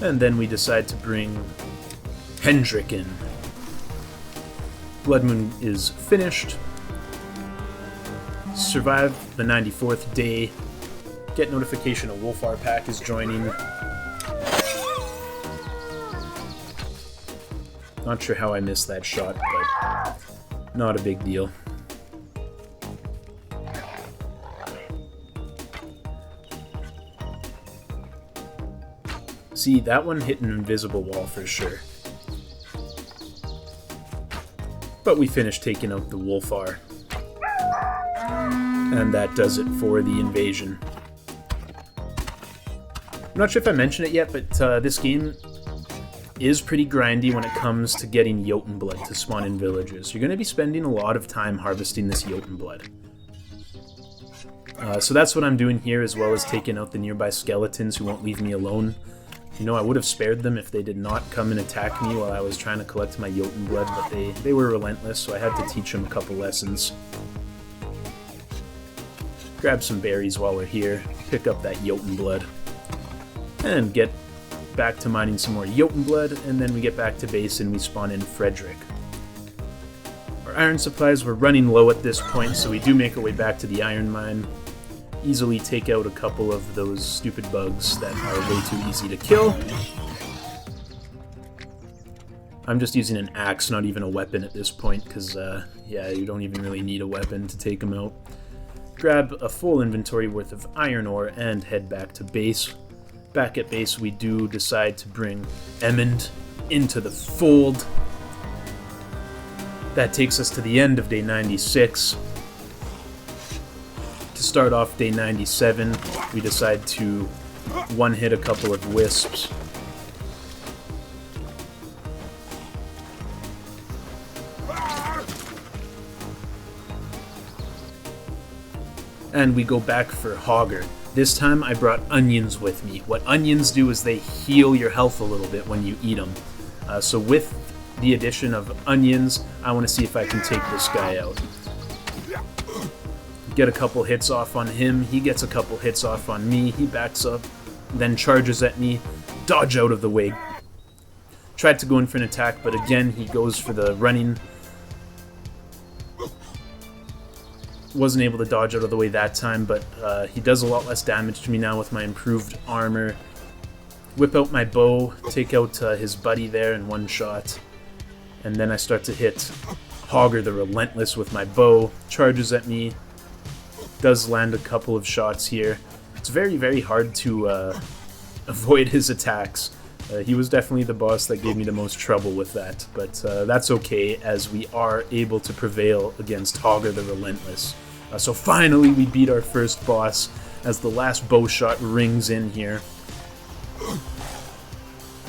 And then we decide to bring Hendrik in. Blood Moon is finished. Survive the 94th day. Get notification a Wolfar pack is joining. Not sure how I missed that shot, but not a big deal. See, that one hit an invisible wall for sure. But we finished taking out the Wolfar. And that does it for the invasion. I'm not sure if I mentioned it yet, but this game is pretty grindy when it comes to getting Jotun blood to spawn in villages. You're going to be spending a lot of time harvesting this Jotun blood. So that's what I'm doing here, as well as taking out the nearby skeletons who won't leave me alone. You know, I would have spared them if they did not come and attack me while I was trying to collect my Jotun blood, but they were relentless, so I had to teach them a couple lessons. Grab some berries while we're here, pick up that Jotun blood, and get back to mining some more Jotun blood, and then we get back to base and we spawn in Frederick. Our iron supplies were running low at this point, so we do make our way back to the iron mine. Easily take out a couple of those stupid bugs that are way too easy to kill. I'm just using an axe, not even a weapon at this point, because, yeah, you don't even really need a weapon to take them out. Grab a full inventory worth of iron ore and head back to base. Back at base, we do decide to bring Emmond into the fold. That takes us to the end of day 96. To start off day 97, we decide to one-hit a couple of wisps. And we go back for Hogger. This time I brought onions with me. What onions do is they heal your health a little bit when you eat them. So with the addition of onions, I want to see if I can take this guy out. Get a couple hits off on him, he gets a couple hits off on me, he backs up, then charges at me, dodge out of the way. Tried to go in for an attack, but again he goes for the running. Wasn't able to dodge out of the way that time, but he does a lot less damage to me now with my improved armor. Whip out my bow, take out his buddy there in one shot, and then I start to hit Hogger the Relentless with my bow, charges at me. Does land a couple of shots here. It's very, very hard to avoid his attacks. He was definitely the boss that gave me the most trouble with that, but that's okay, as we are able to prevail against Hogger the Relentless. So finally we beat our first boss, as the last bow shot rings in here.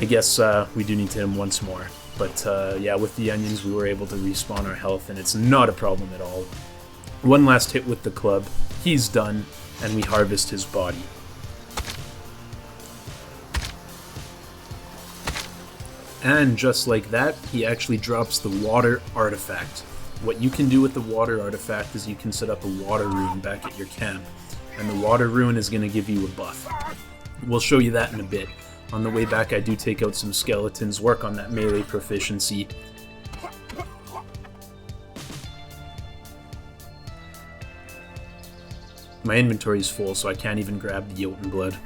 I guess we do need to hit him once more, but yeah, with the onions we were able to respawn our health, and it's not a problem at all. One last hit with the club, he's done, and we harvest his body. And just like that, he actually drops the water artifact. What you can do with the water artifact is you can set up a water rune back at your camp, and the water rune is going to give you a buff. We'll show you that in a bit. On the way back I do take out some skeletons, work on that melee proficiency. My inventory is full, so I can't even grab the Jotun blood.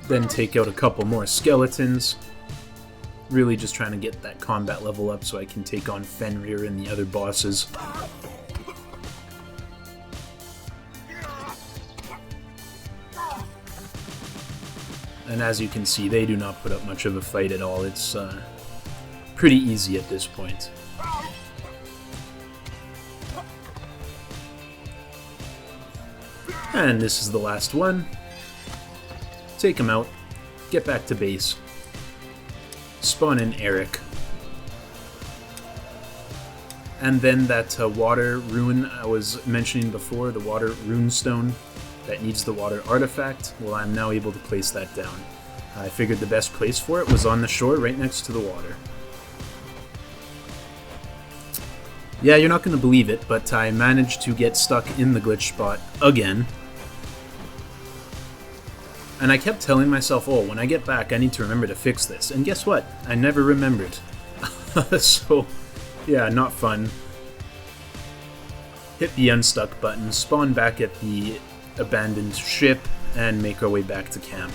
Then take out a couple more skeletons. Really just trying to get that combat level up so I can take on Fenrir and the other bosses. And as you can see, they do not put up much of a fight at all. It's pretty easy at this point. And this is the last one. Take him out, get back to base, spawn in Eric. And then that water rune I was mentioning before, the water rune stone, that needs the water artifact. Well, I'm now able to place that down. I figured the best place for it was on the shore right next to the water. Yeah, you're not going to believe it, but I managed to get stuck in the glitch spot again. And I kept telling myself, oh, when I get back, I need to remember to fix this. And guess what? I never remembered. So, yeah, not fun. Hit the unstuck button, spawn back at the abandoned ship, and make our way back to camp.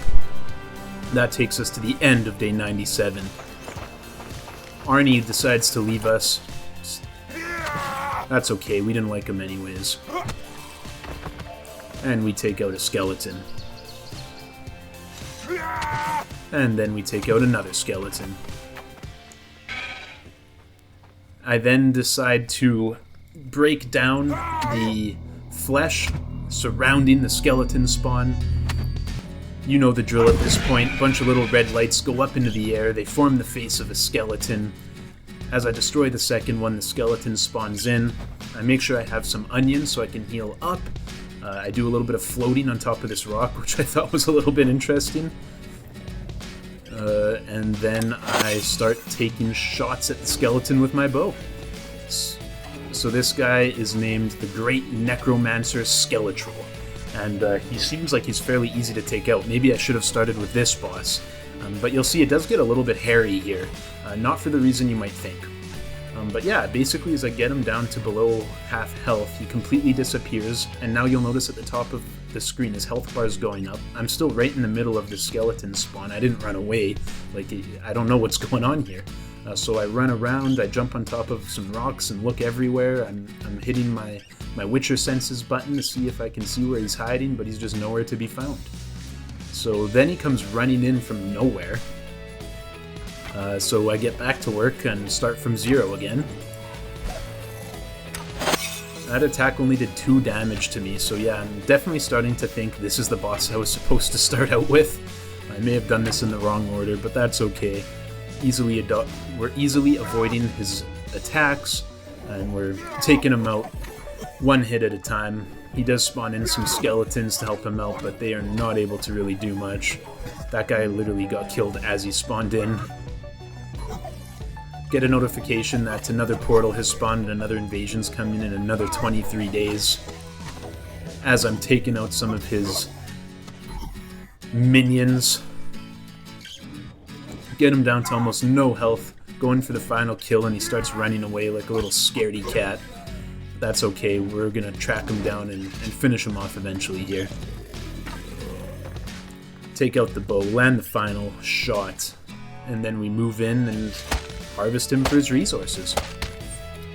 That takes us to the end of day 97. Arnie decides to leave us. That's okay, we didn't like him anyways. And we take out a skeleton. And then we take out another skeleton. I then decide to break down the flesh surrounding the skeleton spawn. You know the drill at this point. A bunch of little red lights go up into the air. They form the face of a skeleton. As I destroy the second one, the skeleton spawns in. I make sure I have some onions so I can heal up. I do a little bit of floating on top of this rock, which I thought was a little bit interesting. And then I start taking shots at the skeleton with my bow. So this guy is named the Great Necromancer Skeletroll. And he seems like he's fairly easy to take out. Maybe I should have started with this boss. But you'll see it does get a little bit hairy here. Not for the reason you might think. But yeah, basically as I get him down to below half health, he completely disappears, and now you'll notice at the top of the screen his health bar is going up. I'm still right in the middle of the skeleton spawn. I didn't run away. Like, I don't know what's going on here. So I run around, I jump on top of some rocks and look everywhere. I'm hitting my Witcher Senses button to see if I can see where he's hiding, but he's just nowhere to be found. So then he comes running in from nowhere. So I get back to work and start from zero again. That attack only did 2 damage to me, so yeah, I'm definitely starting to think this is the boss I was supposed to start out with. I may have done this in the wrong order, but that's okay. We're easily avoiding his attacks, and we're taking him out one hit at a time. He does spawn in some skeletons to help him out, but they are not able to really do much. That guy literally got killed as he spawned in. Get a notification that another portal has spawned and another invasion's coming in another 23 days. As I'm taking out some of his minions. Get him down to almost no health, going for the final kill, and he starts running away like a little scaredy cat. That's okay, we're gonna track him down and finish him off eventually here. Take out the bow, land the final shot, and then we move in and harvest him for his resources.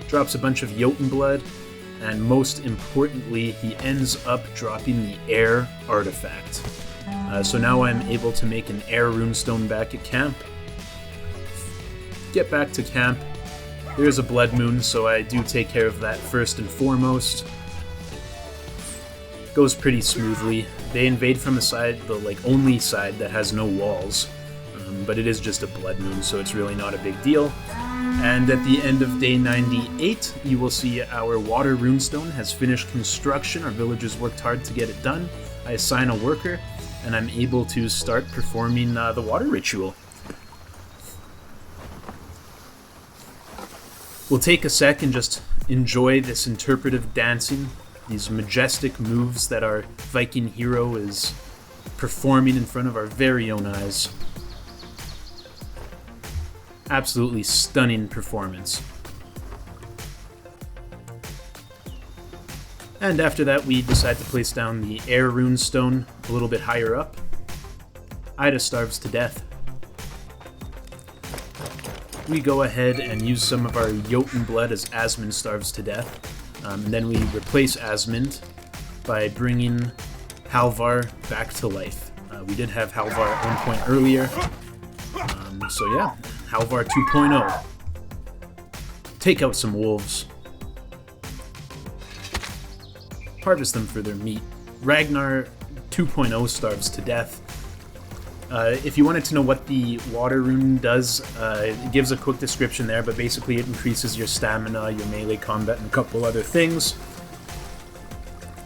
Drops a bunch of Jotun blood, and most importantly, he ends up dropping the air artifact. So now I'm able to make an air runestone back at camp. Get back to camp. There's a blood moon, so I do take care of that first and foremost. Goes pretty smoothly. They invade from a side, the only side that has no walls. But it is just a blood moon, so it's really not a big deal. And at the end of day 98, you will see our water runestone has finished construction. Our villagers worked hard to get it done. I assign a worker, and I'm able to start performing the water ritual. We'll take a sec and just enjoy this interpretive dancing, these majestic moves that our Viking hero is performing in front of our very own eyes. Absolutely stunning performance. And after that, we decide to place down the air runestone a little bit higher up. Ida starves to death. We go ahead and use some of our Jotun blood as Asmund starves to death. And then we replace Asmund by bringing Halvar back to life. We did have Halvar at one point earlier. So yeah, Halvar 2.0. Take out some wolves. Harvest them for their meat. Ragnar 2.0 starves to death. If you wanted to know what the water rune does, it gives a quick description there, but basically it increases your stamina, your melee combat, and a couple other things.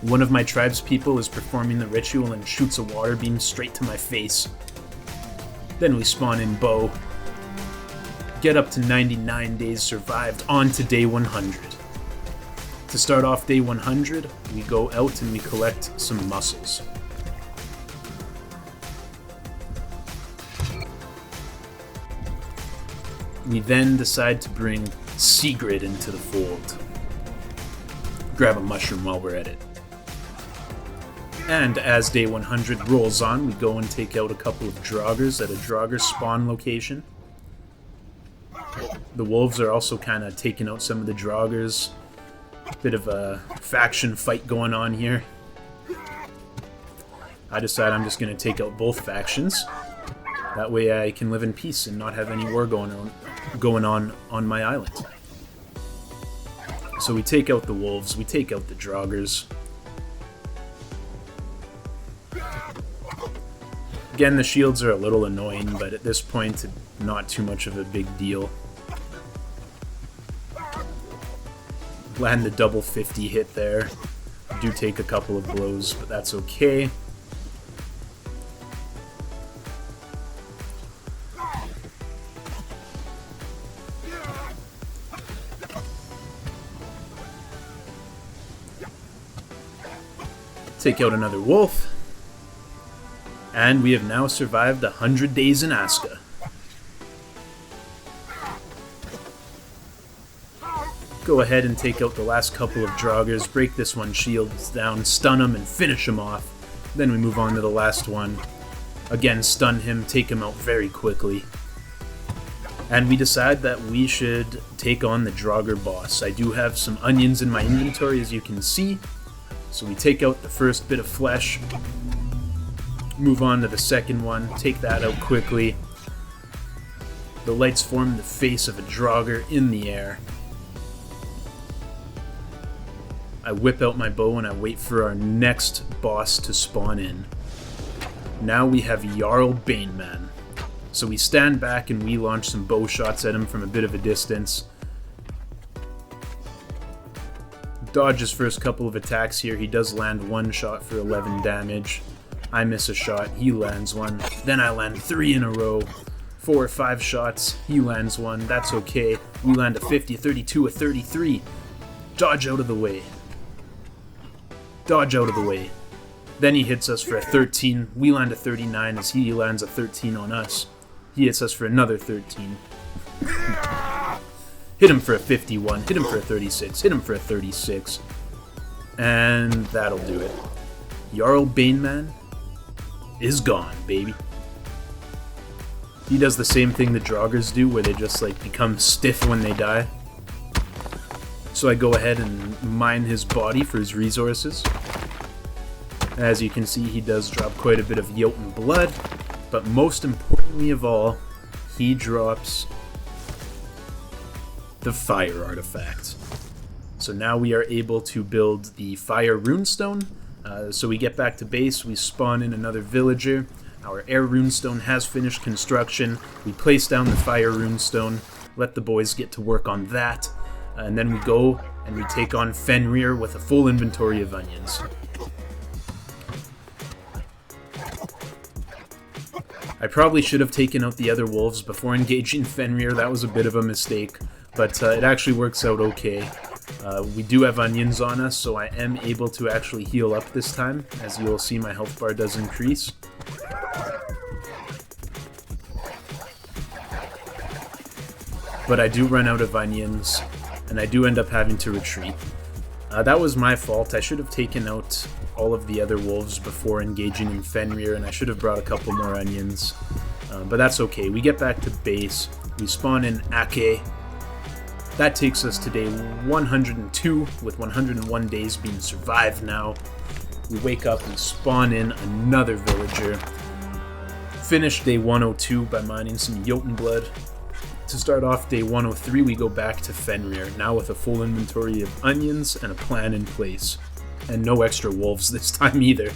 One of my tribe's people is performing the ritual and shoots a water beam straight to my face. Then we spawn in bow. Get up to 99 days survived on to day 100. To start off day 100, we go out and we collect some mussels. We then decide to bring Sigrid into the fold. Grab a mushroom while we're at it. And as day 100 rolls on, we go and take out a couple of Draugrs at a Draugr spawn location. The wolves are also kind of taking out some of the Draugrs. Bit of a faction fight going on here. I decide I'm just going to take out both factions. That way I can live in peace and not have any war going on my island. So we take out the wolves, we take out the Draugrs. Again, the shields are a little annoying, but at this point, not too much of a big deal. Land the double 50 hit there. Do take a couple of blows, but that's okay. Take out another wolf. And we have now survived 100 days in Aska. Go ahead and take out the last couple of Draugrs, break this one's shields down, stun him, and finish him off. Then we move on to the last one. Again, stun him, take him out very quickly. And we decide that we should take on the Draugr boss. I do have some onions in my inventory, as you can see. So we take out the first bit of flesh, move on to the second one, take that out quickly. The lights form the face of a Draugr in the air. I whip out my bow and I wait for our next boss to spawn in. Now we have Jarl Baneman. So we stand back and we launch some bow shots at him from a bit of a distance. Dodge his first couple of attacks here. He does land one shot for 11 damage. I miss a shot, he lands one. Then I land 3 in a row. 4 or 5 shots, he lands one. That's okay. We land a 50, a 32, a 33. Dodge out of the way. Dodge out of the way. Then he hits us for a 13. We land a 39 as he lands a 13 on us. He hits us for another 13. Hit him for a 51. Hit him for a 36. Hit him for a 36. And that'll do it. Jarl Baneman is gone, baby. He does the same thing the Draugrs do, where they just like become stiff when they die. So I go ahead and mine his body for his resources. As you can see, he does drop quite a bit of Jotun blood, but most importantly of all, he drops the fire artifact. So now we are able to build the fire runestone. So we get back to base, we spawn in another villager. Our air runestone has finished construction. We place down the fire runestone, let the boys get to work on that. And then we go and we take on Fenrir with a full inventory of onions. I probably should have taken out the other wolves before engaging Fenrir. That was a bit of a mistake, but it actually works out okay. We do have onions on us, so I am able to actually heal up this time. As you'll see, my health bar does increase. But I do run out of onions, and I do end up having to retreat. That was my fault. I should have taken out all of the other wolves before engaging in Fenrir, and I should have brought a couple more onions. But that's okay. We get back to base. We spawn in Aska. That takes us to day 102, with 101 days being survived now. We wake up and spawn in another villager. Finish day 102 by mining some Jotun blood. To start off day 103, we go back to Fenrir, now with a full inventory of onions and a plan in place. And no extra wolves this time either.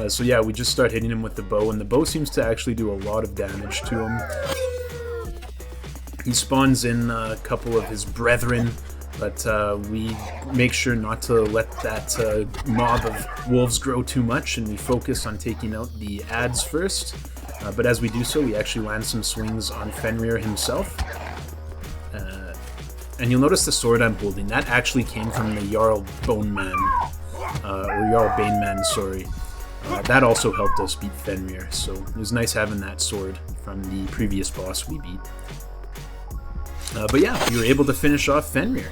So yeah, we just start hitting him with the bow, and the bow seems to actually do a lot of damage to him. He spawns in a couple of his brethren, But we make sure not to let that mob of wolves grow too much, and we focus on taking out the ads first. But as we do so, we actually land some swings on Fenrir himself. And you'll notice the sword I'm holding, that actually came from the Jarl Bone Man, or Jarl Bane Man, sorry. That also helped us beat Fenrir, so it was nice having that sword from the previous boss we beat. But yeah, we were able to finish off Fenrir.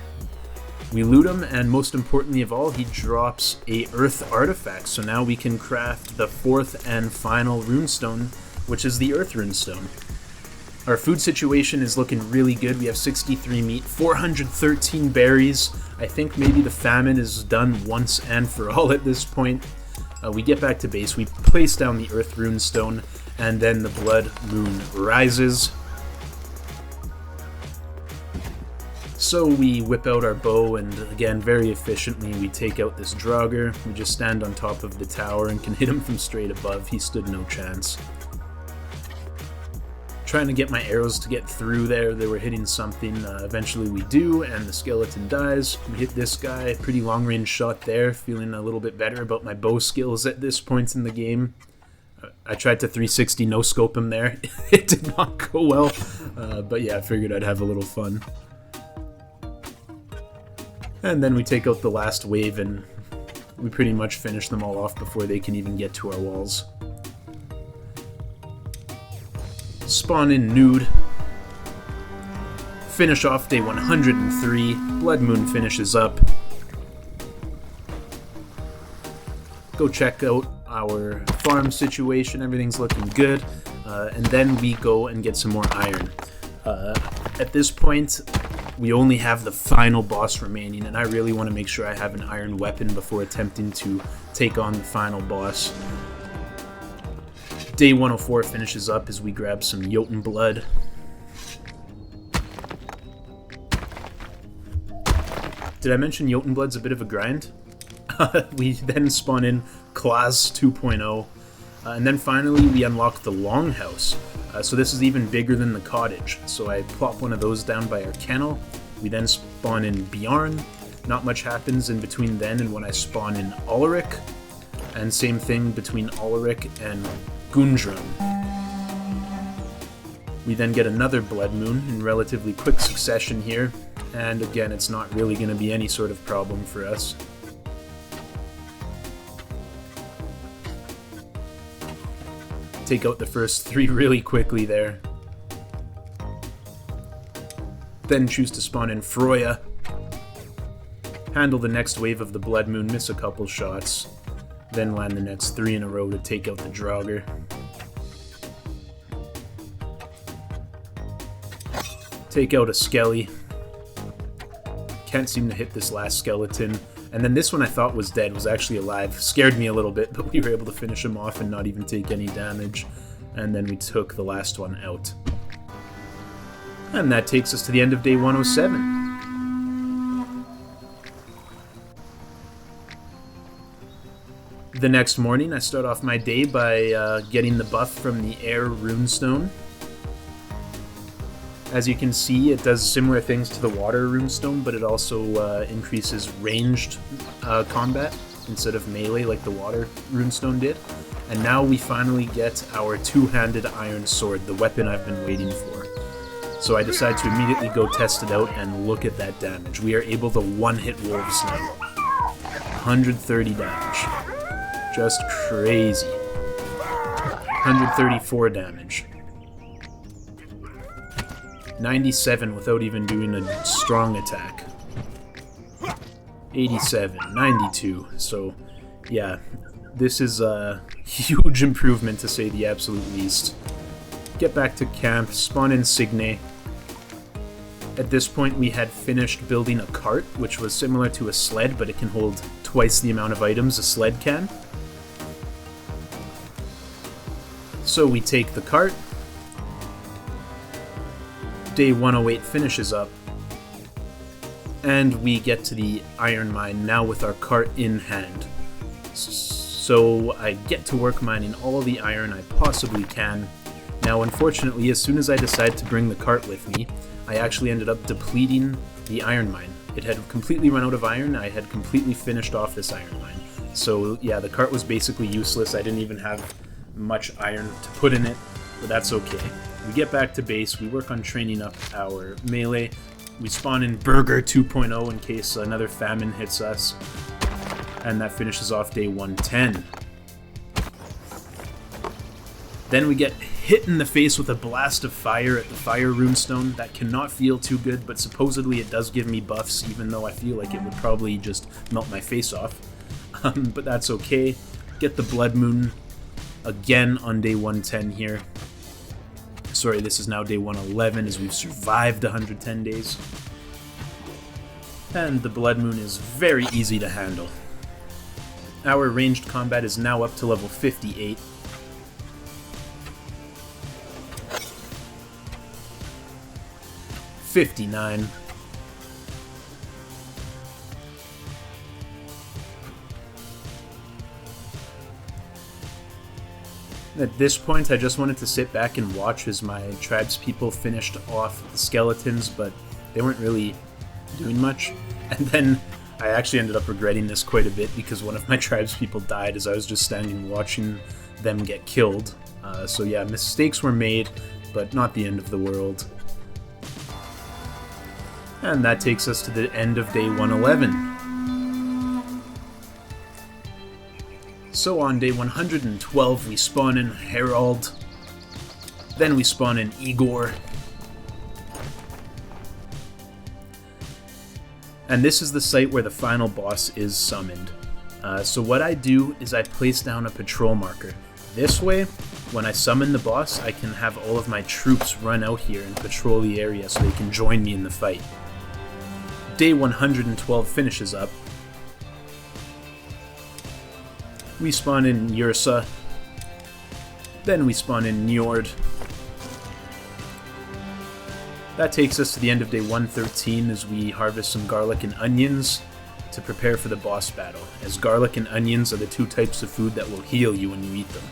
We loot him, and most importantly of all, he drops a Earth artifact, so now we can craft the 4th and final runestone, which is the Earth runestone. Our food situation is looking really good. We have 63 meat, 413 berries. I think maybe the famine is done once and for all at this point. We get back to base, we place down the Earth runestone, and then the blood moon rises. So we whip out our bow, and again, very efficiently, we take out this Draugr. We just stand on top of the tower and can hit him from straight above. He stood no chance. Trying to get my arrows to get through there. They were hitting something. Eventually we do, and the skeleton dies. We hit this guy. Pretty long-range shot there. Feeling a little bit better about my bow skills at this point in the game. I tried to 360 no-scope him there. It did not go well. But yeah, I figured I'd have a little fun. And then we take out the last wave, and we pretty much finish them all off before they can even get to our walls. Spawn in nude. Finish off day 103. Blood Moon finishes up. Go check out our farm situation. Everything's looking good. And then we go and get some more iron. At this point, we only have the final boss remaining, and I really want to make sure I have an iron weapon before attempting to take on the final boss. Day 104 finishes up as we grab some Jotun blood. Did I mention Jotun blood's a bit of a grind? We then spawn in Klaas 2.0, and then finally we unlock the Longhouse. So this is even bigger than the cottage. So I plop one of those down by our kennel. We then spawn in Bjarn. Not much happens in between then and when I spawn in Ulrich. And same thing between Ulrich and Gundrun. We then get another Blood Moon in relatively quick succession here, and again, it's not really going to be any sort of problem for us. Take out the first 3 really quickly there. Then choose to spawn in Froya. Handle the next wave of the Blood Moon, miss a couple shots. Then land the next 3 in a row to take out the Draugr. Take out a Skelly. Can't seem to hit this last skeleton. And then this one I thought was dead was actually alive. Scared me a little bit, but we were able to finish him off and not even take any damage. And then we took the last one out. And that takes us to the end of day 107. The next morning, I start off my day by getting the buff from the Air Runestone. As you can see, it does similar things to the Water Runestone, but it also increases ranged combat instead of melee like the Water Runestone did. And now we finally get our two-handed iron sword, the weapon I've been waiting for. So I decide to immediately go test it out and look at that damage. We are able to one-hit wolves now. 130 damage. Just crazy. 134 damage. 97 without even doing a strong attack. 87, 92. So, yeah, this is a huge improvement to say the absolute least. Get back to camp, spawn in Signe. At this point, we had finished building a cart, which was similar to a sled, but it can hold twice the amount of items a sled can. So we take the cart. Day 108 finishes up, and we get to the iron mine now with our cart in hand. So I get to work mining all the iron I possibly can. Now unfortunately, as soon as I decide to bring the cart with me, I actually ended up depleting the iron mine. it had completely run out of iron. I had completely finished off this iron mine. So yeah, the cart was basically useless. I didn't even have much iron to put in it, but that's okay. We get back to base, we work on training up our melee. We spawn in Burger 2.0 in case another famine hits us. And that finishes off day 110. Then we get hit in the face with a blast of fire at the fire runestone. That cannot feel too good, but supposedly it does give me buffs, even though I feel like it would probably just melt my face off. But that's okay. Get the blood moon again on day 110 here. Sorry, this is now day 111 as we've survived 110 days. And the blood moon is very easy to handle. Our ranged combat is now up to level 58. '59. At this point, I just wanted to sit back and watch as my tribespeople finished off the skeletons, but they weren't really doing much. And then I actually ended up regretting this quite a bit because one of my tribespeople died as I was just standing watching them get killed. So yeah, mistakes were made, but not the end of the world. And that takes us to the end of day 111. So on day 112 we spawn in Herald, then we spawn in Igor, and this is the site where the final boss is summoned. So what I do is I place down a patrol marker. This way, when I summon the boss, I can have all of my troops run out here and patrol the area so they can join me in the fight. Day 112 finishes up. We spawn in Ursa, then we spawn in Njord. That takes us to the end of day 113 as we harvest some garlic and onions to prepare for the boss battle, as garlic and onions are the two types of food that will heal you when you eat them.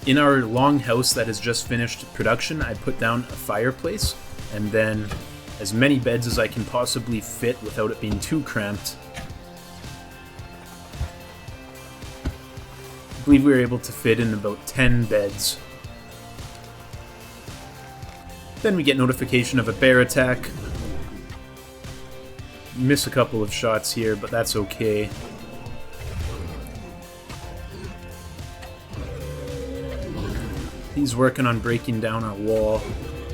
In our longhouse that has just finished production, I put down a fireplace, and then as many beds as I can possibly fit without it being too cramped. I believe we were able to fit in about 10 beds. Then we get notification of a bear attack. Miss a couple of shots here, but that's okay. He's working on breaking down our wall.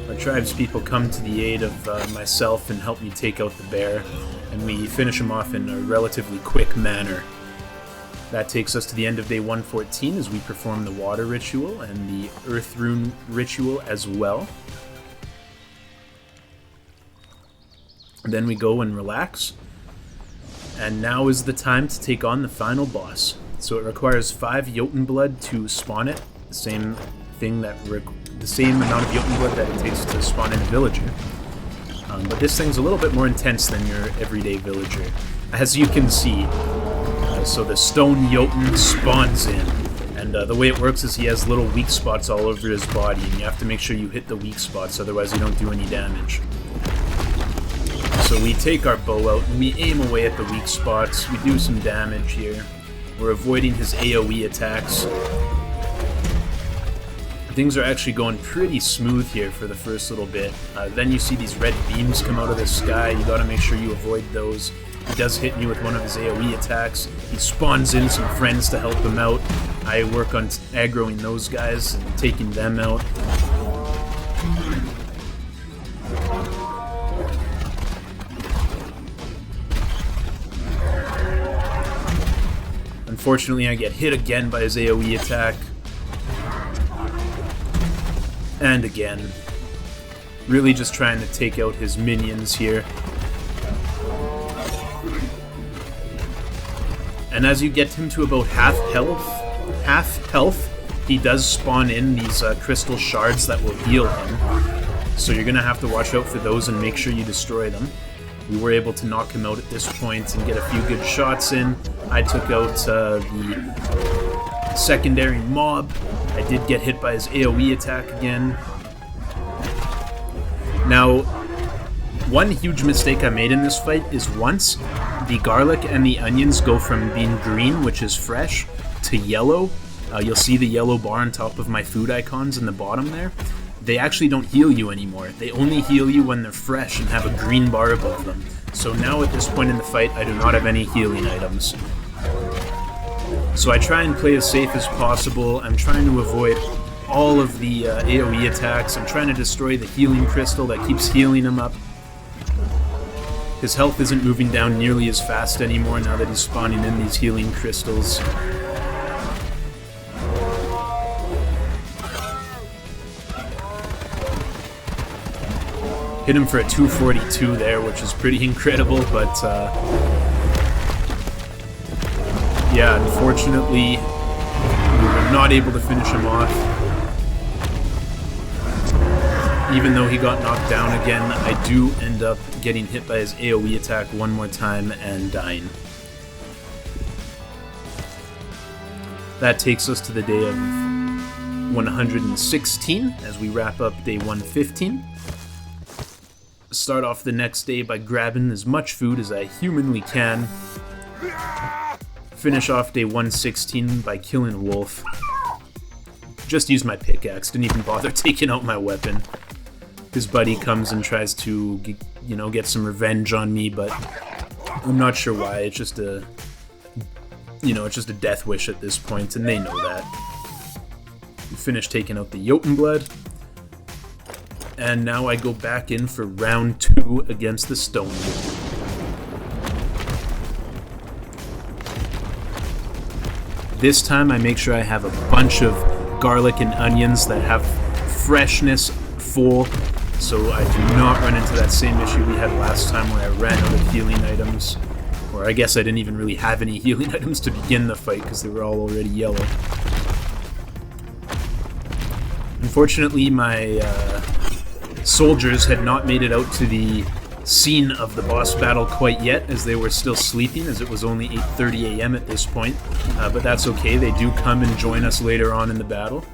Our tribespeople come to the aid of myself and help me take out the bear, and we finish him off in a relatively quick manner. That takes us to the end of day 114 as we perform the water ritual and the earth rune ritual as well. Then we go and relax. And now is the time to take on the final boss. So it requires 5 Jotun blood to spawn it. The same amount of Jotun blood that it takes to spawn in a villager. But this thing's a little bit more intense than your everyday villager. As you can see, so the stone Jotun spawns in, and the way it works is he has little weak spots all over his body, and you have to make sure you hit the weak spots, otherwise you don't do any damage. So we take our bow out, and we aim away at the weak spots, we do some damage here. We're avoiding his AoE attacks. Things are actually going pretty smooth here for the first little bit. Then you see these red beams come out of the sky, you gotta make sure you avoid those. He does hit me with one of his AoE attacks. He spawns in some friends to help him out. I work on aggroing those guys and taking them out. Unfortunately, I get hit again by his AoE attack. And again. Really just trying to take out his minions here. And as you get him to about half health, he does spawn in these crystal shards that will heal him. So you're gonna have to watch out for those and make sure you destroy them. We were able to knock him out at this point and get a few good shots in. I took out the secondary mob. I did get hit by his AoE attack again. Now, One huge mistake I made in this fight is once the garlic and the onions go from being green, which is fresh, to yellow. You'll see the yellow bar on top of my food icons in the bottom there. They actually don't heal you anymore. They only heal you when they're fresh and have a green bar above them. So now at this point in the fight, I do not have any healing items. So I try and play as safe as possible. I'm trying to avoid all of the AoE attacks. I'm trying to destroy the healing crystal that keeps healing him up. His health isn't moving down nearly as fast anymore now that he's spawning in these healing crystals. Hit him for a 242 there, which is pretty incredible, but yeah, unfortunately, we were not able to finish him off. Even though he got knocked down again, I do end up getting hit by his AoE attack one more time and dying. That takes us to the day of 116 as we wrap up day 115. Start off the next day by grabbing as much food as I humanly can. Finish off day 116 by killing a wolf. Just use my pickaxe, didn't even bother taking out my weapon. His buddy comes and tries to, get some revenge on me, but I'm not sure why. It's just a, it's just a death wish at this point, and they know that. We finish taking out the Jotun blood. And now I go back in for round 2 against the Stone. This time I make sure I have a bunch of garlic and onions that have freshness full, so I do not run into that same issue we had last time where I ran out of healing items. Or I guess I didn't even really have any healing items to begin the fight because they were all already yellow. Unfortunately, my soldiers had not made it out to the scene of the boss battle quite yet, as they were still sleeping, as it was only 8:30 a.m. at this point. But that's okay, they do come and join us later on in the battle.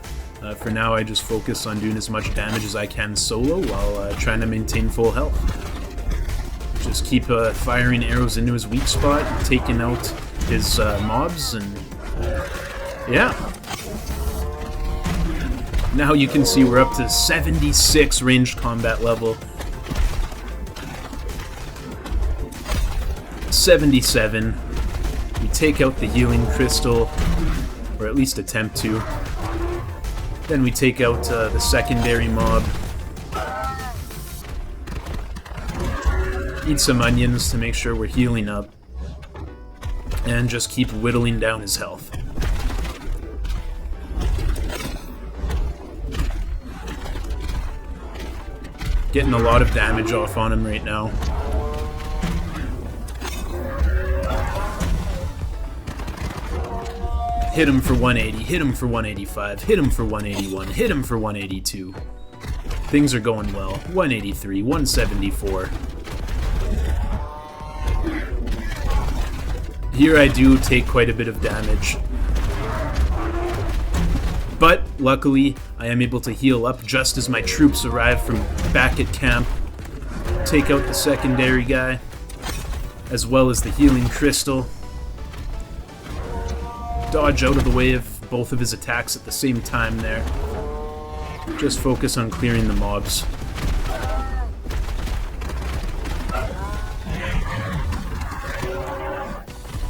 For now, I just focus on doing as much damage as I can solo while trying to maintain full health. Just keep firing arrows into his weak spot, and taking out his mobs, and yeah. Now you can see we're up to 76 ranged combat level. 77. We take out the healing crystal, or at least attempt to. Then we take out the secondary mob. Eat some onions to make sure we're healing up. And just keep whittling down his health. Getting a lot of damage off on him right now. Hit him for 180, hit him for 185, hit him for 181, hit him for 182. Things are going well. 183, 174. Here I do take quite a bit of damage. But, luckily, I am able to heal up just as my troops arrive from back at camp. Take out the secondary guy, as well as the healing crystal. Dodge out of the way of both of his attacks at the same time there. Just focus on clearing the mobs.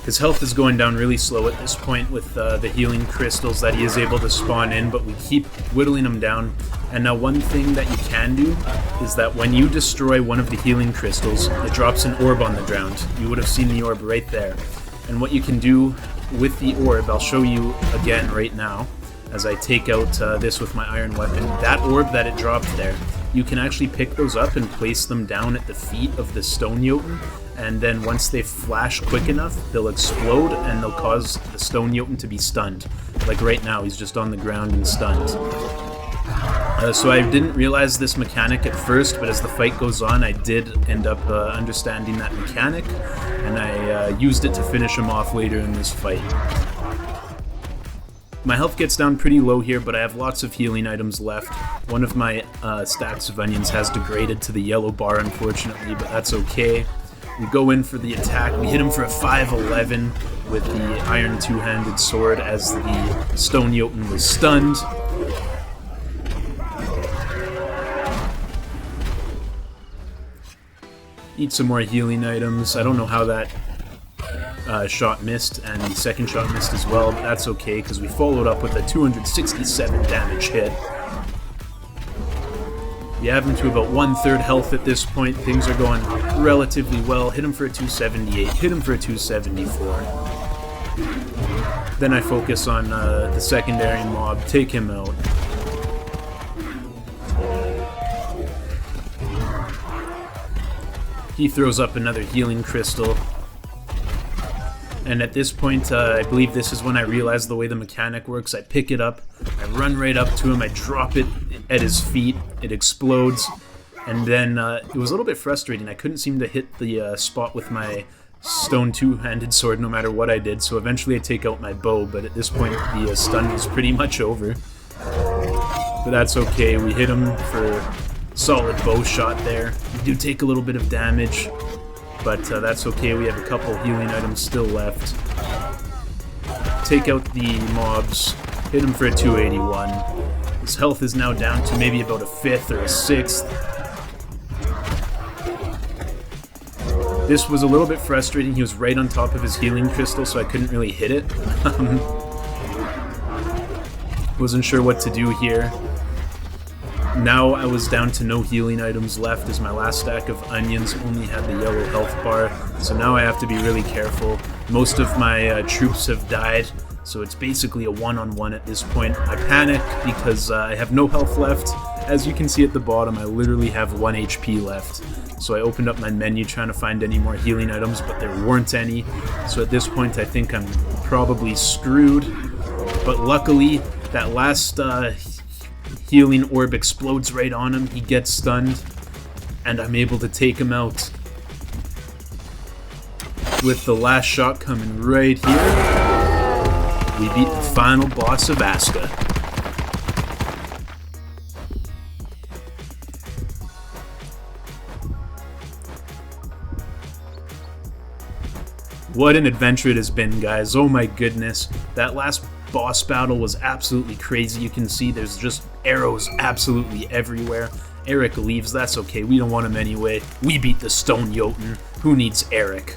His health is going down really slow at this point with the healing crystals that he is able to spawn in, but we keep whittling him down. And now one thing that you can do is that when you destroy one of the healing crystals, it drops an orb on the ground. You would have seen the orb right there. And what you can do with the orb, I'll show you again right now, as I take out this with my iron weapon. That orb that it dropped there, you can actually pick those up and place them down at the feet of the stone Jotun, and then once they flash quick enough, they'll explode and they'll cause the stone Jotun to be stunned. Like right now, he's just on the ground and stunned. So I didn't realize this mechanic at first, but as the fight goes on, I did end up understanding that mechanic, and I used it to finish him off later in this fight. My health gets down pretty low here, but I have lots of healing items left. One of my stacks of onions has degraded to the yellow bar, unfortunately, but that's okay. We go in for the attack. We hit him for a 5-11 with the iron two-handed sword as the stone Jotun was stunned. Eat some more healing items. I don't know how that shot missed, and the second shot missed as well, but that's okay because we followed up with a 267 damage hit. We have him to about 1/3 health at this point. Things are going relatively well. Hit him for a 278, hit him for a 274. Then I focus on the secondary mob, take him out. He throws up another healing crystal. And at this point, I believe this is when I realize the way the mechanic works. I pick it up, I run right up to him, I drop it at his feet, it explodes, and then it was a little bit frustrating. I couldn't seem to hit the spot with my stone two-handed sword no matter what I did, so eventually I take out my bow, but at this point the stun was pretty much over. But that's okay, we hit him for solid bow shot there. We do take a little bit of damage, but that's okay. We have a couple healing items still left. Take out the mobs, hit him for a 281. His health is now down to maybe about a 5th or a 6th. This was a little bit frustrating. He was right on top of his healing crystal, so I couldn't really hit it. Wasn't sure what to do here. Now I was down to no healing items left as my last stack of onions only had the yellow health bar, so now I have to be really careful. Most of my troops have died, so it's basically a one-on-one at this point. I panic because I have no health left. As you can see at the bottom, I literally have 1 HP left. So I opened up my menu trying to find any more healing items, but there weren't any. So at this point I think I'm probably screwed, but luckily that last healing orb explodes right on him, he gets stunned, and I'm able to take him out. With the last shot coming right here, we beat the final boss of Aska. What an adventure it has been, guys. Oh my goodness. That last boss battle was absolutely crazy. You can see there's just arrows absolutely everywhere. Eric leaves, that's okay, we don't want him anyway. We beat the stone Jotun, who needs Eric?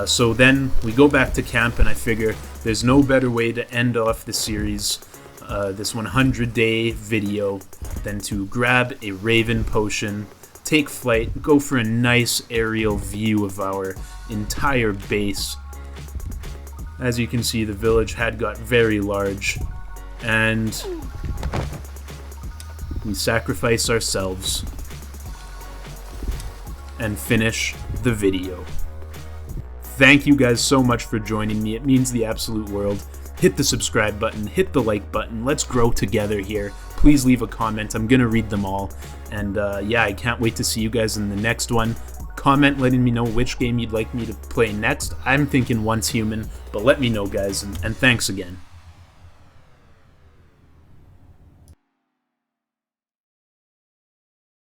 So then we go back to camp and I figure there's no better way to end off the series, this 100-day video, than to grab a Raven potion, take flight, go for a nice aerial view of our entire base. As you can see, the village had got very large, and we sacrifice ourselves and finish the video. Thank you guys so much for joining me. It means the absolute world. Hit the subscribe button, hit the like button. Let's grow together here. Please leave a comment. I'm gonna read them all. And yeah, I can't wait to see you guys in the next one. Comment letting me know which game you'd like me to play next. I'm thinking Once Human, but let me know, guys, and thanks again.